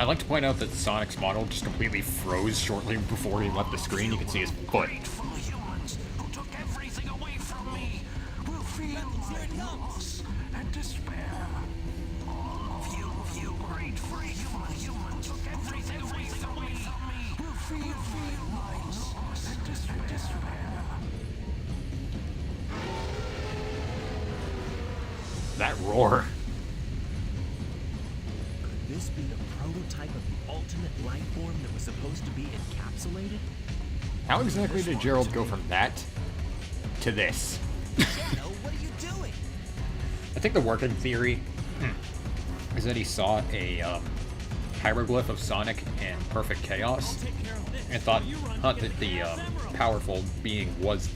I'd like to point out that Sonic's model just completely froze shortly before he left the screen. You can see his foot. Grateful humans who took everything away from me. loss and despair. You great free human took everything away from me. Will feel my loss and despair. That roar. Could this be the prototype of the ultimate life form that was supposed to be encapsulated? How exactly did Gerald go from that to this? Shadow, what are you doing? I think the working theory is that he saw a hieroglyph of Sonic in Perfect Chaos and thought that the powerful being was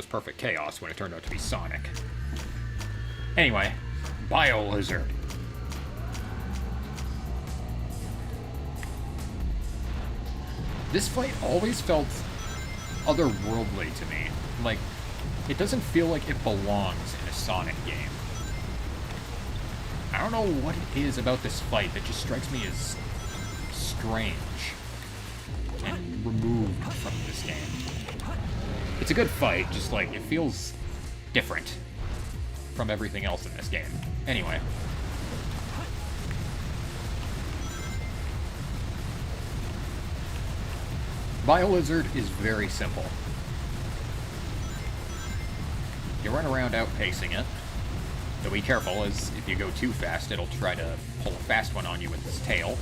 Perfect Chaos when it turned out to be Sonic. Anyway, Bio-Lizard. This fight always felt otherworldly to me. Like, it doesn't feel like it belongs in a Sonic game. I don't know what it is about this fight that just strikes me as strange and removed from this game. It's a good fight, just like, it feels different from everything else in this game. Anyway. Bio-Lizard is very simple. You run around outpacing it. So be careful, as if you go too fast, it'll try to pull a fast one on you with its tail.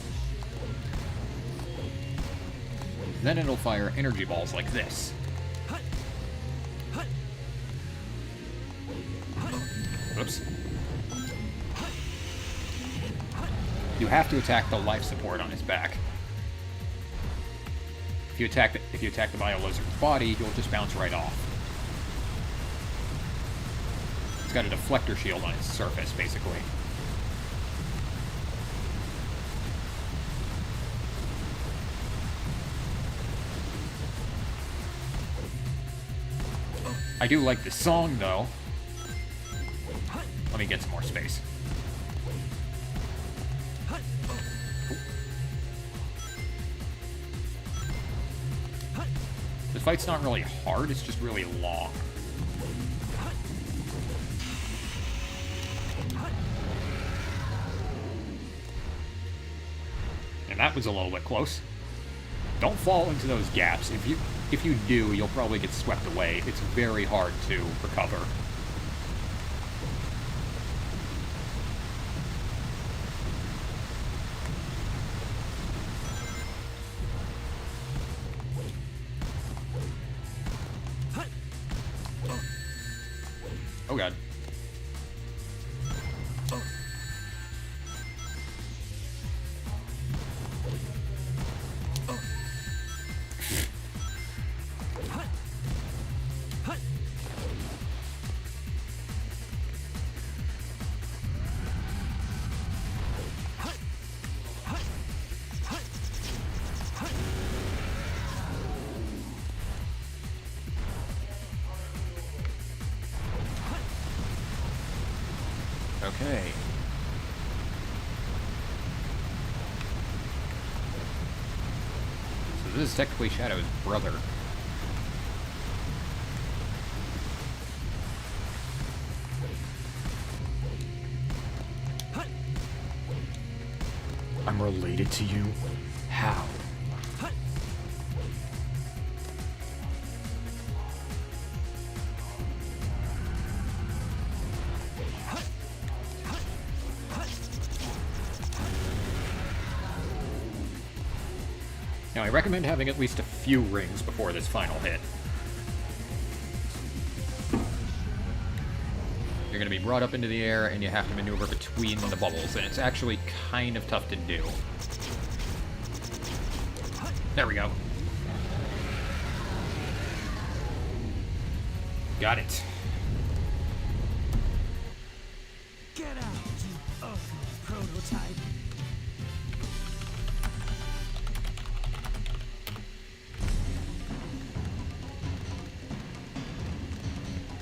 Then it'll fire energy balls like this. Oops. You have to attack the life support on his back. If you attack the Bio-Lizard's body, you'll just bounce right off. It's got a deflector shield on its surface, basically. I do like the song, though. Let me get some more space. This fight's not really hard, it's just really long. And that was a little bit close. Don't fall into those gaps. If you do, you'll probably get swept away. It's very hard to recover. Oh god. Okay. So this is technically Shadow's brother. I'm related to you? How? Now, I recommend having at least a few rings before this final hit. You're going to be brought up into the air, and you have to maneuver between the bubbles, and it's actually kind of tough to do. There we go. Got it. Get out, you ugly prototype.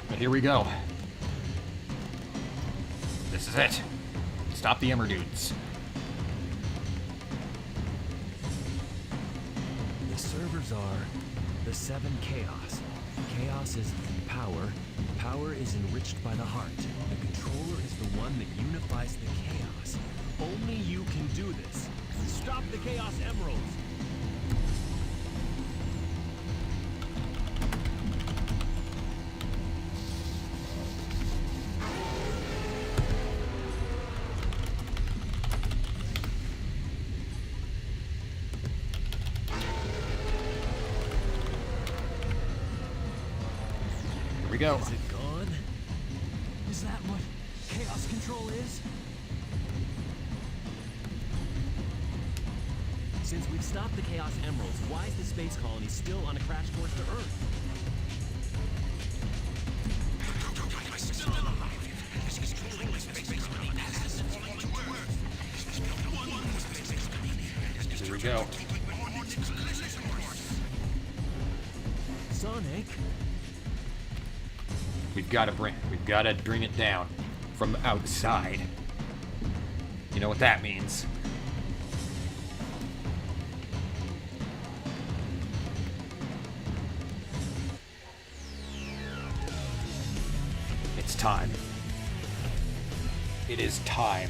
But here we go. This is it. Stop the Emmer dudes. The servers are the 7 Chaos. Chaos is power, power is enriched by the heart. The controller is the one that unifies the chaos. Only you can do this. Stop the Chaos Emeralds! Here we go. Is it gone? Is that what chaos control is? Since we've stopped the Chaos Emeralds, why is the space colony still on a crash course to Earth? Here we go. Sonic? We've got to bring it down from outside. You know what that means? It's time. It is time.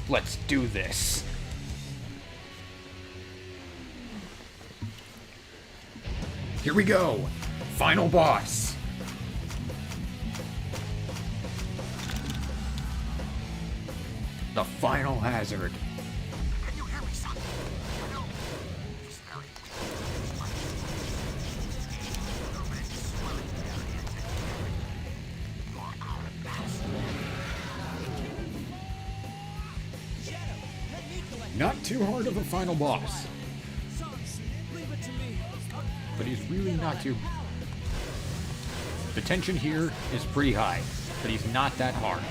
Let's do this. Here we go. Final boss. The final hazard. Not too hard of a final boss. But he's really not too... The tension here is pretty high, but he's not that hard.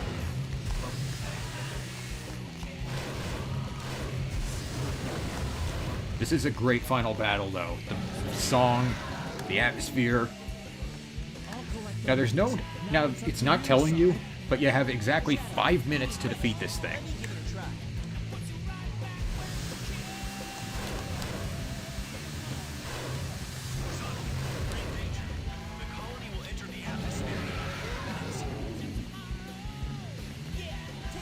This is a great final battle, though. The song, the atmosphere. Now, there's no... Now, it's not telling you, but you have exactly 5 minutes to defeat this thing.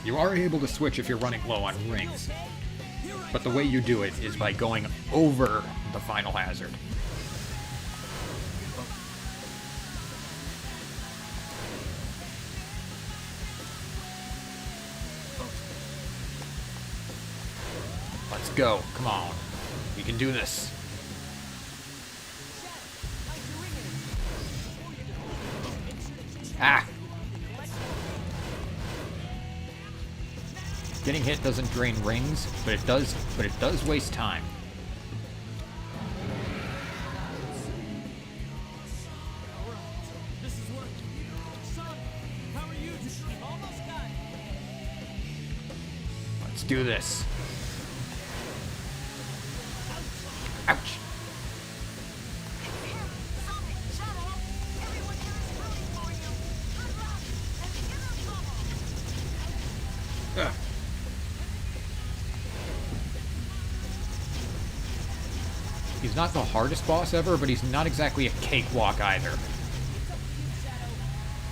You are able to switch if you're running low on rings, but the way you do it is by going over the final hazard. Let's go. Come on. We can do this. Ah! Getting hit doesn't drain rings, but it does waste time. Let's do this. Ouch. Ugh. He's not the hardest boss ever, but he's not exactly a cakewalk either.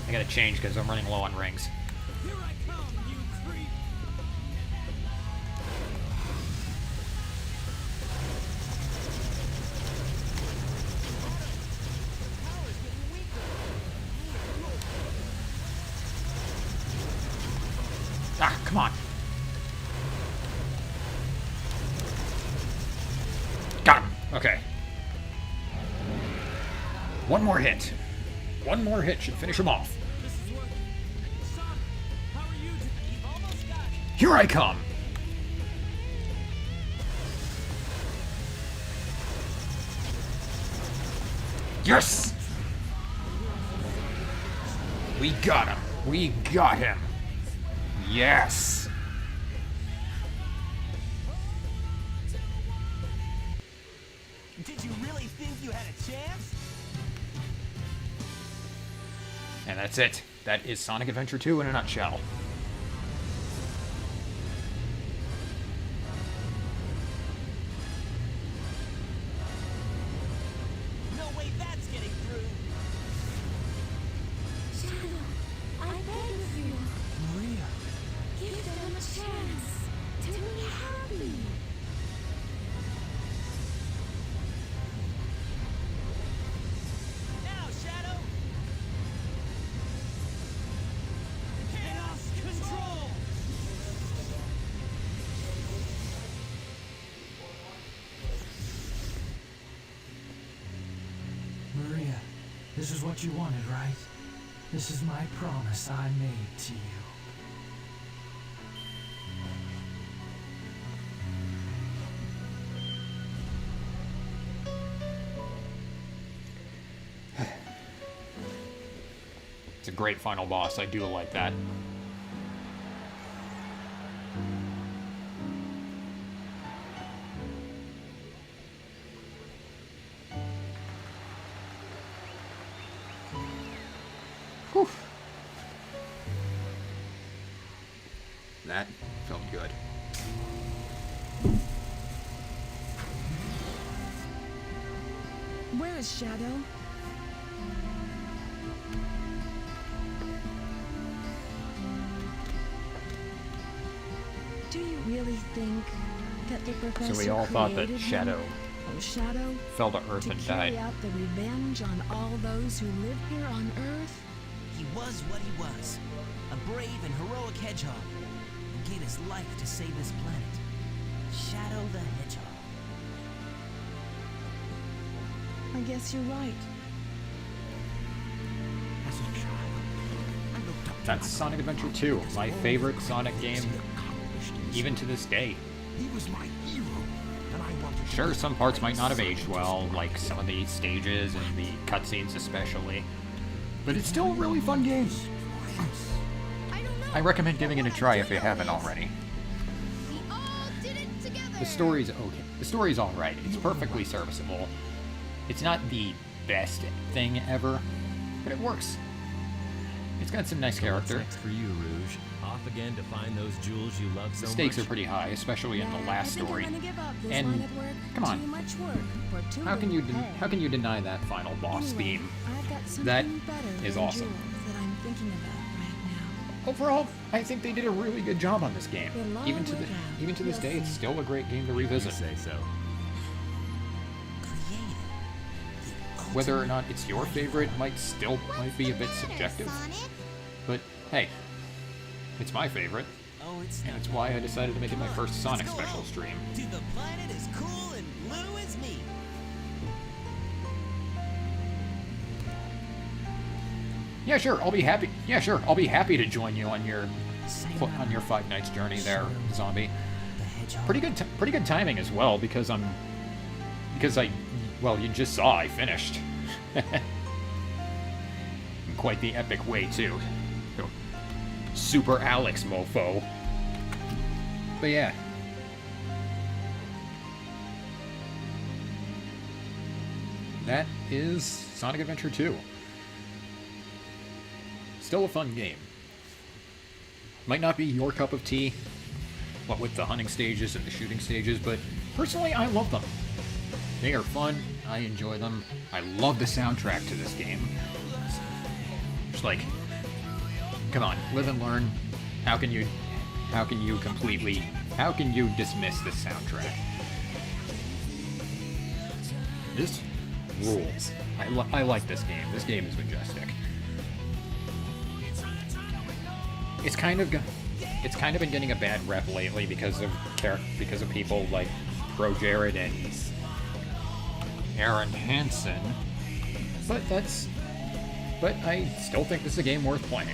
I gotta change because I'm running low on rings. Ah, come on. Got him. Okay. One more hit. One more hit should finish him off. Here I come. Yes! We got him. We got him. Yes. think you had a chance? And that's it. That is Sonic Adventure 2 in a nutshell. No way that's getting through. Shadow, I beg of you. Maria. Give them a chance to be happy. Now, Shadow. Chaos control. Maria, this is what you wanted, right? This is my promise I made to you. It's a great final boss. I do like that. Whew. That felt good. Where is Shadow? Do you really think that the professor So we all thought that created him? Shadow Oh, Shadow fell to Earth to and carry died. out the revenge on all those who live here on Earth? He was what he was. A brave and heroic hedgehog who gave his life to save this planet. Shadow the Hedgehog. I guess you're right. As a child, I looked up to That's Sonic Adventure 2, my favorite Sonic game, even to this day. He was my hero, and I wanted to Sure, some parts might not have aged well, like some of the stages and the cutscenes especially, but it's still a really fun game. I recommend giving it a try if you haven't already. We all did it together. The story's okay. The story's alright. It's perfectly serviceable. It's not the best thing ever, but it works. It's got some nice So what's character. next for you, Rouge? Off again to find those jewels you love so The stakes much? are pretty high, especially in the last I think story. I'm gonna give up this And line of work. come on, Too much work for too how can you little pay. how can you deny that final boss Anyway, theme? I've got something That better is than awesome. jewels that I'm thinking about right now. Overall, I think they did a really good job on this game. It'll all Even to work the out. even to this You'll day, it's see. still a great game to You revisit. say so. Whether or not it's your favorite might be a bit subjective, but hey, it's my favorite, Oh, it's and not it's why I decided to make it my first Sonic Let's go special stream. To the planet as cool and blue as me. Yeah, sure, I'll be happy. Yeah, sure, I'll be happy to join you on your 5 nights journey there, zombie. The hedgehog. Pretty good timing as well, because well, you just saw I finished. In quite the epic way too. Super Alex mofo. But yeah. That is Sonic Adventure 2. Still a fun game. Might not be your cup of tea, what with the hunting stages and the shooting stages, but personally I love them. They are fun, I enjoy them, I love the soundtrack to this game. Just like, come on, live and learn. How can you dismiss this soundtrack? This rules. I like this game. This game is majestic. It's kind of been getting a bad rep lately because of people like Pro Jared and Aaron Hansen. But I still think this is a game worth playing.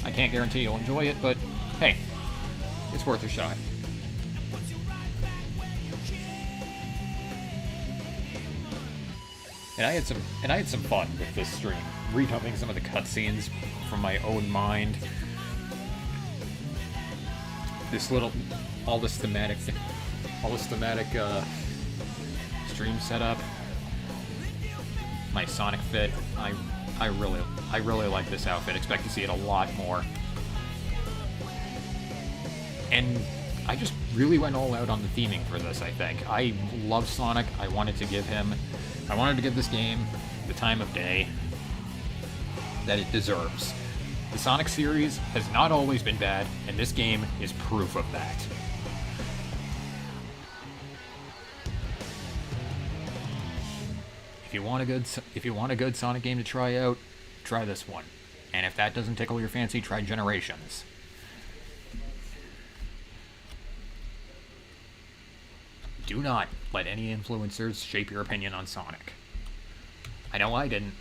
I can't guarantee you'll enjoy it, but hey, it's worth a shot. And I had some fun with this stream, retelling some of the cutscenes from my own mind. stream setup, my Sonic fit. I really like this outfit. Expect to see it a lot more. And I just really went all out on the theming for this, I think. I love Sonic. I wanted to give this game the time of day that it deserves. The Sonic series has not always been bad, and this game is proof of that. If you want a good Sonic game to try out, try this one. And if that doesn't tickle your fancy, try Generations. Do not let any influencers shape your opinion on Sonic. I know I didn't.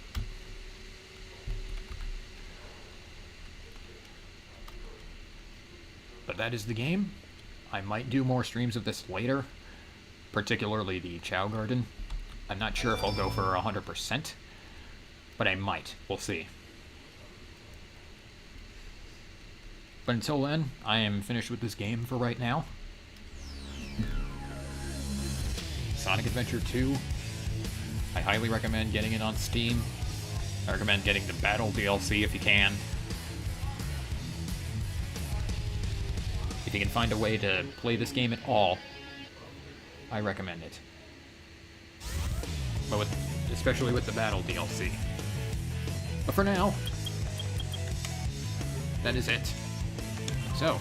But that is the game. I might do more streams of this later, particularly the Chow Garden. I'm not sure if I'll go for 100%, but I might. We'll see. But until then, I am finished with this game for right now. Sonic Adventure 2. I highly recommend getting it on Steam. I recommend getting the Battle DLC if you can. If you can find a way to play this game at all, I recommend it. But especially with the Battle DLC. But for now, that is it. So,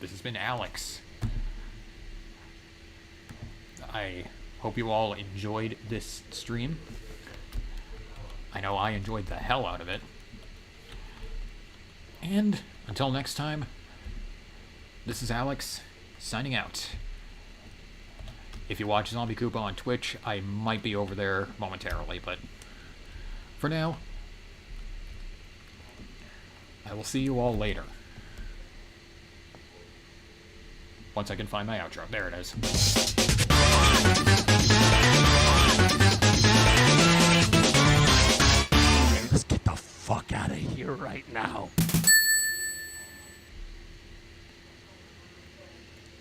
this has been Alex. I hope you all enjoyed this stream. I know I enjoyed the hell out of it. And until next time, this is Alex, signing out. If you watch Zombie Koopa on Twitch, I might be over there momentarily, but for now, I will see you all later. Once I can find my outro. There it is. Let's get the fuck out of here right now.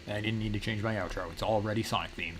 I didn't need to change my outro. It's already Sonic themed.